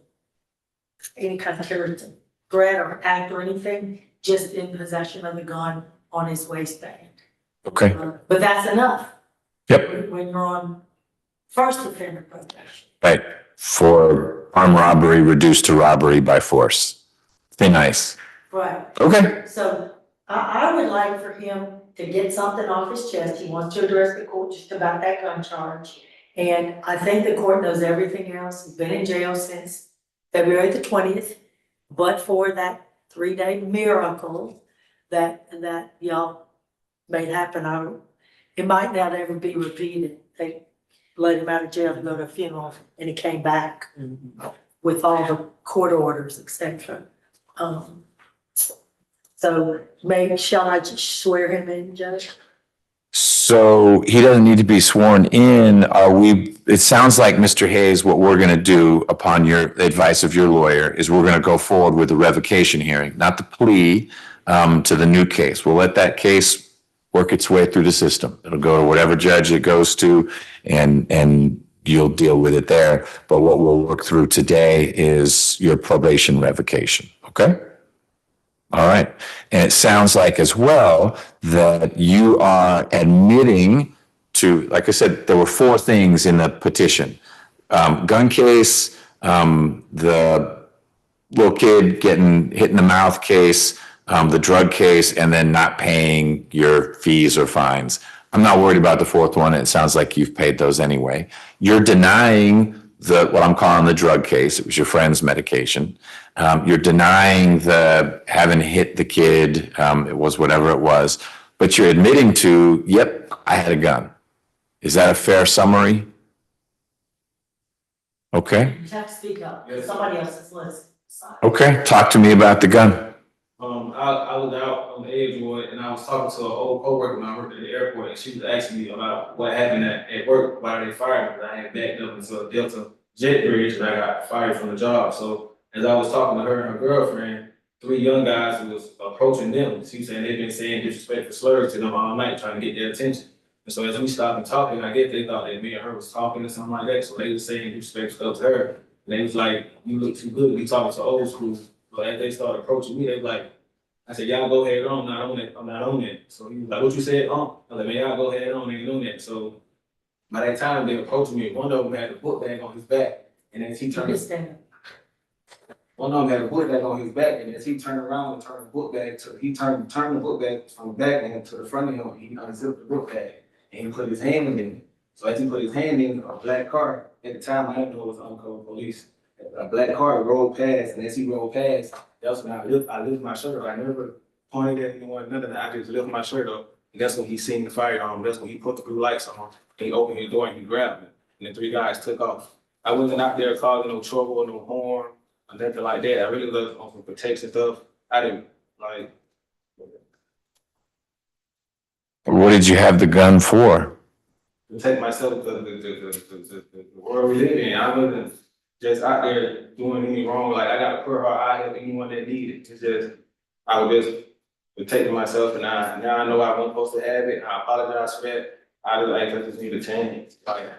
[SPEAKER 3] any kind of terrorist threat or act or anything, just in possession of the gun on his waistband.
[SPEAKER 2] Okay.
[SPEAKER 3] But that's enough.
[SPEAKER 2] Yep.
[SPEAKER 3] When you're on first offender probation.
[SPEAKER 2] Right. For armed robbery reduced to robbery by force. Thin ice.
[SPEAKER 3] Right.
[SPEAKER 2] Okay.
[SPEAKER 3] So I would like for him to get something off his chest. He wants to address the court just about that gun charge. And I think the court knows everything else. He's been in jail since February the 20th, but for that 3-day miracle that y'all made happen, it might not ever be repeated. They let him out of jail to go to a funeral and he came back with all the court orders, etc. So shall I just swear him in, Judge?
[SPEAKER 2] So he doesn't need to be sworn in. It sounds like, Mr. Hayes, what we're going to do upon your advice of your lawyer is we're going to go forward with the revocation hearing, not the plea, to the new case. We'll let that case work its way through the system. It'll go to whatever judge it goes to and you'll deal with it there. But what we'll work through today is your probation revocation. Okay? All right. And it sounds like as well that you are admitting to, like I said, there were 4 things in the petition. Gun case, the little kid getting hit in the mouth case, the drug case, and then not paying your fees or fines. I'm not worried about the 4th one. It sounds like you've paid those anyway. You're denying what I'm calling the drug case. It was your friend's medication. You're denying the having hit the kid. It was whatever it was, but you're admitting to, yep, I had a gun. Is that a fair summary? Okay.
[SPEAKER 3] You have to speak up. Somebody else is listening.
[SPEAKER 2] Okay. Talk to me about the gun.
[SPEAKER 16] I was out on the edge and I was talking to an old coworker when I worked at the airport, and she was asking me about what happened at work, why they fired me. I had backed up into a Delta jet bridge and I got fired from the job. So as I was talking to her and her girlfriend, 3 young guys who was approaching them. She was saying they've been saying disrespectful slurs to them all night, trying to get their attention. And so as we stopped and talking, I guess they thought that me and her was talking or something like that. So they was saying disrespectful stuff to her. And they was like, "You look too good to be talking to old school." So as they started approaching me, they was like, I said, "Y'all go ahead on, I'm not on it, I'm not on it." So he was like, "What you said?" I was like, "Man, y'all go ahead on, ain't on that." So by that time they approached me, one of them had a book bag on his back, and as he turned, one of them had a book bag on his back, and as he turned around and turned the book bag turned the book bag from the back and to the front of him, he unzipped the book bag and he put his hand in it. So as he put his hand in a black car, at the time I didn't know it was undercover police. A black car rolled past, and as he rolled past, that's when I lift my shirt up. I never pointed at anyone, none of that. I just lift my shirt up, and that's when he seen the firearm. That's when he put the blue lights on. He opened his door and he grabbed me, and the 3 guys took off. I wasn't out there causing no trouble, no harm, or nothing like that. I really looked on some protection stuff. I didn't like.
[SPEAKER 2] What did you have the gun for?
[SPEAKER 16] To take myself to the world we live in. I wasn't just out there doing anything wrong. Like, I gotta put her out help anyone that needed. It's just, I was just protecting myself, and now I know I wasn't supposed to have it. I apologize for that. I just need to change. Like,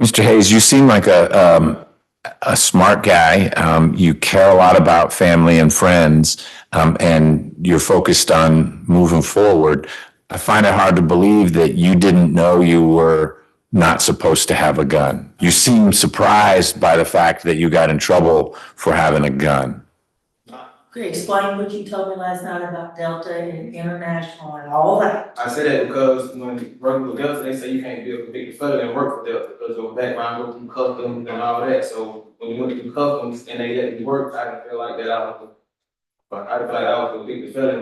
[SPEAKER 2] Mr. Hayes, you seem like a smart guy. You care a lot about family and friends, and you're focused on moving forward. I find it hard to believe that you didn't know you were not supposed to have a gun. You seem surprised by the fact that you got in trouble for having a gun.
[SPEAKER 3] Okay, explain what you told me last night about Delta and International and all that.
[SPEAKER 16] I say that because when working with Delta, they say you can't be a convicted felon and work for Delta because your background go through customs and all that. So when you went through customs and they let me work, I didn't feel like that I feel like I was a convicted felon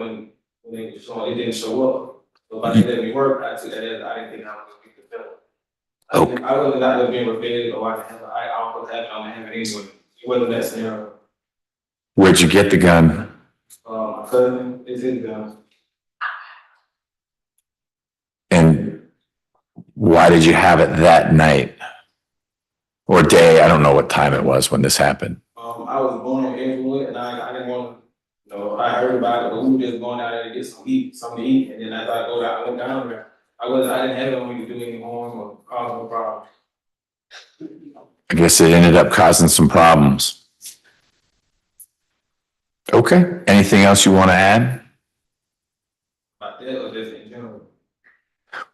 [SPEAKER 16] when they showing, it didn't show up. So by they let me work, I took that as I didn't think I was a convicted felon. I wasn't out there being rebellious or I could have, I almost had it on my hand anyway. It wasn't that scenario.
[SPEAKER 2] Where'd you get the gun?
[SPEAKER 16] My cousin is his gun.
[SPEAKER 2] And why did you have it that night? Or day? I don't know what time it was when this happened.
[SPEAKER 16] I was born on Edgewood and I didn't want to, I heard about it, but we were just going out there to get something to eat. And then as I went down there, I didn't have it on me to do any harm or cause no problem.
[SPEAKER 2] I guess it ended up causing some problems. Okay, anything else you want to add?
[SPEAKER 16] About that or just in general?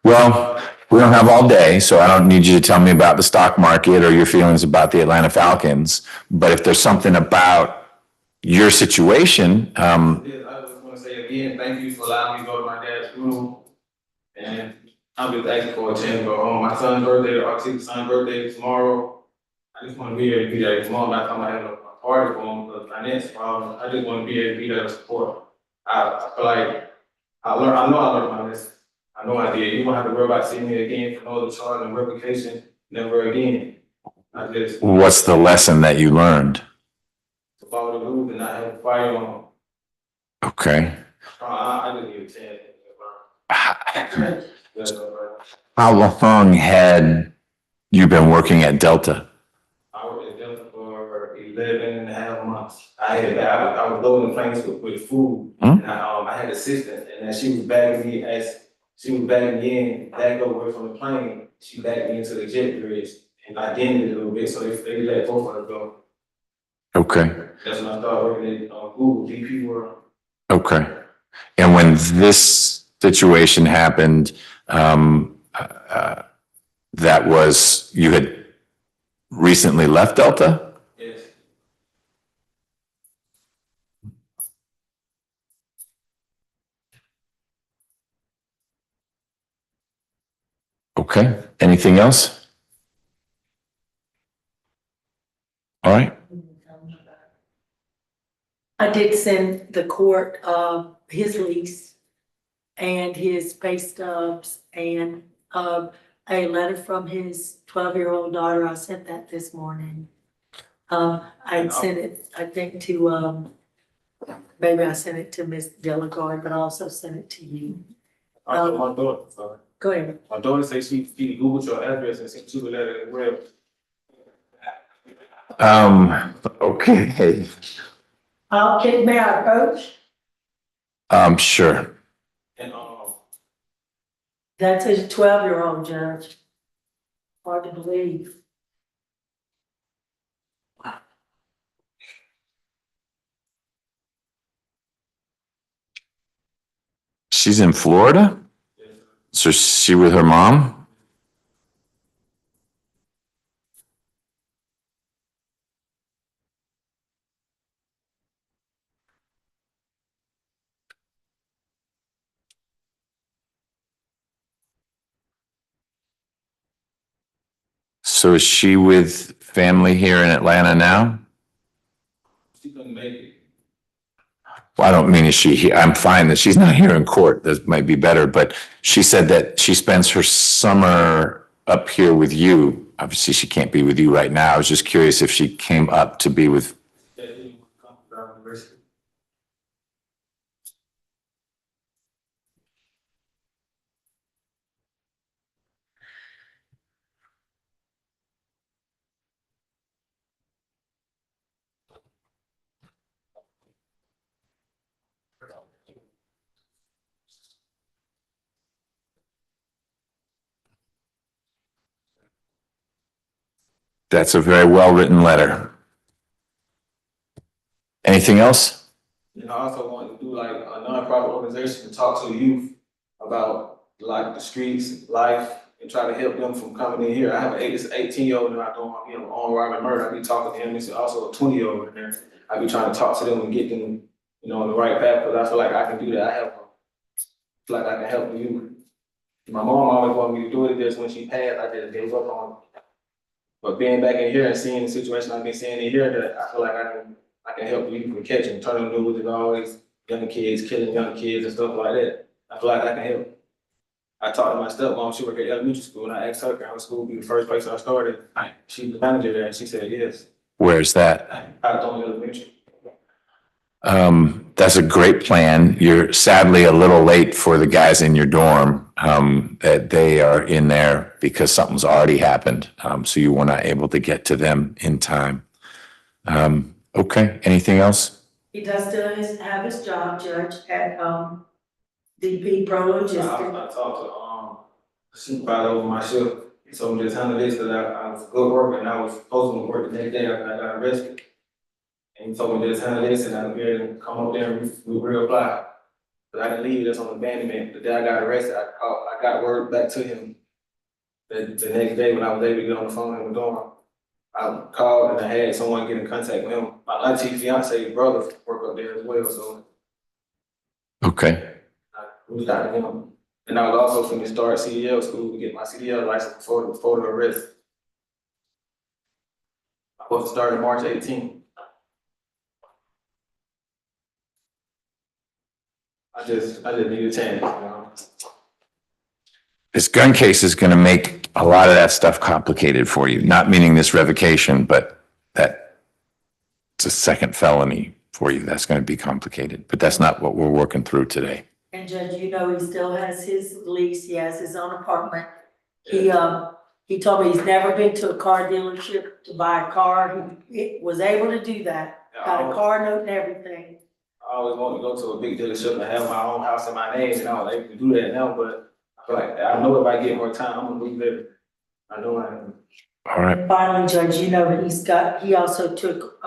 [SPEAKER 2] Well, we don't have all day, so I don't need you to tell me about the stock market or your feelings about the Atlanta Falcons. But if there's something about your situation,
[SPEAKER 16] Yes, I just want to say again, thank you for allowing me to go to my dad's funeral. And I'm just asking for a chance to go home. My son's birthday, our son's birthday is tomorrow. I just want to be able to be there tomorrow. Not talking about having a party for him because financial problem. I just want to be able to be there to support. I feel like I know I learned my lesson. I know I did. You won't have to worry about seeing me again for no other charge and revocation, never again.
[SPEAKER 2] what's the lesson that you learned?
[SPEAKER 16] To follow the rules and not have a firearm.
[SPEAKER 2] Okay.
[SPEAKER 16] I just need a chance.
[SPEAKER 2] How long had you been working at Delta?
[SPEAKER 16] I worked at Delta for 11 and a half months. I was loading the planes with food. And I had an assistant and she was bagging me in, back away from the plane. She backed me into the jet bridge and I dented it a little bit, so they let both of us go.
[SPEAKER 2] Okay.
[SPEAKER 16] That's when I started working at Google, DP World.
[SPEAKER 2] Okay. And when this situation happened, that was, you had recently left Delta?
[SPEAKER 16] Yes.
[SPEAKER 2] Okay. Anything else? All right.
[SPEAKER 3] I did send the court, his lease and his pay stubs and, a letter from his 12-year-old daughter. I sent that this morning. I sent it, I think to, maybe I sent it to Ms. Delagard, but I also sent it to you.
[SPEAKER 16] My daughter, sorry.
[SPEAKER 3] Go ahead.
[SPEAKER 16] My daughter said she Googled your address and sent you a letter as well.
[SPEAKER 2] Okay.
[SPEAKER 3] May I approach?
[SPEAKER 2] Sure.
[SPEAKER 16] And,
[SPEAKER 3] That's his 12-year-old, Judge. Hard to believe.
[SPEAKER 2] She's in Florida? So she with her mom? So is she with family here in Atlanta now?
[SPEAKER 16] she couldn't make it.
[SPEAKER 2] Well, I don't mean is she here? I'm fine that she's not here in court. That might be better, but she said that she spends her summer up here with you. Obviously, she can't be with you right now. I was just curious if she came up to be with. That's a very well-written letter. Anything else?
[SPEAKER 16] And I also wanted to do like a nonprofit organization to talk to the youth about like the streets, life, and try to help them from coming in here. I have an 18-year-old and I don't want him on robbery murder. I be talking to him. There's also a 20-year-old in there. I be trying to talk to them and get them on the right path, because I feel like I can do that. Feel like I can help you. My mom always wanted me to do it, just when she passed, I just gave up on it. But being back in here and seeing the situation I've been seeing in here, that I feel like I can help you from catching, turning the news is always young kids, killing young kids and stuff like that. I feel like I can help. I talked to my stepmom, she worked at elementary school, and I asked her, can her school be the first place I started? She's the manager there, and she said yes.
[SPEAKER 2] Where's that?
[SPEAKER 16] I told her elementary.
[SPEAKER 2] That's a great plan. You're sadly a little late for the guys in your dorm, that they are in there because something's already happened. So you were not able to get to them in time. Okay, anything else?
[SPEAKER 3] He does still have his job, Judge, at, DP Pro
[SPEAKER 16] I
[SPEAKER 3] Logistics.
[SPEAKER 16] talked to, the supervisor over my shift. He told me just handle this, because I was a good worker, and I was supposed to work the next day after I got arrested. And he told me just handle this, and I'll be able to come up there and we reapply. But I didn't leave this on abandonment. The day I got arrested, I got word back to him the next day when I was able to get on the phone in the dorm. I called and I had someone get in contact with him. My auntie fiance brother work up there as well, so
[SPEAKER 2] Okay.
[SPEAKER 16] I reached out to him. And I was also going to start CDL school to get my CDL license before the arrest. I was supposed to start March 18th. I just need a chance,
[SPEAKER 2] This gun case is going to make a lot of that stuff complicated for you. Not meaning this revocation, but that it's a second felony for you. That's going to be complicated, but that's not what we're working through today.
[SPEAKER 3] And Judge, he still has his lease, he has his own apartment. He told me he's never been to a car dealership to buy a car. He was able to do that, got a car note and everything.
[SPEAKER 16] I always wanted to go to a big dealership and have my own house in my name, and I was able to do that now, but I feel like, I know if I get more time, I'm gonna move there. I know I am.
[SPEAKER 2] All right.
[SPEAKER 3] And finally, Judge, he also took,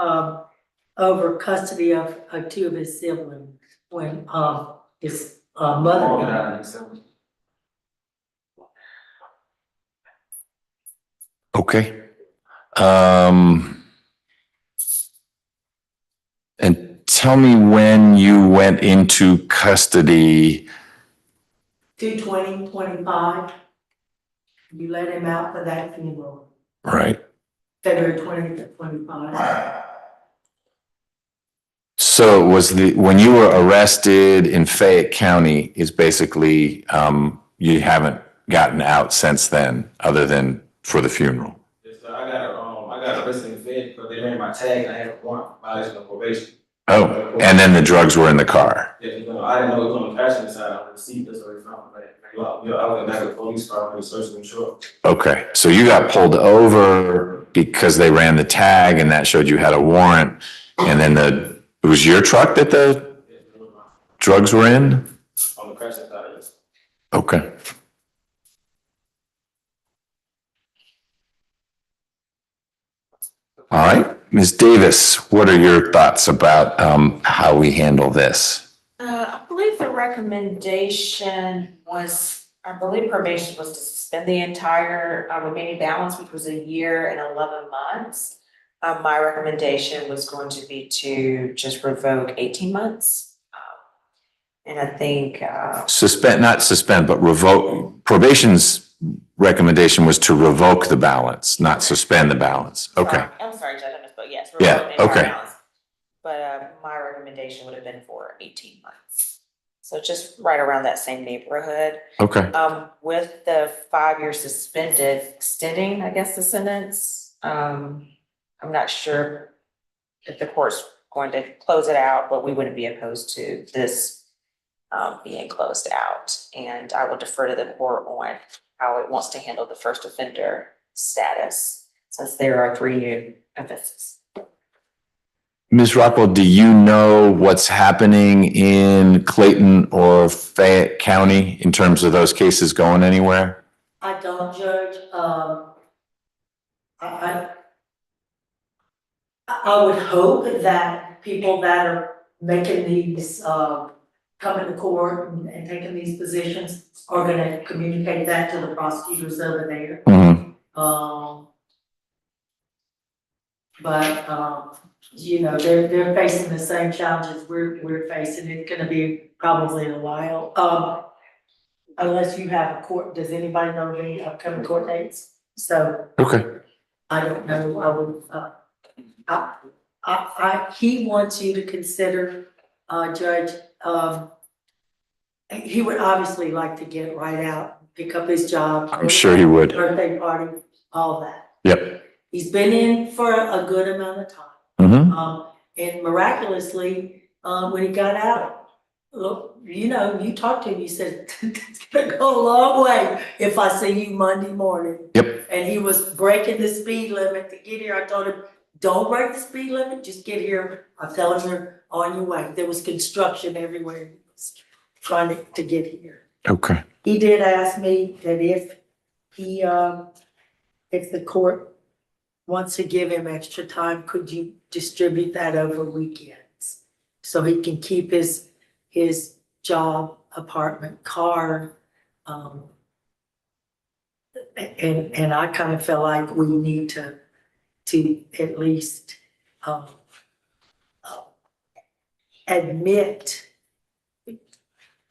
[SPEAKER 3] over custody of, two of his siblings when, his, mother died.
[SPEAKER 2] Okay. And tell me when you went into custody.
[SPEAKER 3] 2/20/25. You let him out for that funeral,
[SPEAKER 2] Right.
[SPEAKER 3] February 20th, 25.
[SPEAKER 2] So was when you were arrested in Fayette County is basically, you haven't gotten out since then, other than for the funeral?
[SPEAKER 16] Yes, sir. I got arrested in Fed because they ran my tag and I had a warrant violation of probation.
[SPEAKER 2] Oh, and then the drugs were in the car.
[SPEAKER 16] Yeah, I didn't know it was on the passenger side on the seat, that's what they found. I went back to the police car and searched them short.
[SPEAKER 2] Okay, so you got pulled over because they ran the tag and that showed you had a warrant, and then it was your truck that the drugs were in?
[SPEAKER 16] On the passenger side, yes.
[SPEAKER 2] Okay. All right, Ms. Davis, what are your thoughts about how we handle this?
[SPEAKER 4] I believe the recommendation was, I believe probation was to suspend the entire remaining balance, which was a year and 11 months. My recommendation was going to be to just revoke 18 months. And I think
[SPEAKER 2] Not suspend, but revoke. Probation's recommendation was to revoke the balance, not suspend the balance. Okay.
[SPEAKER 4] I'm sorry, Judge, I misspoke. Yes.
[SPEAKER 2] Yeah,
[SPEAKER 4] revoke the entire
[SPEAKER 2] okay.
[SPEAKER 4] balance. But my recommendation would have been for 18 months. So just right around that same neighborhood.
[SPEAKER 2] Okay.
[SPEAKER 4] With the 5 years suspended, extending, I guess, the sentence. I'm not sure if the court's going to close it out, but we wouldn't be opposed to this being closed out. And I will defer to the court on how it wants to handle the first offender status, since there are 3 new offenses.
[SPEAKER 2] Ms. Rockwell, do you know what's happening in Clayton or Fayette County in terms of those cases going anywhere?
[SPEAKER 3] I don't, Judge. I would hope that people that are making these, coming to court and taking these positions are gonna communicate that to the prosecutors over there.
[SPEAKER 2] Mm-hmm.
[SPEAKER 3] But you know, they're facing the same challenges we're facing. It's gonna be probably a while. Unless you have a court, does anybody know of any upcoming court dates? So
[SPEAKER 2] Okay.
[SPEAKER 3] I don't know, he wants you to consider, Judge, he would obviously like to get right out, pick up his job.
[SPEAKER 2] I'm sure he would.
[SPEAKER 3] Birthday party, all that.
[SPEAKER 2] Yep.
[SPEAKER 3] He's been in for a good amount of time.
[SPEAKER 2] Mm-hmm.
[SPEAKER 3] And miraculously, when he got out, look, you know, you talked to him, you said, it's gonna go a long way if I see you Monday morning.
[SPEAKER 2] Yep.
[SPEAKER 3] And he was breaking the speed limit to get here. I told him, don't break the speed limit, just get here. I'm telling you're on your way. There was construction everywhere. He was trying to get here.
[SPEAKER 2] Okay.
[SPEAKER 3] He did ask me that if he, if the court wants to give him extra time, could you distribute that over weekends? So he can keep his job, apartment, car, and I kind of feel like we need to at least, admit.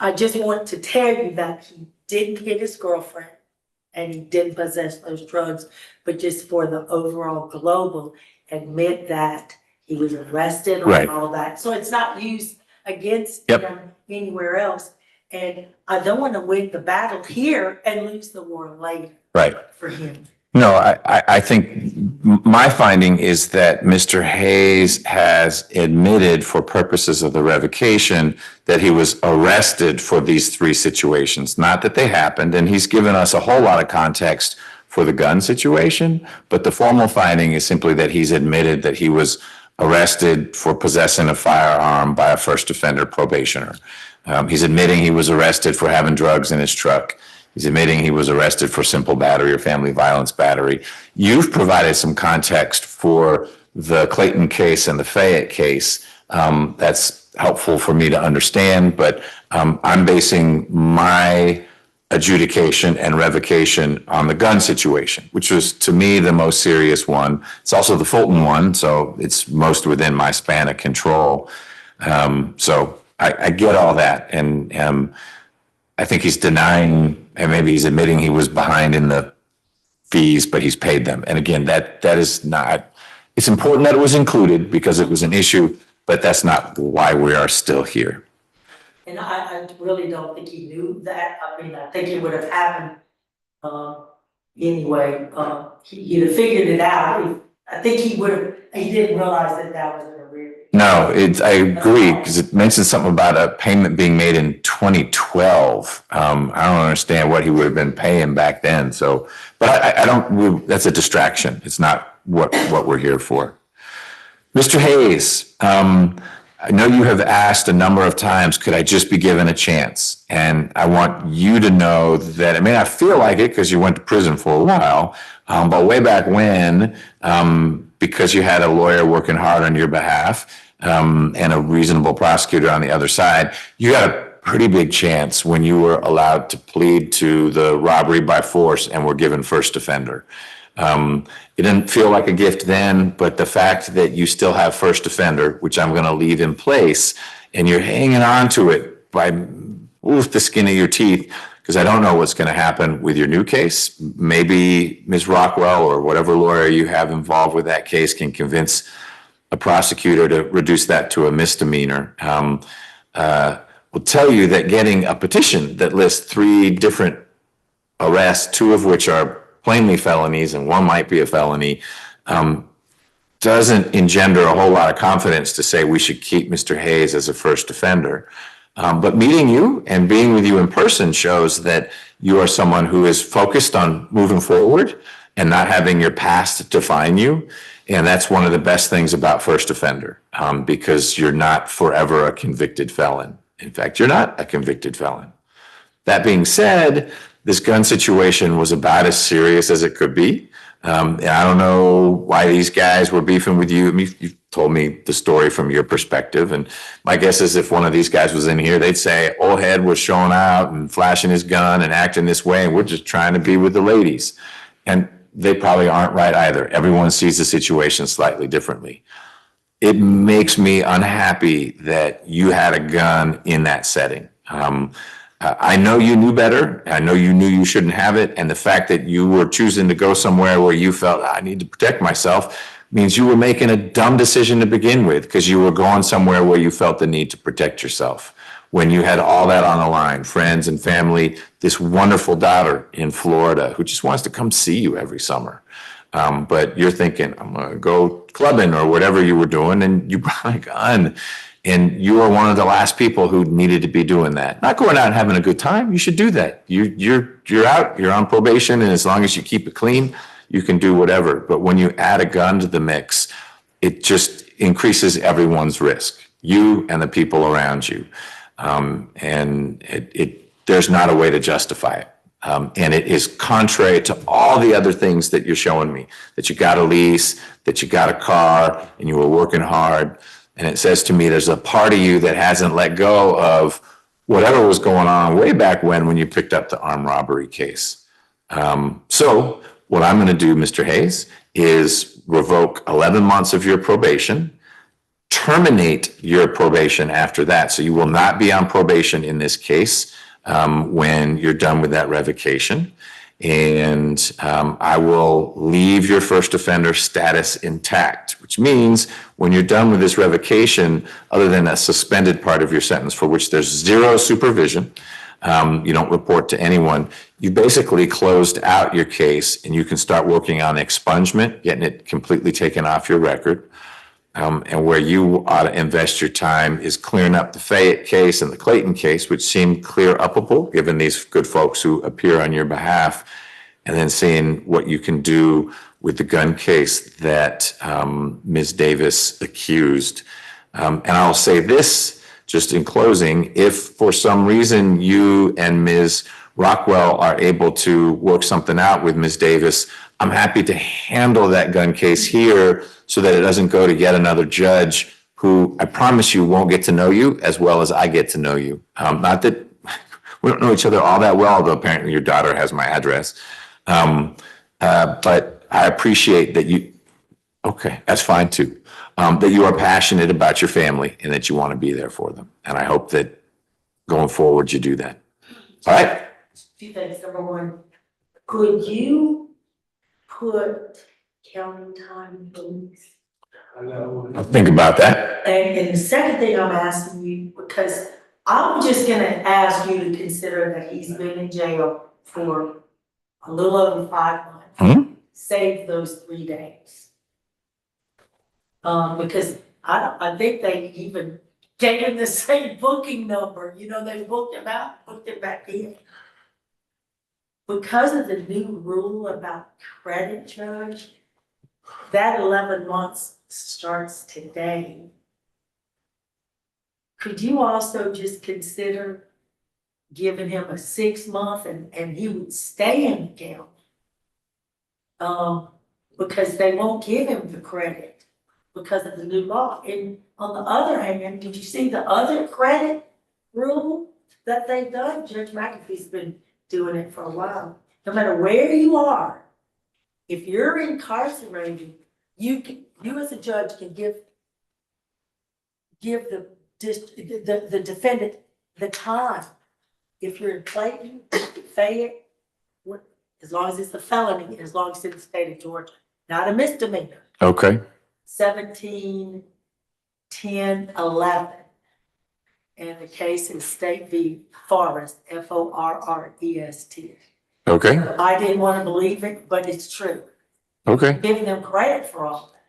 [SPEAKER 3] I just want to tell you that he didn't hit his girlfriend and he didn't possess those drugs, but just for the overall global, admit that he was arrested
[SPEAKER 2] Right.
[SPEAKER 3] on all that. So it's not used against
[SPEAKER 2] Yep.
[SPEAKER 3] him anywhere else. And I don't want to win the battle here and lose the war later.
[SPEAKER 2] Right.
[SPEAKER 3] For him.
[SPEAKER 2] No, I think my finding is that Mr. Hayes has admitted for purposes of the revocation that he was arrested for these three situations, not that they happened. And he's given us a whole lot of context for the gun situation, but the formal finding is simply that he's admitted that he was arrested for possessing a firearm by a first offender probationer. He's admitting he was arrested for having drugs in his truck. He's admitting he was arrested for simple battery or family violence battery. You've provided some context for the Clayton case and the Fayette case. That's helpful for me to understand, but I'm basing my adjudication and revocation on the gun situation, which was to me the most serious one. It's also the Fulton one, so it's most within my span of control. So I get all that, and I think he's denying, and maybe he's admitting he was behind in the fees, but he's paid them. And again, that is not, it's important that it was included because it was an issue, but that's not why we are still here.
[SPEAKER 3] And I really don't think he knew that. I mean, I think it would have happened anyway. He'd have figured it out. I think he didn't realize that was a real.
[SPEAKER 2] No, I agree, because it mentions something about a payment being made in 2012. I don't understand what he would have been paying back then. So, but I don't, that's a distraction. It's not what we're here for. Mr. Hayes, I know you have asked a number of times, could I just be given a chance? And I want you to know that it may not feel like it because you went to prison for a while, but way back when, because you had a lawyer working hard on your behalf and a reasonable prosecutor on the other side, you got a pretty big chance when you were allowed to plead to the robbery by force and were given first offender. It didn't feel like a gift then, but the fact that you still have first offender, which I'm going to leave in place, and you're hanging on to it by the skin of your teeth, because I don't know what's going to happen with your new case. Maybe Ms. Rockwell or whatever lawyer you have involved with that case can convince a prosecutor to reduce that to a misdemeanor. Will tell you that getting a petition that lists 3 different arrests, 2 of which are plainly felonies and 1 might be a felony, doesn't engender a whole lot of confidence to say we should keep Mr. Hayes as a first offender. But meeting you and being with you in person shows that you are someone who is focused on moving forward and not having your past define you. And that's one of the best things about first offender, because you're not forever a convicted felon. In fact, you're not a convicted felon. That being said, this gun situation was about as serious as it could be. And I don't know why these guys were beefing with you. I mean, you've told me the story from your perspective. And my guess is if one of these guys was in here, they'd say, old head was showing out and flashing his gun and acting this way. And we're just trying to be with the ladies. And they probably aren't right either. Everyone sees the situation slightly differently. it makes me unhappy that you had a gun in that setting. I know you knew better. I know you knew you shouldn't have it. And the fact that you were choosing to go somewhere where you felt, I need to protect myself, means you were making a dumb decision to begin with, because you were going somewhere where you felt the need to protect yourself. When you had all that on the line, friends and family, this wonderful daughter in Florida who just wants to come see you every summer. But you're thinking, I'm gonna go clubbing or whatever you were doing, and you brought a gun. And you are one of the last people who needed to be doing that. Not going out and having a good time. You should do that. You're out, you're on probation, and as long as you keep it clean, you can do whatever. But when you add a gun to the mix, it just increases everyone's risk, you and the people around you. And there's not a way to justify it. And it is contrary to all the other things that you're showing me, that you got a lease, that you got a car, and you were working hard. And it says to me, there's a part of you that hasn't let go of whatever was going on way back when you picked up the armed robbery case. So what I'm going to do, Mr. Hayes, is revoke 11 months of your probation, terminate your probation after that. So you will not be on probation in this case when you're done with that revocation. And I will leave your first offender status intact, which means when you're done with this revocation, other than a suspended part of your sentence for which there's zero supervision, you don't report to anyone, you basically closed out your case and you can start working on expungement, getting it completely taken off your record. And where you ought to invest your time is clearing up the Fayette case and the Clayton case, which seem clear upable, given these good folks who appear on your behalf, and then seeing what you can do with the gun case that Ms. Davis accused. And I'll say this, just in closing, if for some reason you and Ms. Rockwell are able to work something out with Ms. Davis, I'm happy to handle that gun case here so that it doesn't go to yet another judge who I promise you won't get to know you as well as I get to know you. Not that we don't know each other all that well, although apparently your daughter has my address. But I appreciate that you, okay, that's fine too, that you are passionate about your family and that you want to be there for them. And I hope that going forward, you do that. All right?
[SPEAKER 3] Two things. Number one, could you put county time police?
[SPEAKER 2] I'll think about that.
[SPEAKER 3] And the second thing I'm asking you, because I'm just gonna ask you to consider that he's been in jail for a little over 5 months. Save those 3 days. Because I think they even gave him the same booking number, you know, they booked him out, booked him back in. Because of the new rule about credit charge, that 11 months starts today. Could you also just consider giving him a 6 month and he would stay in the county? Because they won't give him the credit because of the new law. And on the other hand, did you see the other credit rule that they've done? Judge McAfee's been doing it for a while. No matter where you are, if you're incarcerated, you as a judge can give the defendant the time. If you're in Clayton, Fayette, as long as it's a felony, as long as it's in the state of Georgia, not a misdemeanor.
[SPEAKER 2] Okay.
[SPEAKER 3] 17, 10, 11. And the case is State v. Forrest, Forrest.
[SPEAKER 2] Okay.
[SPEAKER 3] I didn't want to believe it, but it's true.
[SPEAKER 2] Okay.
[SPEAKER 3] Giving them credit for all that.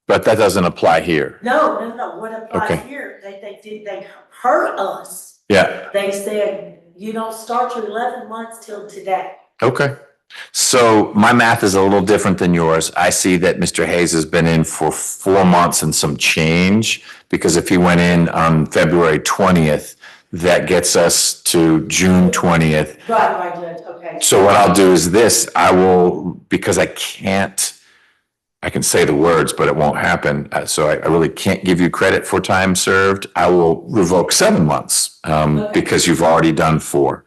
[SPEAKER 2] But that doesn't apply here.
[SPEAKER 3] No. What applies
[SPEAKER 2] Okay.
[SPEAKER 3] here, they hurt us.
[SPEAKER 2] Yeah.
[SPEAKER 3] They said, you don't start your 11 months till today.
[SPEAKER 2] Okay. So my math is a little different than yours. I see that Mr. Hayes has been in for 4 months and some change, because if he went in on February 20th, that gets us to June 20th.
[SPEAKER 3] Right, Judge, okay.
[SPEAKER 2] So what I'll do is this, I will, because I can say the words, but it won't happen. So I really can't give you credit for time served. I will revoke 7 months because you've already done 4.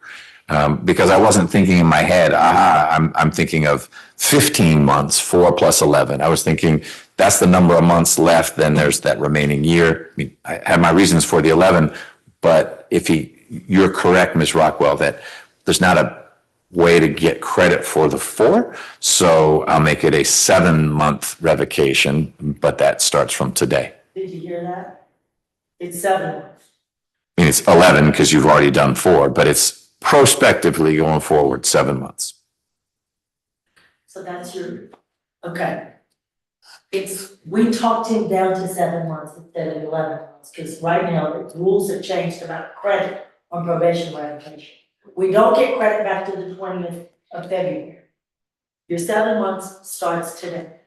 [SPEAKER 2] Because I wasn't thinking in my head, I'm thinking of 15 months, 4 plus 11. I was thinking that's the number of months left, then there's that remaining year. I mean, I have my reasons for the 11, but you're correct, Ms. Rockwell, that there's not a way to get credit for the 4. So I'll make it a 7-month revocation, but that starts from today.
[SPEAKER 3] Did you hear that? It's 7 months.
[SPEAKER 2] I mean, it's 11 because you've already done 4, but it's prospectively going forward 7 months.
[SPEAKER 3] So that's okay. We talked him down to 7 months instead of 11 months, because right now the rules have changed about credit on probation revocation. We don't get credit back to the 20th of February. Your 7 months starts today.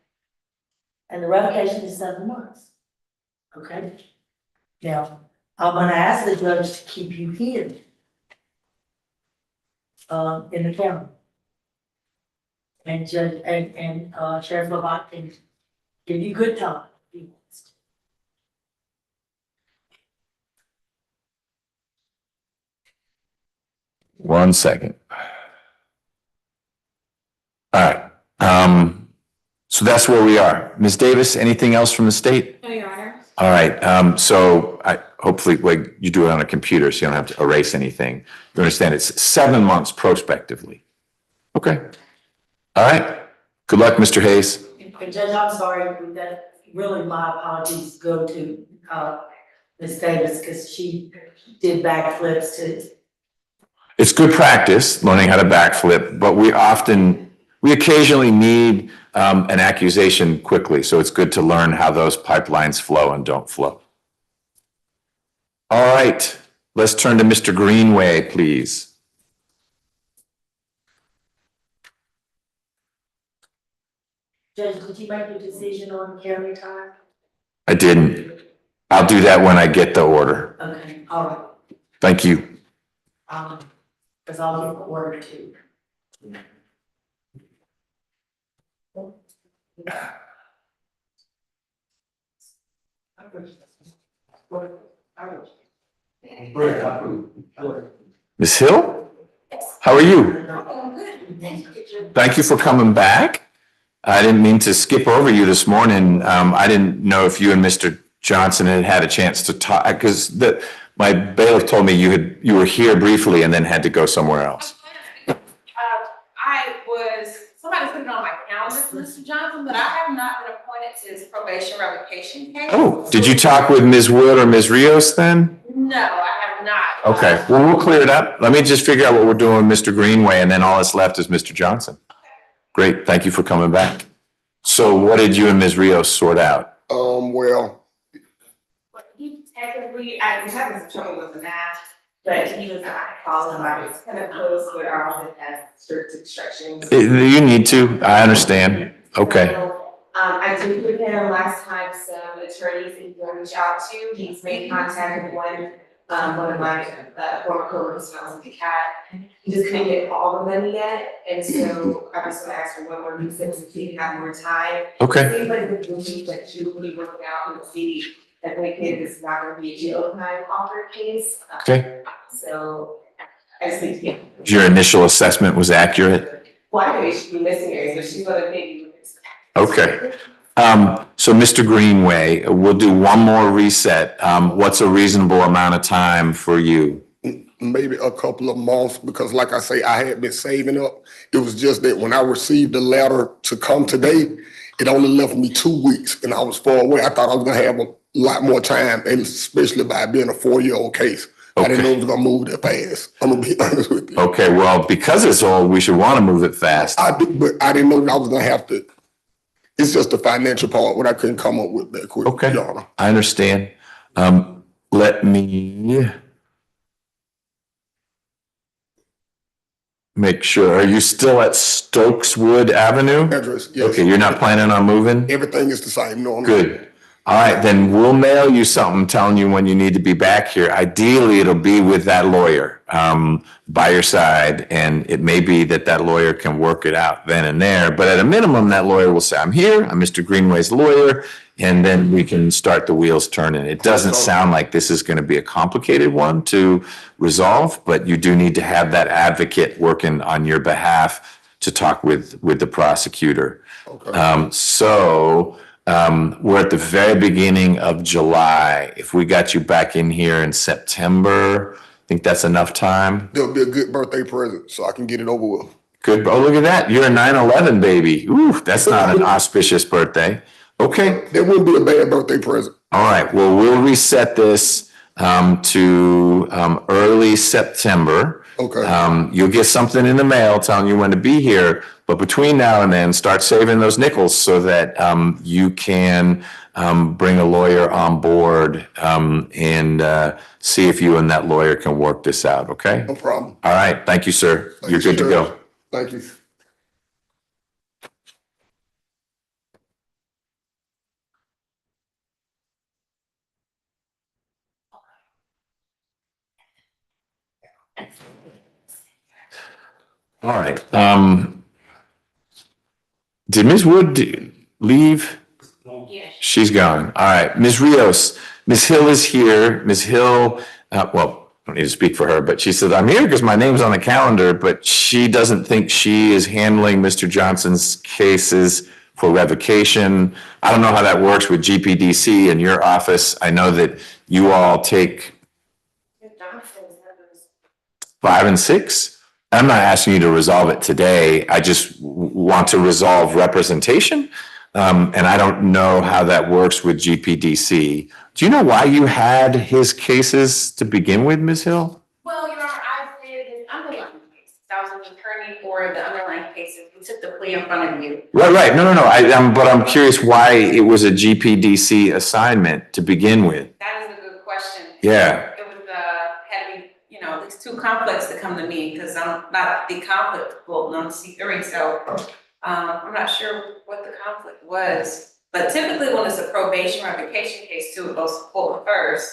[SPEAKER 3] And the revocation is 7 months. Okay? Now, I'm gonna ask the judge to keep you here in the county. And Judge, and Sheriff Levant can give you good time if he wants to.
[SPEAKER 2] One second. All right. So that's where we are. Ms. Davis, anything else from the state?
[SPEAKER 1] No, Your Honor.
[SPEAKER 2] All right. So hopefully you do it on a computer, so you don't have to erase anything. You understand it's 7 months prospectively. Okay. All right. Good luck, Mr. Hayes.
[SPEAKER 3] And Judge, I'm sorry, that really my apologies go to Ms. Davis, because she did backflips to.
[SPEAKER 2] It's good practice, learning how to backflip, but we occasionally need an accusation quickly. So it's good to learn how those pipelines flow and don't flow. All right, let's turn to Mr. Greenway, please.
[SPEAKER 3] Judge, did you make your decision on county time?
[SPEAKER 2] I didn't. I'll do that when I get the order.
[SPEAKER 3] Okay, all right.
[SPEAKER 2] Thank you.
[SPEAKER 3] Because I'll get the order too.
[SPEAKER 2] Ms. Hill, how are you? Thank you for coming back. I didn't mean to skip over you this morning. I didn't know if you and Mr. Johnson had a chance to talk, because my bailiff told me you were here briefly and then had to go somewhere else.
[SPEAKER 1] Somebody put it on my calendar for Mr. Johnson, but I have not been appointed to his probation revocation case.
[SPEAKER 2] Oh, did you talk with Ms. Wood or Ms. Rios then?
[SPEAKER 1] No, I have not.
[SPEAKER 2] Okay, well, we'll clear it up. Let me just figure out what we're doing with Mr. Greenway, and then all that's left is Mr. Johnson. Great, thank you for coming back. So what did you and Ms. Rios sort out?
[SPEAKER 15] Well,
[SPEAKER 1] He technically, I was having some trouble with the math, but he was not following my, it's kind of close with our office has strict instructions.
[SPEAKER 2] You need to, I understand. Okay,
[SPEAKER 1] So, I did with him last time, some attorneys he can reach out to, he's made contact with one of my former coworkers when I was with the cat. He just couldn't get all the money yet, and so I was gonna ask for one more reason so he can have more time.
[SPEAKER 2] okay.
[SPEAKER 1] Seems like the week that you will be working out in the city, that they could, it's not gonna be a jail time offer case.
[SPEAKER 2] Okay.
[SPEAKER 1] So I just need to get.
[SPEAKER 2] Your initial assessment was accurate?
[SPEAKER 1] Well, I think she should be missing her, so she's gonna maybe.
[SPEAKER 2] Okay. So Mr. Greenway, we'll do one more reset. What's a reasonable amount of time for you?
[SPEAKER 15] maybe a couple of months, because like I say, I had been saving up. It was just that when I received the letter to come today, it only left me 2 weeks and I was far away. I thought I was gonna have a lot more time, and especially by being a 4-year-old case. I didn't know it was gonna move that fast. I'm gonna be honest with you.
[SPEAKER 2] Okay, well, because it's old, we should want to move it fast.
[SPEAKER 15] I do, but I didn't know that I was gonna have to. It's just the financial part what I couldn't come up with that quick.
[SPEAKER 2] Okay,
[SPEAKER 15] Your Honor.
[SPEAKER 2] I understand. Let me make sure. Are you still at Stokeswood Avenue?
[SPEAKER 15] Address, yes.
[SPEAKER 2] Okay, you're not planning on moving?
[SPEAKER 15] Everything is the same, no.
[SPEAKER 2] Good. All right, then we'll mail you something telling you when you need to be back here. Ideally, it'll be with that lawyer by your side, and it may be that that lawyer can work it out then and there. But at a minimum, that lawyer will say, "I'm here. I'm Mr. Greenway's lawyer," and then we can start the wheels turning. It doesn't sound like this is going to be a complicated one to resolve, but you do need to have that advocate working on your behalf to talk with the prosecutor.
[SPEAKER 15] Okay.
[SPEAKER 2] We're at the very beginning of July. If we got you back in here in September, I think that's enough time.
[SPEAKER 15] That'll be a good birthday present, so I can get it over with.
[SPEAKER 2] Good. Oh, look at that. You're a 9/11 baby. Ooh, that's not an auspicious birthday. Okay.
[SPEAKER 15] That wouldn't be a bad birthday present.
[SPEAKER 2] All right. Well, we'll reset this to early September.
[SPEAKER 15] Okay.
[SPEAKER 2] You'll get something in the mail telling you when to be here. But between now and then, start saving those nickels so that you can bring a lawyer on board and see if you and that lawyer can work this out. Okay?
[SPEAKER 15] No problem.
[SPEAKER 2] All right. Thank you, sir. You're good to go.
[SPEAKER 15] Thank you.
[SPEAKER 2] All right. Did Ms. Wood leave?
[SPEAKER 1] Yes.
[SPEAKER 2] She's gone. All right. Ms. Rios, Ms. Hill is here. Ms. Hill, well, I don't need to speak for her, but she said, I'm here because my name's on the calendar, but she doesn't think she is handling Mr. Johnson's cases for revocation. I don't know how that works with GPDC in your office. I know that you all take 5 and 6. I'm not asking you to resolve it today. I just want to resolve representation. And I don't know how that works with GPDC. Do you know why you had his cases to begin with, Ms. Hill?
[SPEAKER 4] Well, Your Honor, I did his underlying cases. I was an attorney for the underlying cases. We took the plea in front of you.
[SPEAKER 2] Right. No. But I'm curious why it was a GPDC assignment to begin with.
[SPEAKER 4] That is a good question.
[SPEAKER 2] Yeah.
[SPEAKER 4] It was, had to be, it's too complex to come to me because I'm not the conflict, well, I'm C3, so I'm not sure what the conflict was. But typically when it's a probation revocation case too, it goes forward first.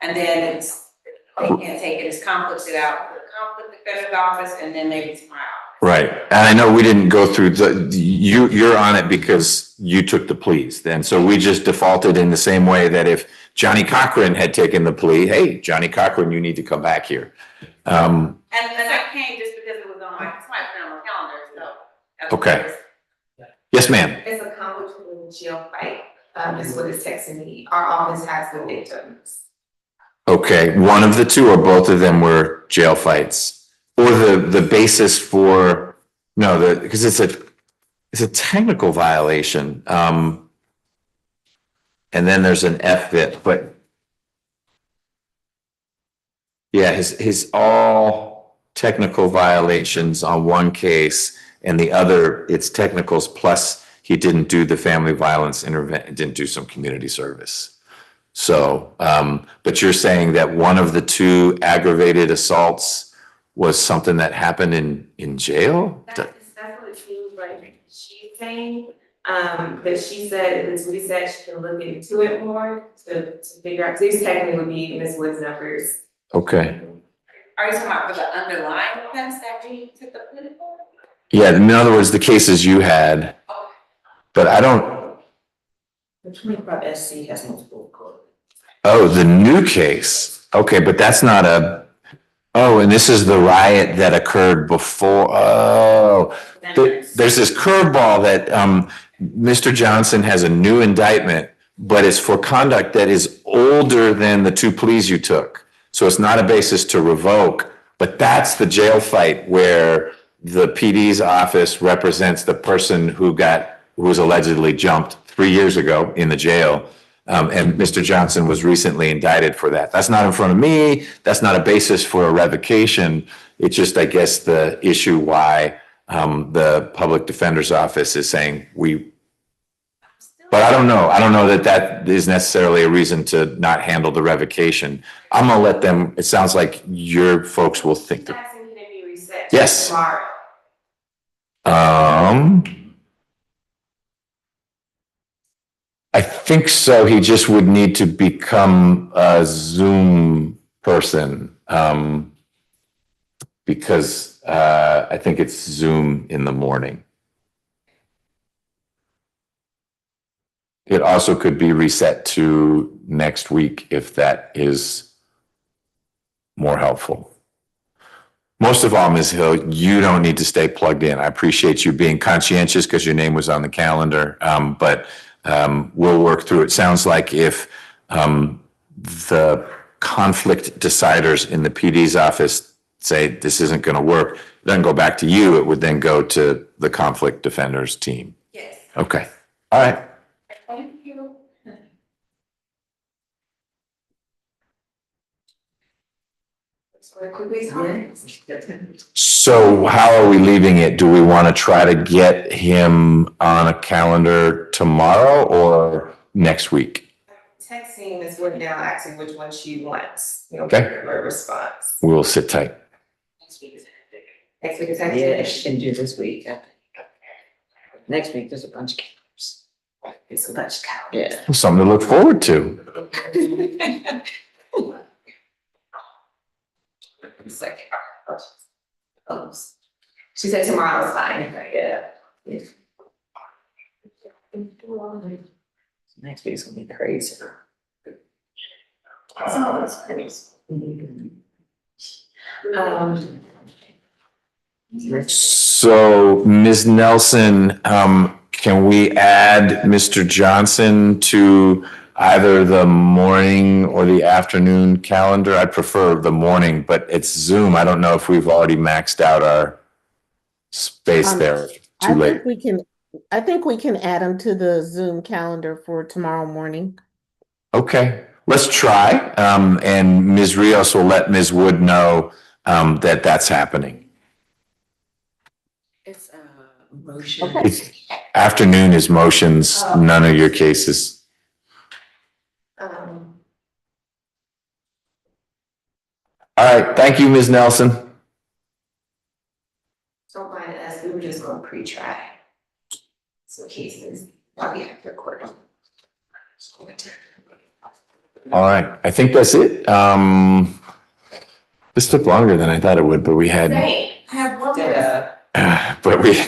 [SPEAKER 4] And then they can't take it, it's conflicted out. The conflict defender's office and then maybe to my office.
[SPEAKER 2] Right. And I know we didn't go through you're on it because you took the pleas then. So we just defaulted in the same way that if Johnny Cochran had taken the plea, hey, Johnny Cochran, you need to come back here.
[SPEAKER 4] And that came just because it was on my calendar, so. That's
[SPEAKER 2] Okay.
[SPEAKER 4] what it is.
[SPEAKER 2] Yes, ma'am.
[SPEAKER 1] It's a conflict with jail fight, is what it's texting me. Our office has the victims.
[SPEAKER 2] Okay, one of the two or both of them were jail fights? Or the basis for, because it's a technical violation. And then there's an FVIP, but yeah, his all technical violations on one case and the other, it's technicals plus he didn't do the family violence didn't do some community service. So, but you're saying that one of the two aggravated assaults was something that happened in jail?
[SPEAKER 1] That's what it seems like she's saying. But she said, it's what he said, she can look into it more to figure out, these technically would be Ms. Wood's numbers.
[SPEAKER 2] Okay.
[SPEAKER 4] Are you talking about for the underlying offense that we took the plea for?
[SPEAKER 2] Yeah, in other words, the cases you had, but I don't.
[SPEAKER 1] The 25 SC has multiple codes.
[SPEAKER 2] Oh, the new case. Okay, but that's not and this is the riot that occurred before. Oh, there's this curveball that Mr. Johnson has a new indictment, but it's for conduct that is older than the 2 pleas you took. So it's not a basis to revoke, but that's the jail fight where the PD's office represents the person who was allegedly jumped 3 years ago in the jail. And Mr. Johnson was recently indicted for that. That's not in front of me. That's not a basis for a revocation. It's just, I guess, the issue why the public defender's office is saying but I don't know. I don't know that is necessarily a reason to not handle the revocation. I'm gonna let them, it sounds like your folks will think that. Yes.
[SPEAKER 1] Tomorrow.
[SPEAKER 2] I think so. He just would need to become a Zoom person, because I think it's Zoom in the morning. It also could be reset to next week if that is more helpful. Most of all, Ms. Hill, you don't need to stay plugged in. I appreciate you being conscientious because your name was on the calendar, but we'll work through it. Sounds like if the conflict deciders in the PD's office say this isn't going to work, it doesn't go back to you, it would then go to the conflict defenders team.
[SPEAKER 1] Yes.
[SPEAKER 2] Okay, all right.
[SPEAKER 1] Thank you.
[SPEAKER 2] So how are we leaving it? Do we want to try to get him on a calendar tomorrow or next week?
[SPEAKER 1] Texting Ms. Wood now, asking which one she wants.
[SPEAKER 2] Okay.
[SPEAKER 1] Her response.
[SPEAKER 2] We'll sit tight.
[SPEAKER 1] Next week is
[SPEAKER 10] Yeah, she can do this week. Next week, there's a bunch of calendars. It's a bunch of calendars. Yeah.
[SPEAKER 2] Something to look forward to.
[SPEAKER 1] Second. She said tomorrow's fine. Yeah.
[SPEAKER 10] Next week's gonna be crazy.
[SPEAKER 2] So Ms. Nelson, can we add Mr. Johnson to either the morning or the afternoon calendar? I prefer the morning, but it's Zoom. I don't know if we've already maxed out our space there. Too late.
[SPEAKER 12] I think we can add them to the Zoom calendar for tomorrow morning.
[SPEAKER 2] Okay, let's try. And Ms. Rios will let Ms. Wood know that that's happening.
[SPEAKER 10] It's motion.
[SPEAKER 2] It's afternoon is motions, none of your cases. All right, thank you, Ms. Nelson.
[SPEAKER 1] Don't mind us, we were just going to pre-try. Some cases, while we have to record them.
[SPEAKER 2] All right, I think that's it. This took longer than I thought it would, but we had,
[SPEAKER 1] I have one more.
[SPEAKER 2] but we,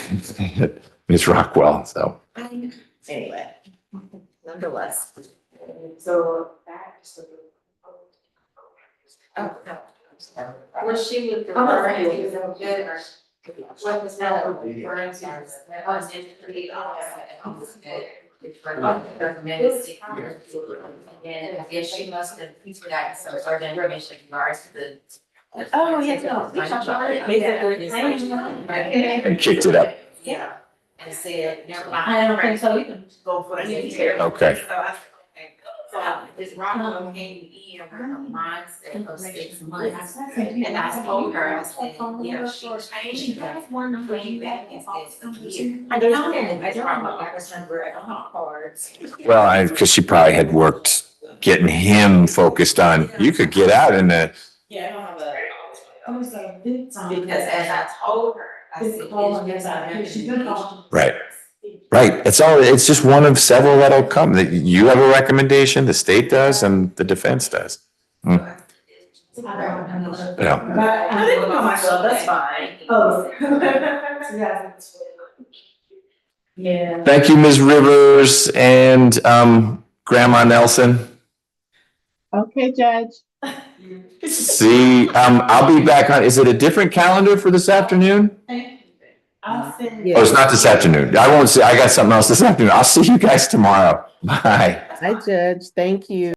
[SPEAKER 2] Ms. Rockwell, so.
[SPEAKER 1] Anyway, nonetheless. So that is the. Oh, no. Was she with the? What was that referring to? I was in pretty
[SPEAKER 10] And I guess she must have gotten some sort of information in regards to the.
[SPEAKER 1] Oh, yes, no, we talked about it.
[SPEAKER 2] And kicked it up.
[SPEAKER 10] Yeah, and said, never mind.
[SPEAKER 3] I don't think so, you can go for it.
[SPEAKER 2] Okay.
[SPEAKER 10] So this Rockland came in with a mindset of 6 months. And I told her, I said, yeah, she changed that. Bring back and said, yeah.
[SPEAKER 3] I don't know, I was number at cards.
[SPEAKER 2] Well, because she probably had worked getting him focused on, you could get out in the,
[SPEAKER 3] Yeah, I don't have a.
[SPEAKER 10] Because as I told her, I said,
[SPEAKER 2] right. Right, it's all, it's just one of several that'll come. That you have a recommendation, the state does, and the defense does. Yeah.
[SPEAKER 3] I didn't know myself, that's fine. Oh. Yeah.
[SPEAKER 2] Thank you, Ms. Rivers and Grandma Nelson.
[SPEAKER 12] Okay, Judge.
[SPEAKER 2] See, I'll be back on, is it a different calendar for this afternoon?
[SPEAKER 3] I'll send.
[SPEAKER 2] Oh, it's not this afternoon. I won't see, I got something else this afternoon. I'll see you guys tomorrow. Bye.
[SPEAKER 12] Hi, Judge. Thank you.